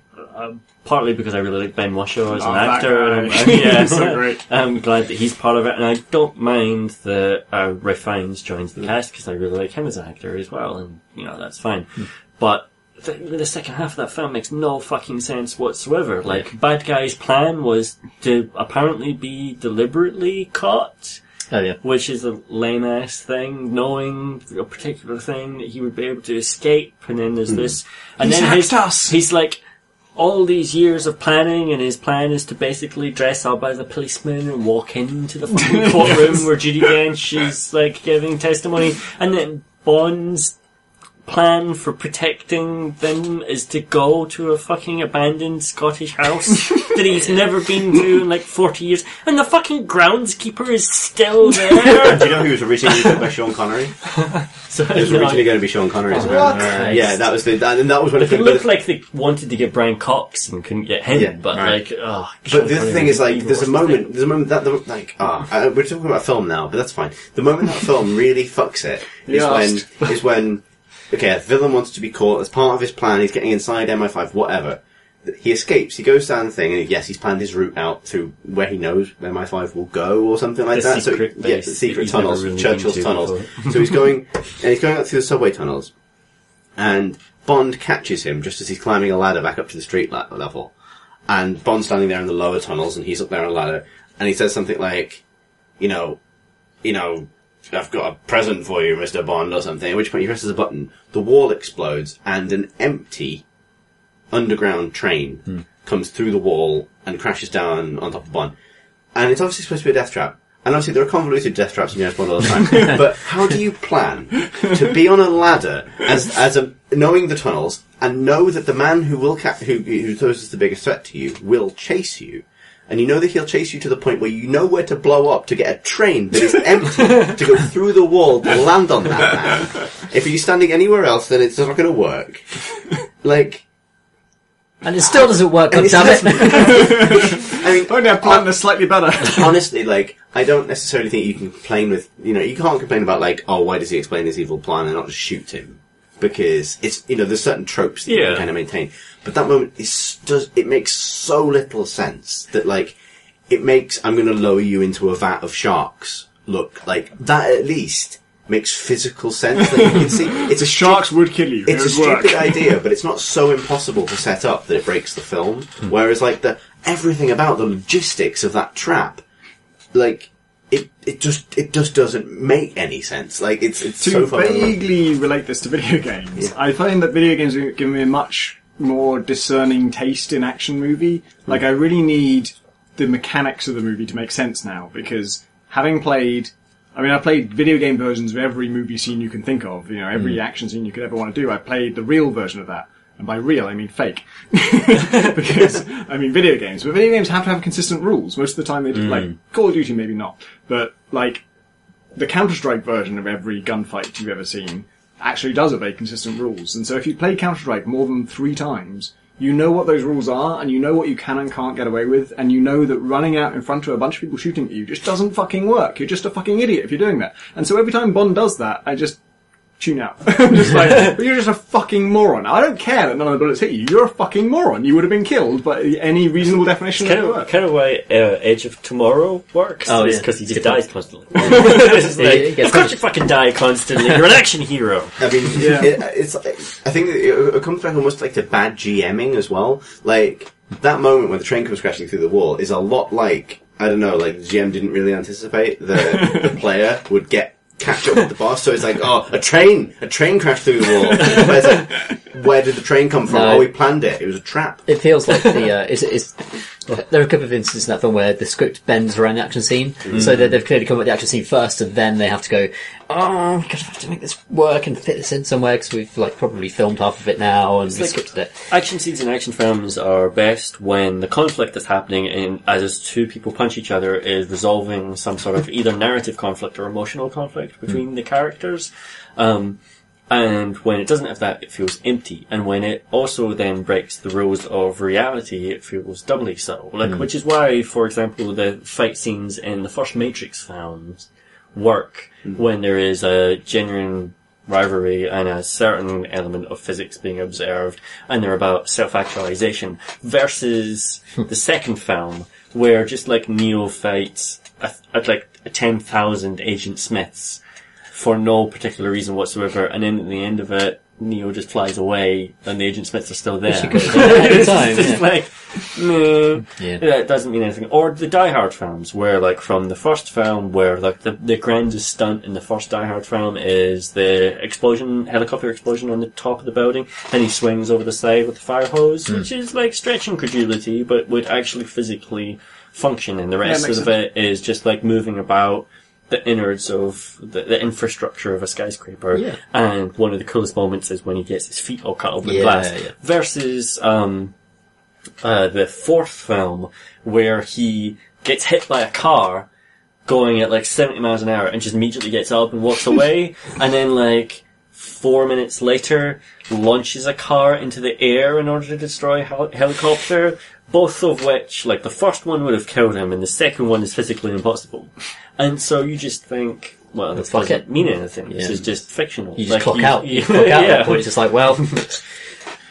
partly because I really like Ben Whishaw as an actor. He's so great. I'm glad that he's part of it, and I don't mind that Ralph Fiennes joins the cast because I really like him as an actor as well, and, you know, that's fine. But the second half of that film makes no fucking sense whatsoever. Like, bad guy's plan was to apparently be deliberately caught. Oh, yeah. Which is a lame-ass thing, knowing a particular thing that he would be able to escape, and then there's this... And He's then hacked us! He's like, all these years of planning, and his plan is to basically dress up as a policeman and walk into the fucking courtroom where Judi Dench is, like, giving testimony, and then Bond's plan for protecting them is to go to a fucking abandoned Scottish house that he's never been to in like 40 years, and the fucking groundskeeper is still there. Do you know who was originally played by Sean Connery? So, It was originally going to be Sean Connery as well. Yeah, that was and that was when it looked like they wanted to get Brian Cox and couldn't get him, but like, oh. But the other thing is, like, there's a moment that, we're talking about film now, but that's fine. The moment that film really fucks it is when, okay, a villain wants to be caught as part of his plan, he's getting inside MI5, whatever. He escapes, he goes down the thing, and yes, he's planned his route out through where he knows MI5 will go, or something like that. So, the secret tunnels, really Churchill's tunnels. So he's going out through the subway tunnels, and Bond catches him just as he's climbing a ladder back up to the street level. And Bond's standing there in the lower tunnels, and he's up there on a ladder, and he says something like, you know, I've got a present for you, Mr. Bond, or something, at which point he presses a button, the wall explodes, and an empty underground train comes through the wall and crashes down on top of Bond. And it's obviously supposed to be a death trap. And obviously there are convoluted death traps in James Bond all the time. But how do you plan to be on a ladder knowing the tunnels and know that the man who poses the biggest threat to you will chase you? And you know that he'll chase you to the point where you know where to blow up to get a train that is empty to go through the wall to land on that man. If you're standing anywhere else, then it's not going to work. Like... And it still doesn't work, goddammit. I mean, only I've planned this slightly better. Honestly, like, I don't necessarily think you can complain with, you know, you can't complain about, like, oh, why does he explain his evil plan and not just shoot him? Because it's, you know, there's certain tropes that you can kind of maintain. But that moment it makes so little sense that, like, it makes, I'm going to lower you into a vat of sharks. Look, like, that at least makes physical sense. Like, you can see, it's sharks would kill you. It's a stupid idea, but it's not so impossible to set up that it breaks the film. Whereas, like, everything about the logistics of that trap, like, it just doesn't make any sense. Like, it's so fun. To vaguely relate this to video games, I find that video games are giving me a much more discerning taste in action movie. Like, I really need the mechanics of the movie to make sense now, because having played... I mean, I played video game versions of every movie scene you can think of, you know, every action scene you could ever want to do. I played the real version of that. And by real, I mean fake. Because, I mean video games. But video games have to have consistent rules. Most of the time they do, like, Call of Duty maybe not. But, like, the Counter-Strike version of every gunfight you've ever seen actually does obey consistent rules. And so if you play Counter-Strike more than 3 times, you know what those rules are, and you know what you can and can't get away with, and you know that running out in front of a bunch of people shooting at you just doesn't fucking work. You're just a fucking idiot if you're doing that. And so every time Bond does that, I just tune out. I'm just like, you're just a fucking moron. I don't care that none of the bullets hit you. You're a fucking moron. You would have been killed by any reasonable definition of the word. Kind of why Edge of Tomorrow works. Oh, is because he just dies constantly. It's like, of course you fucking die constantly. You're an action hero. I mean, I think it comes back almost like to bad GMing as well. Like, that moment when the train comes crashing through the wall is a lot like, I don't know, like the GM didn't really anticipate the player would catch up with the boss, so it's like, oh, a train crashed through the wall. It's like, where did the train come from? No. Oh, we planned it. It was a trap. It feels like there are a couple of instances in that film where the script bends around the action scene, so that they've clearly come up with the action scene first, and then they have to go, oh, we have to make this work and fit this in somewhere, because we've probably filmed half of it now, and scripted it. Action scenes in action films are best when the conflict that's happening as two people punch each other is resolving some sort of either narrative conflict or emotional conflict between the characters. And when it doesn't have that, it feels empty. And when it also then breaks the rules of reality, it feels doubly so. Which is why, for example, the fight scenes in the first Matrix films work when there is a genuine rivalry and a certain element of physics being observed, and they're about self-actualization, versus the second film, where just like Neo fights at like 10,000 Agent Smiths, for no particular reason whatsoever, and then at the end of it, Neo just flies away, and the Agent Smiths are still there. That doesn't mean anything. Or the Die Hard films, where like from the first film, where like the grandest stunt in the first Die Hard film is the helicopter explosion on the top of the building, and he swings over the side with the fire hose, which is like stretching credulity, but would actually physically function, and the rest of it is just like moving about the innards of the infrastructure of a skyscraper. Yeah. And one of the coolest moments is when he gets his feet all cut open with glass. Yeah. Versus the fourth film, where he gets hit by a car going at like 70 miles an hour and just immediately gets up and walks away, and then like 4 minutes later launches a car into the air in order to destroy a helicopter. Both of which, like, the first one would have killed him, and the second one is physically impossible. And so you just think, well, this doesn't mean anything. This is just fictional. You just clock out. You clock out at that point. It's just like, well...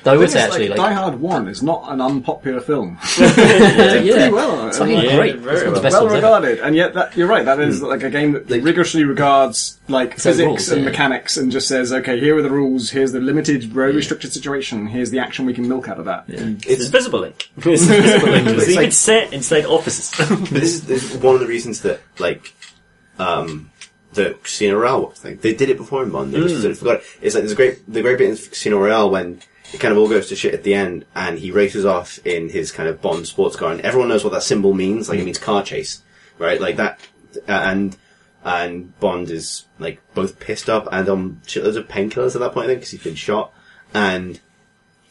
Though I would say actually, Die Hard 1 is not an unpopular film. Pretty well. It's great. Very well regarded. And yet, you're right, that is like a game that rigorously regards like physics and mechanics, and just says, okay, here are the rules, here's the limited, very restricted situation, here's the action we can milk out of that. Yeah. It's Visible Link. It's Visible Link. It's even set inside offices. But this is one of the reasons that, like, the Casino Royale thing, they did it before in Bond. They just sort of forgot it. It's like, the great bit in Casino Royale when it kind of all goes to shit at the end, and he races off in his kind of Bond sports car, and everyone knows what that symbol means. Like, it means car chase, right? Like that, and Bond is like both pissed up and on shitloads of painkillers at that point, I think, because he's been shot, and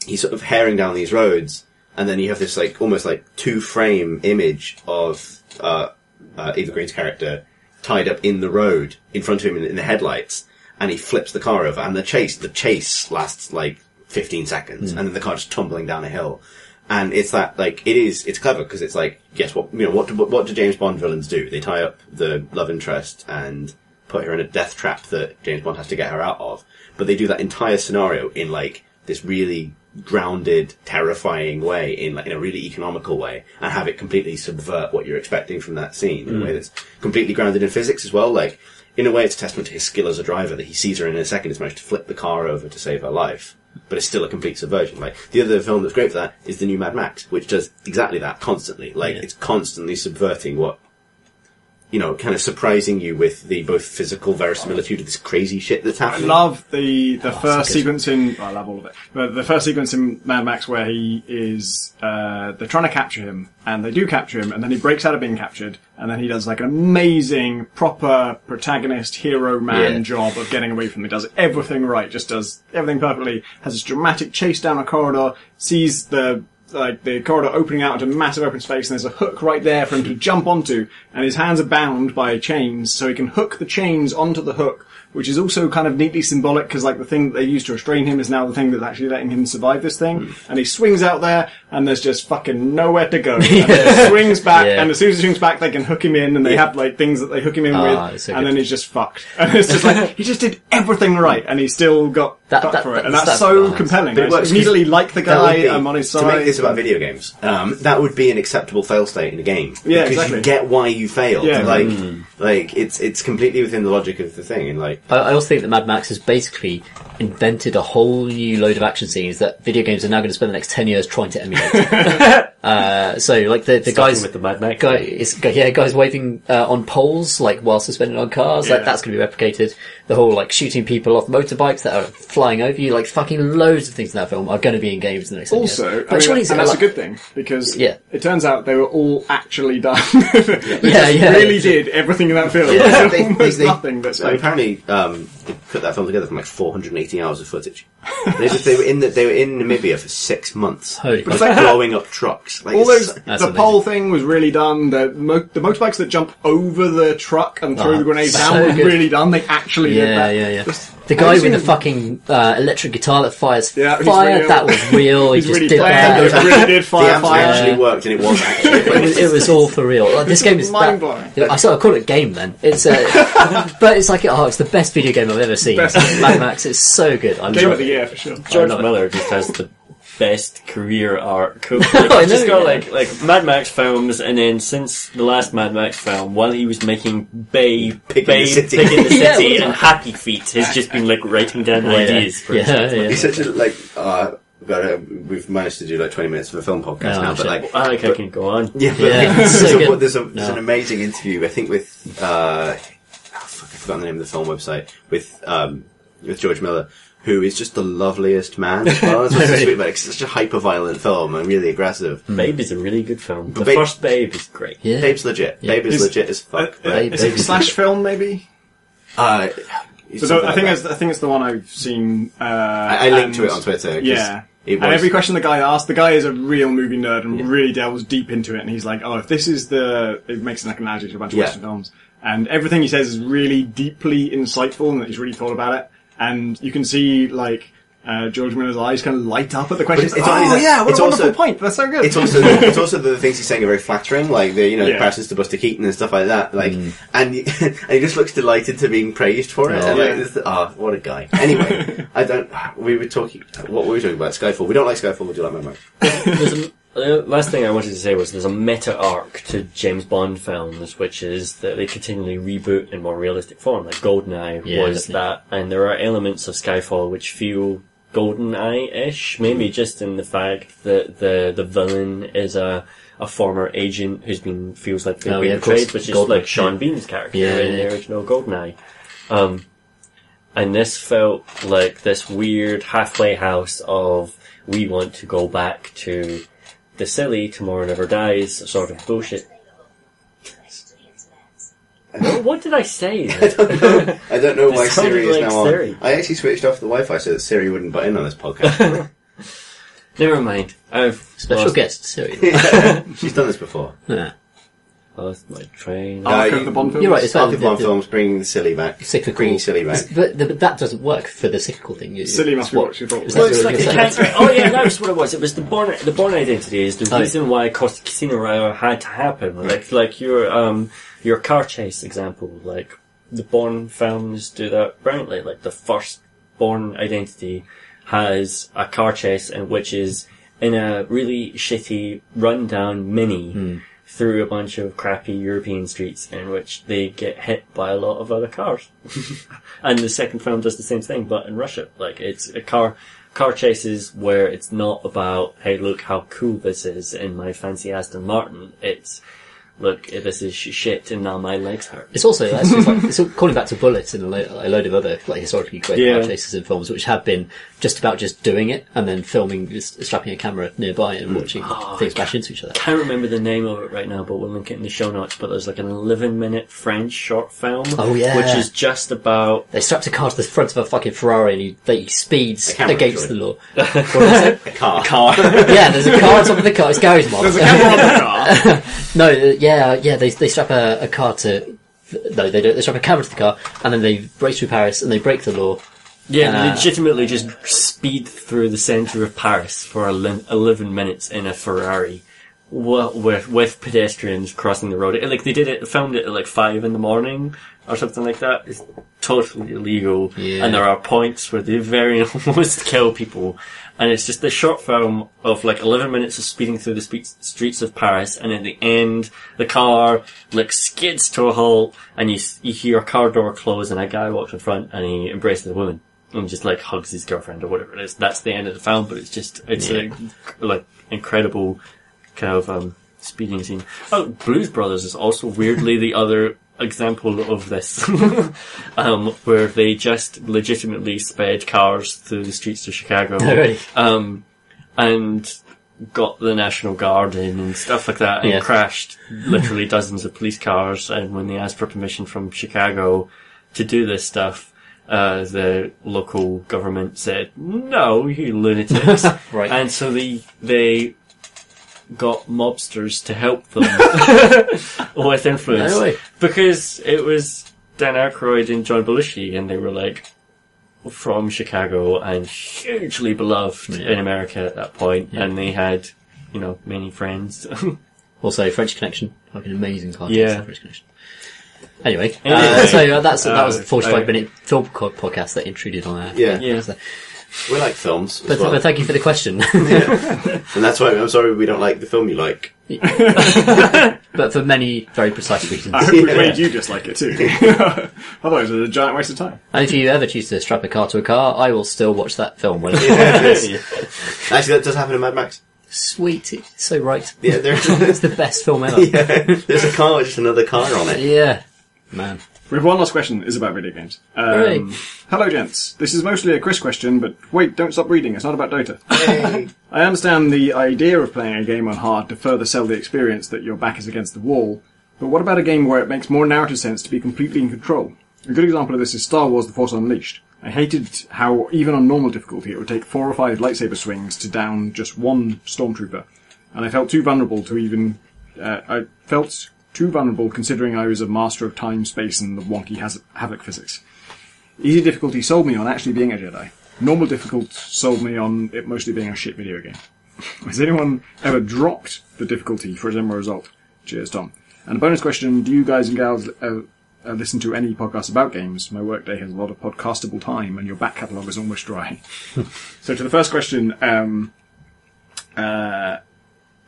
he's sort of herring down these roads, and then you have this like almost like 2-frame image of Eva Green's character tied up in the road in front of him in the headlights, and he flips the car over, and the chase lasts like 15 seconds, and then the car just tumbling down a hill. And it's that, like, it's clever, because it's like, yes, what do James Bond villains do? They tie up the love interest and put her in a death trap that James Bond has to get her out of. But they do that entire scenario in, like, this really grounded, terrifying way, in a really economical way, and have it completely subvert what you're expecting from that scene, in a way that's completely grounded in physics as well. Like, in a way, it's a testament to his skill as a driver that he sees her in a second, has managed to flip the car over to save her life. But it's still a complete subversion. Like, the other film that's great for that is the new Mad Max, which does exactly that constantly. Like, it's constantly subverting what, kind of surprising you with the both physical verisimilitude of this crazy shit that's happening. I love the first sequence I love all of it. But the first sequence in Mad Max where he is, they're trying to capture him, and they do capture him, and then he breaks out of being captured, and then he does like an amazing, proper protagonist, hero man job of getting away from him. He does everything right, just does everything perfectly, has this dramatic chase down a corridor, sees the corridor opening out into massive open space, and there's a hook right there for him to jump onto, and his hands are bound by chains, so he can hook the chains onto the hook, which is also kind of neatly symbolic because like the thing that they used to restrain him is now the thing that's actually letting him survive this thing. And he swings out there and there's just fucking nowhere to go. And then he swings back and as soon as he swings back they can hook him in and they have like things that they hook him in with so and then he's just fucked. And it's just like, he just did everything right and he still got fucked for it. And that's so compelling. But it works immediately like the guy, I'm on his side. To make this about video games, that would be an acceptable fail state in a game. Yeah, because exactly. you get why you failed. Yeah. Like it's completely within the logic of the thing. And like, I also think that Mad Max has basically invented a whole new load of action scenes that video games are now going to spend the next 10 years trying to emulate. So like the guys with the Mad Max, guys waving on poles like while suspended on cars, like that's going to be replicated. The whole like shooting people off motorbikes that are flying over you, like fucking loads of things in that film are going to be in games in the next 10 years. Also, and that's a good thing because it turns out they were all actually done. They really did everything in that film. Yeah, Almost nothing that's apparently they put that film together from like 480 hours of footage. They were in Namibia for 6 months, blowing up trucks. Like, all those, the pole thing was really done. The motorbikes that jump over the truck and throw the grenades down was really done. They actually did that. Yeah. The guy with the fucking electric guitar that fires fire, real. that was real. He just did that. It really did fire fire. Actually worked, and it was actually. It was all for real. Like, this game is mind blowing. I call it game then. It's but it's like it's the best video game I've ever seen. Mad Max. It's so good. Game of the year for sure. George Miller just has the best career arc. He's just got like Mad Max films, and then since the last Mad Max film, while he was making Pig in the City and Happy Feet, has just been like writing down ideas. For He's such a we've managed to do like 20 minutes of a film podcast now, but like I can go on. There's an amazing interview I think with I've forgotten the name of the film website with George Miller, who is just the loveliest man as well. That's what's so sweet about it. It's such a hyper-violent film and really aggressive. Babe is a really good film. The first Babe is great. Yeah. Babe's legit. Babe is legit as fuck. Is it a slash film, maybe? I think it's the one I've seen. I linked to it on Twitter. Yeah. And every question the guy asked, the guy is a real movie nerd and really delves deep into it. And he's like, if this is it makes like an analogy to a bunch of Western films. And everything he says is really deeply insightful and that he's really thought about it. And you can see, like, George Miller's eyes kind of light up at the questions. What a wonderful point. That's so good. It's also the things he's saying are very flattering, like the comparisons to Buster Keaton and stuff like that. Like, and he just looks delighted to being praised for it. What a guy. Anyway, what were we talking about? Skyfall. We don't like Skyfall. We do like Mad Max. The last thing I wanted to say was there's a meta arc to James Bond films, which is that they continually reboot in more realistic form. Like GoldenEye was that, and there are elements of Skyfall which feel GoldenEye-ish, maybe just in the fact that the villain is a former agent who's feels like they've been betrayed, which is like Sean Bean's character in the original GoldenEye. And this felt like this weird halfway house of we want to go back to the silly Tomorrow Never Dies sort of bullshit. What did I say? I don't know why Siri is now Siri. on. I actually switched off the Wi-Fi so that Siri wouldn't butt in on this podcast. Never mind. Special guest Siri. She's done this before. Yeah. Lost my train. Arc of the Bond films? You're right, it's Arc of the Bond films bringing the silly back. Cyclical. Bringing silly back. But that doesn't work for the cyclical thing. Silly must be what you thought. That's what it was. It was the Bourne identity is the reason why Casino Royale had to happen. Like your car chase example, like the Bourne films do that brilliantly. Like the first Bourne identity has a car chase which is in a really shitty rundown Mini through a bunch of crappy European streets in which they get hit by a lot of other cars. And the second film does the same thing, but in Russia. Like, it's a car chases where it's not about, hey, look how cool this is in my fancy Aston Martin. It's, look, this is shit and now my legs hurt. It's also, it's calling back to Bullet and a load of other like historically great car chases in films which have been just about just doing it and then filming, just strapping a camera nearby and watching things bash into each other. I can't remember the name of it right now, but we'll link it in the show notes. But there's like an 11-minute French short film. Oh yeah. Which is just about... They strapped a car to the front of a fucking Ferrari and he speeds against the law. What is it? A car. Yeah, there's a car on top of the car. It's Gary's model. There's a camera on the car. No, they strap a car to No, they don't. They strap a camera to the car, and then they race through Paris, and they break the law. Yeah, they legitimately just speed through the centre of Paris for 11 minutes in a Ferrari. With pedestrians crossing the road. Like, they filmed it at like 5 in the morning or something like that. It's totally illegal. Yeah. And there are points where they very almost kill people. And it's just a short film of like 11 minutes of speeding through the streets of Paris, and at the end, the car like skids to a halt, and you hear a car door close, and a guy walks in front, and he embraces a woman, and just like hugs his girlfriend or whatever it is. That's the end of the film, but it's a like incredible kind of speeding scene. Oh, Blues Brothers is also weirdly the other example of this, where they just legitimately sped cars through the streets of Chicago, and got the National Guard in and stuff like that, and crashed literally dozens of police cars. And when they asked for permission from Chicago to do this stuff, the local government said, "No, you lunatics!" Right. And so they got mobsters to help them with influence. No way. Because it was Dan Aykroyd and John Belushi, and they were like from Chicago and hugely beloved in America at that point, and they had, many friends. Also, French Connection, like an amazing cartoon. Yeah. French Connection. Anyway, that was a 45-minute film podcast that intruded on that. Yeah. So. We like films as But well. thank you for the question. And that's why I'm sorry we don't like the film you like. But for many very precise reasons. I hope we made you dislike it too. Otherwise, it's a giant waste of time. And if you ever choose to strap a car to a car, I will still watch that film. When Actually, that does happen in Mad Max. Sweet, it's so right. Yeah, It's the best film ever. Yeah, there's a car with just another car on it. Yeah, man. We have one last question. It's about video games. Hooray. Hello, gents. This is mostly a Chris question, but wait, don't stop reading. It's not about Dota. Yay. I understand the idea of playing a game on hard to further sell the experience that your back is against the wall, but what about a game where it makes more narrative sense to be completely in control? A good example of this is Star Wars The Force Unleashed. I hated how, even on normal difficulty, it would take 4 or 5 lightsaber swings to down just one stormtrooper, and I felt too vulnerable to even... too vulnerable considering I was a master of time, space, and the wonky havoc physics. Easy difficulty sold me on actually being a Jedi. Normal difficult sold me on it mostly being a shit video game. Has anyone ever dropped the difficulty for a similar result? Cheers, Tom. And a bonus question, do you guys and gals listen to any podcasts about games? My workday has a lot of podcastable time, and your back catalogue is almost dry. So to the first question,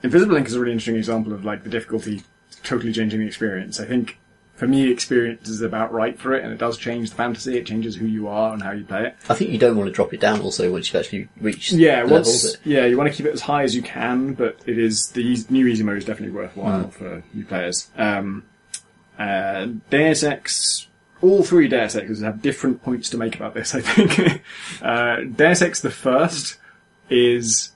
Invisible Link is a really interesting example of like the difficulty totally changing the experience. I think, for me, experience is about right for it, and it does change the fantasy. It changes who you are and how you play it. I think you don't want to drop it down also once you've actually reached the levels. Yeah, you want to keep it as high as you can, but it is the new easy mode is definitely worthwhile for new players. Deus Ex, all 3 Deus Exes have different points to make about this, I think. Deus Ex the first is...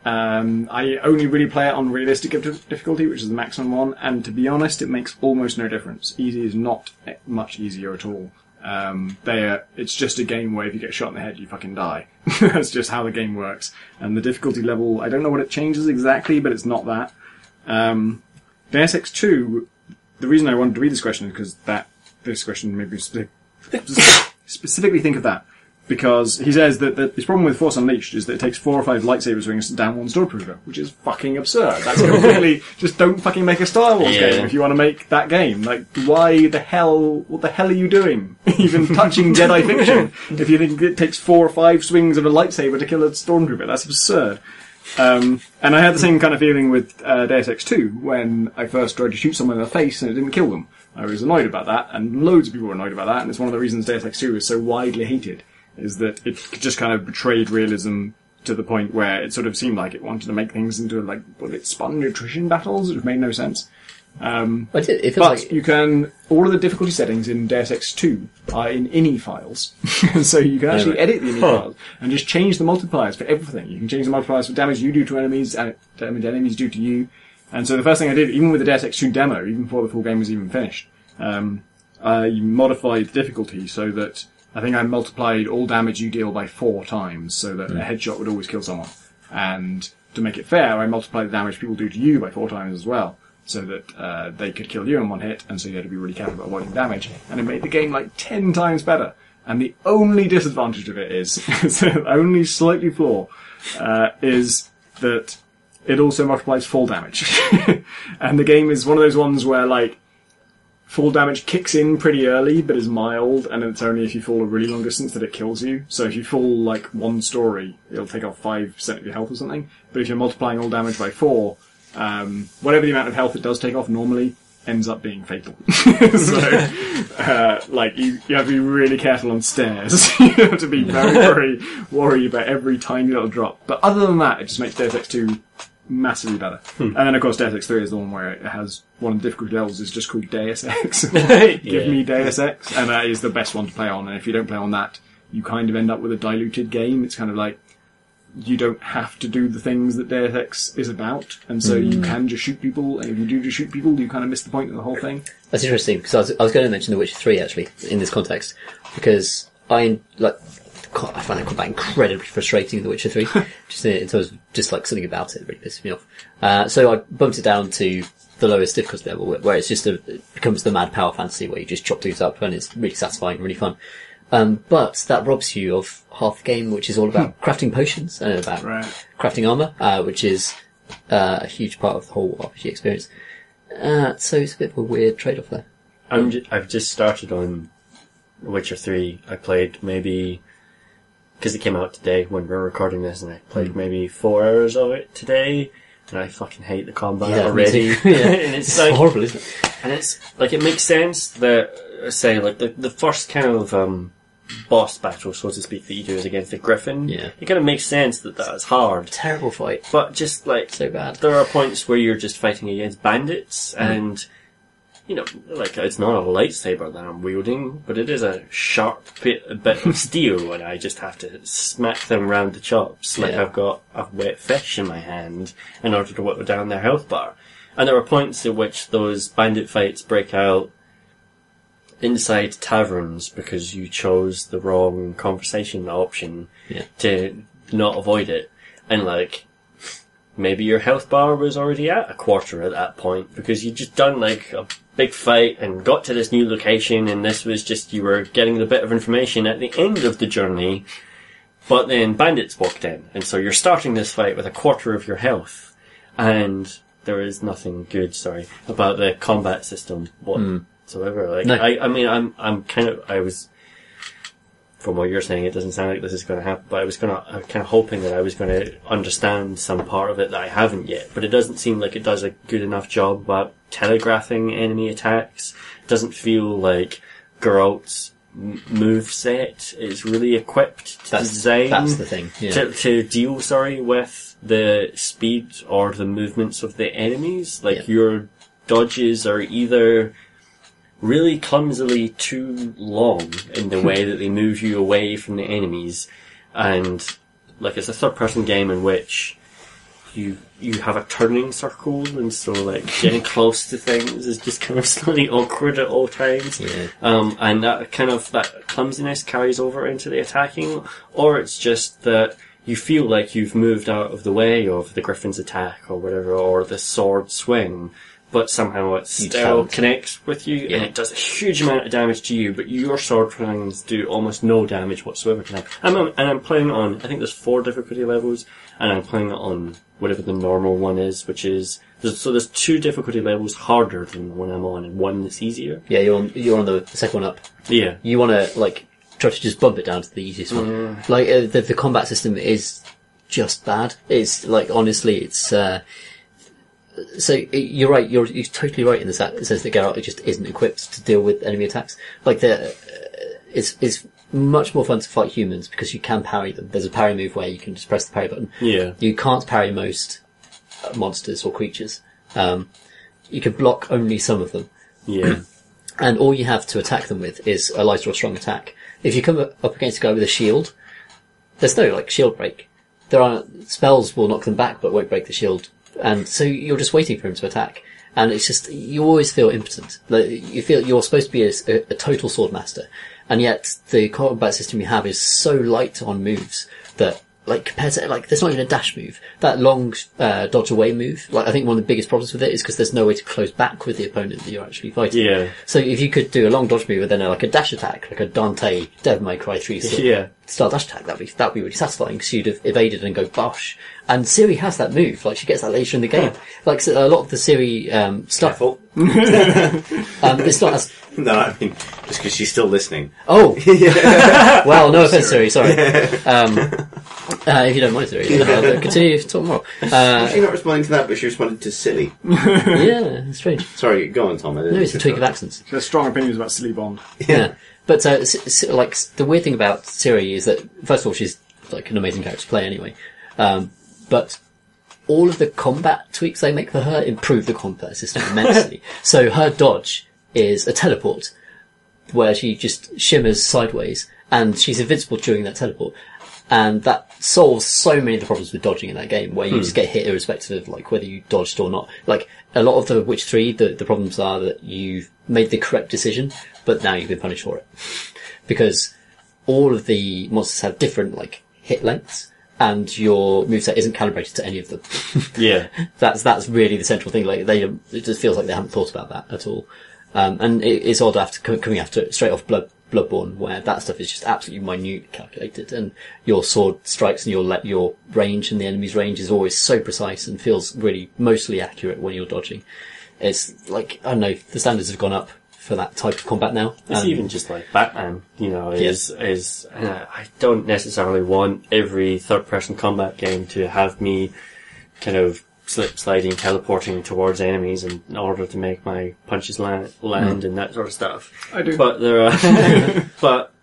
I only really play it on realistic difficulty, which is the maximum one, and to be honest, it makes almost no difference. Easy is not much easier at all. It's just a game where if you get shot in the head, you fucking die. That's just how the game works. And the difficulty level, I don't know what it changes exactly, but it's not that. Deus Ex 2, the reason I wanted to read this question is because this question made me specifically think of that. Because he says that his problem with Force Unleashed is that it takes 4 or 5 lightsaber swings to down one stormtrooper, which is fucking absurd. That's completely... just don't fucking make a Star Wars game if you want to make that game. Like, what the hell are you doing? Even touching Jedi fiction, if you think it takes 4 or 5 swings of a lightsaber to kill a stormtrooper. That's absurd. And I had the same kind of feeling with Deus Ex 2, when I first tried to shoot someone in the face and it didn't kill them. I was annoyed about that, and loads of people were annoyed about that, and it's one of the reasons Deus Ex 2 is so widely hated. Is that it just kind of betrayed realism to the point where it sort of seemed like it wanted to make things into like bullet spun nutrition battles, which made no sense. But you can, all of the difficulty settings in Deus Ex 2 are in INI files. So you can actually edit the INI files and just change the multipliers for everything. You can change the multipliers for damage you do to enemies and damage enemies do to you. And so the first thing I did, even with the Deus Ex 2 demo, even before the full game was even finished, I modified the difficulty so that I think I multiplied all damage you deal by 4 times, so that a headshot would always kill someone. And to make it fair, I multiplied the damage people do to you by 4 times as well. so that they could kill you in one hit, and so you had to be really careful about avoiding damage. And it made the game like 10 times better. And the only disadvantage of it is, the only slightly flaw, is that it also multiplies fall damage. And the game is one of those ones where, like, fall damage kicks in pretty early, but is mild, and it's only if you fall a really long distance that it kills you. So if you fall, like, one story, it'll take off 5% of your health or something. But if you're multiplying all damage by 4, whatever the amount of health it does take off normally ends up being fatal. So, like, you have to be really careful on stairs. You have to be very, very worried about every tiny little drop. But other than that, it just makes Deus Ex 2 massively better. And then, of course, Deus Ex 3 is the one where it has one of the difficulty levels is just called Deus Ex. Give me Deus Ex. And that is the best one to play on. And if you don't play on that, you kind of end up with a diluted game. It's kind of like, you don't have to do the things that Deus Ex is about, and so you can just shoot people, and if you do just shoot people, you kind of miss the point of the whole thing. That's interesting, because I was going to mention The Witcher 3, actually, in this context, because I find that combat incredibly frustrating in The Witcher 3, just in terms of just like something about it really pisses me off. So I bumped it down to the lowest difficulty level, where it's just it becomes the mad power fantasy, where you just chop things up, and it's really satisfying, really fun. But that robs you of half the game, which is all about crafting potions and about crafting armor, which is a huge part of the whole RPG experience. So it's a bit of a weird trade-off there. I've just started on Witcher 3. I played maybe, because it came out today when we're recording this, and I played maybe 4 hours of it today, and I fucking hate the combat already. And it's like, horrible, isn't it? And it's like, it makes sense that, say, like the first kind of boss battle, so to speak, that you do is against a griffin. Yeah. It kind of makes sense that is hard. Terrible fight. But just like, so bad. There are points where you're just fighting against bandits, and, you know, like, it's not a lightsaber that I'm wielding, but it is a sharp bit of steel, and I just have to smack them round the chops, like I've got a wet fish in my hand, in order to whittle down their health bar. And there are points at which those bandit fights break out inside taverns because you chose the wrong conversation option to not avoid it. And like, maybe your health bar was already at a quarter at that point because you'd just done like a big fight and got to this new location, and this was just, you were getting the bit of information at the end of the journey, but then bandits walked in, and so you're starting this fight with a quarter of your health, and there is nothing good, about the combat system whatsoever. Like, no. I was, from what you're saying, it doesn't sound like this is going to happen, but I'm kind of hoping that I was going to understand some part of it that I haven't yet. But it doesn't seem like it does a good enough job about telegraphing enemy attacks. It doesn't feel like Geralt's move set is really equipped to design. That's the thing. Yeah. To deal, with the speed or the movements of the enemies. Like, your dodges are either really clumsily too long in the way that they move you away from the enemies, and like, it's a third-person game in which you have a turning circle, and so like getting close to things is just kind of slightly awkward at all times. And that kind of that clumsiness carries over into the attacking, or it's just that you feel like you've moved out of the way of the griffin's attack or whatever, or the sword swing, but somehow it still connects with you, and it does a huge amount of damage to you, but your sword swings do almost no damage whatsoever to them. And I'm playing on, I think there's 4 difficulty levels, and I'm playing it on whatever the normal one is, which is, there's 2 difficulty levels harder than the one I'm on, and 1 that's easier. Yeah, you're on the second one up. Yeah. You want to, like, try to just bump it down to the easiest one. Like, the combat system is just bad. It's, like, honestly, it's, so you're right. You're totally right in the sense that Geralt just isn't equipped to deal with enemy attacks. Like, it's much more fun to fight humans because you can parry them. There's a parry move where you can just press the parry button. Yeah. You can't parry most monsters or creatures. You can block only some of them. Yeah. And all you have to attack them with is a light or a strong attack. If you come up against a guy with a shield, there's no like shield break. There are spells will knock them back, but won't break the shield. And so you're just waiting for him to attack. And it's just, you always feel impotent. You feel you're supposed to be a total sword master. And yet the combat system you have is so light on moves that like, compared to, like, there's not even a dash move. That long, dodge away move, like, I think one of the biggest problems with it is because there's no way to close back with the opponent that you're actually fighting. Yeah. So if you could do a long dodge move and then like a dash attack, like a Dante, Devil May Cry 3 style dash attack, that'd be really satisfying because you'd have evaded and go bosh. And Ciri has that move, like, she gets that later in the game. Like, so a lot of the Ciri, stuff. Careful. It's not as... No, I mean, just because she's still listening. Oh! Well, no offense, Siri, sorry. If you don't mind, Siri, I'll continue to talk more. She's not responding to that, but she responded to silly. Yeah, it's strange. Sorry, go on, Tom. No, it's a tweak of accents. She has strong opinions about Silly Bond. Yeah. But, like, the weird thing about Ciri is that, first of all, she's, like, an amazing character to play anyway. But all of the combat tweaks they make for her improve the combat system immensely. So her dodge is a teleport, where she just shimmers sideways, and she's invincible during that teleport. And that solves so many of the problems with dodging in that game, where you just get hit irrespective of, like, whether you dodged or not. Like, a lot of the Witch 3, the problems are that you've made the correct decision, but now you've been punished for it. Because all of the monsters have different, like, hit lengths, and your moveset isn't calibrated to any of them. Yeah. That's really the central thing. Like, it just feels like they haven't thought about that at all. And it's odd after coming after straight off Bloodborne, where that stuff is just absolutely minute calculated, and your sword strikes and your range and the enemy's range is always so precise and feels really mostly accurate when you're dodging. It's like, I don't know, the standards have gone up for that type of combat now. It's even just like Batman, you know, I don't necessarily want every third-person combat game to have me kind of sliding, teleporting towards enemies in order to make my punches land and that sort of stuff. I do. But there are, but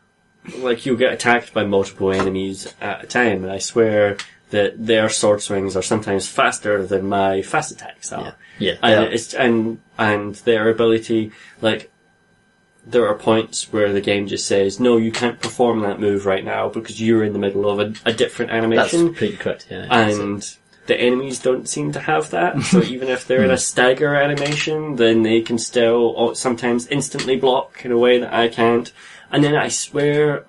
like you'll get attacked by multiple enemies at a time, and I swear that their sword swings are sometimes faster than my fast attacks are. Yeah. And their ability, like, there are points where the game just says, no, you can't perform that move right now because you're in the middle of a different animation. That's completely correct, yeah. And the enemies don't seem to have that, so even if they're in a stagger animation, then they can still sometimes instantly block in a way that I can't. And then I swear,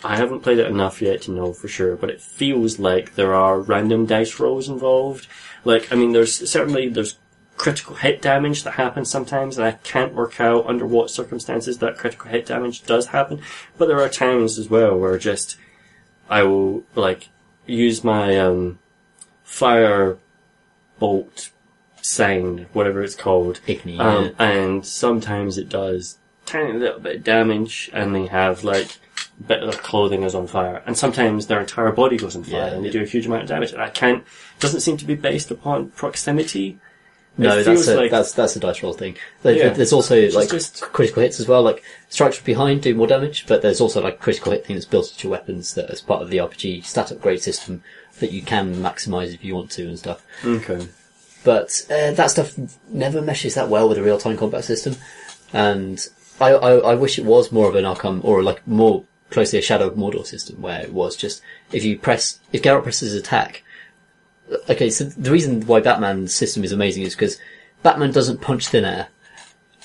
I haven't played it enough yet to know for sure, but it feels like there are random dice rolls involved. Like, I mean, there's critical hit damage that happens sometimes, and I can't work out under what circumstances that critical hit damage does happen. But there are times as well where just I will, like, use my fire bolt sign, whatever it's called, Iconia, and sometimes it does tiny little bit of damage, and they have like a bit of their clothing is on fire, and sometimes their entire body goes on fire, and they do a huge amount of damage. And I can't. Doesn't seem to be based upon proximity. No, that's a dice roll thing. There's also like critical hits as well. Like strikes from behind do more damage, but there's also like critical hit thing that's built into your weapons that as part of the RPG stat upgrade system that you can maximise if you want to and stuff. Okay. But that stuff never meshes that well with a real-time combat system, and I wish it was more of an Arkham or like more closely a Shadow of Mordor system where it was just if Geralt presses attack. Okay, so the reason why Batman's system is amazing is because Batman doesn't punch thin air.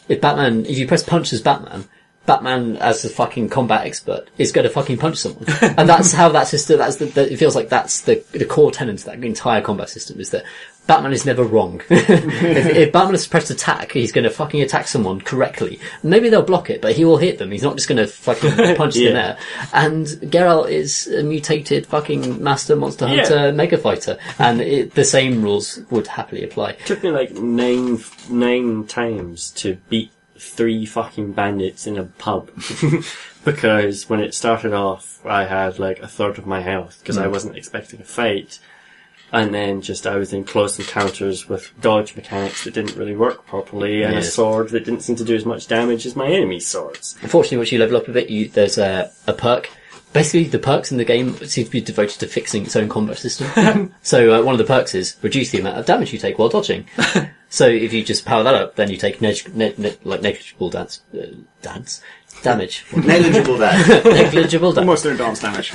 If you press punch as Batman as a fucking combat expert is going to fucking punch someone. And that's how that system, it feels like that's the core tenet of that entire combat system is that Batman is never wrong. if Batman has pressed attack, he's going to fucking attack someone correctly. Maybe they'll block it, but he will hit them. He's not just going to fucking punch thin air. And Geralt is a mutated fucking master monster hunter mega fighter. And the same rules would happily apply. It took me like nine times to beat 3 fucking bandits in a pub. Because when it started off, I had like a third of my health because I wasn't expecting a fight. And then I was in close encounters with dodge mechanics that didn't really work properly, and a sword that didn't seem to do as much damage as my enemy's swords. Unfortunately, once you level up a bit, there's a perk. Basically, the perks in the game seem to be devoted to fixing its own combat system. So one of the perks is reduce the amount of damage you take while dodging. So if you just power that up, then you take negligible damage. Negligible damage. Negligible damage. Almost no dance damage.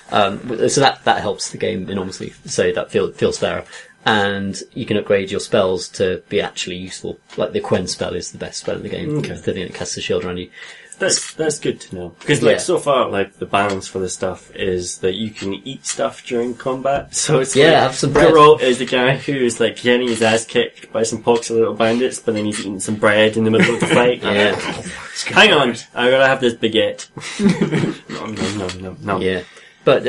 So that helps the game enormously. So that feels fairer. And you can upgrade your spells to be actually useful. Like the Quen spell is the best spell in the game. Okay. The thing that casts a shield around you. That's good to know. Because so far, the balance for the stuff is that you can eat stuff during combat. So it's have some bread. Geralt is the guy who's getting his ass kicked by some poxy little bandits, but then he's eating some bread in the middle of the fight. Yeah. Hang on, I gotta have this baguette. No. Yeah. But,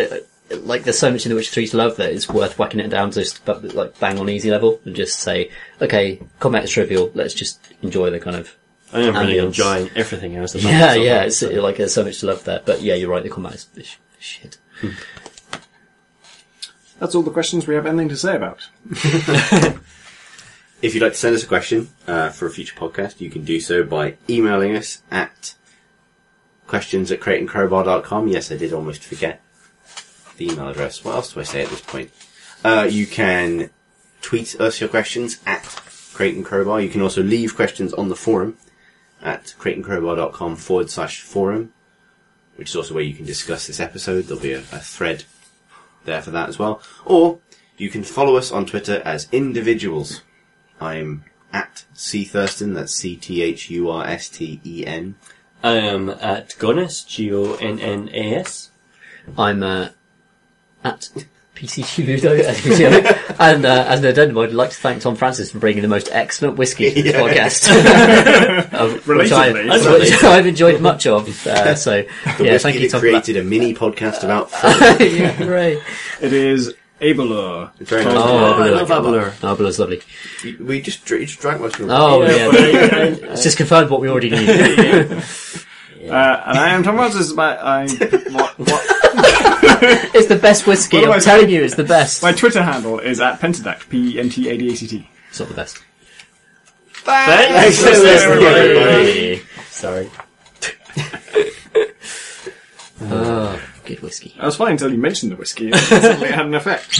there's so much in The Witcher 3 to love that it's worth whacking it down to just, bang on easy level and just say, okay, combat is trivial, let's just enjoy the kind of I am really ambience. enjoying everything else. It's there's so much to love there. But yeah, you're right, the combat is shit. That's all the questions we have anything to say about. If you'd like to send us a question for a future podcast, you can do so by emailing us at questions@crateandcrowbar.com. Yes, I did almost forget the email address. What else do I say at this point? You can tweet us your questions at Crate and Crowbar. You can also leave questions on the forum at crateandcrowbar.com/forum, which is also where you can discuss this episode. There'll be a thread there for that as well. Or you can follow us on Twitter as individuals. I'm at C Thurston, that's CTHURSTEN. I am at Gonnas, GONNAS. I'm at PCGludo, and as an addendum, I'd like to thank Tom Francis for bringing the most excellent whiskey to this podcast, which I've enjoyed much of. The thank you, Tom. Created a mini podcast about fun. Yeah, hooray! It is Abelur. It's very nice. I love Abelur. Abelur's lovely. We just drank much of it. It's just confirmed what we already knew. And I am Tom Francis. What? It's the best whiskey. I'm telling you, it's the best. My Twitter handle is at Pentadact, PENTADACT. It's not the best. Thanks for listening. Sorry. Oh, good whiskey. I was fine until you mentioned the whiskey, and suddenly it had an effect.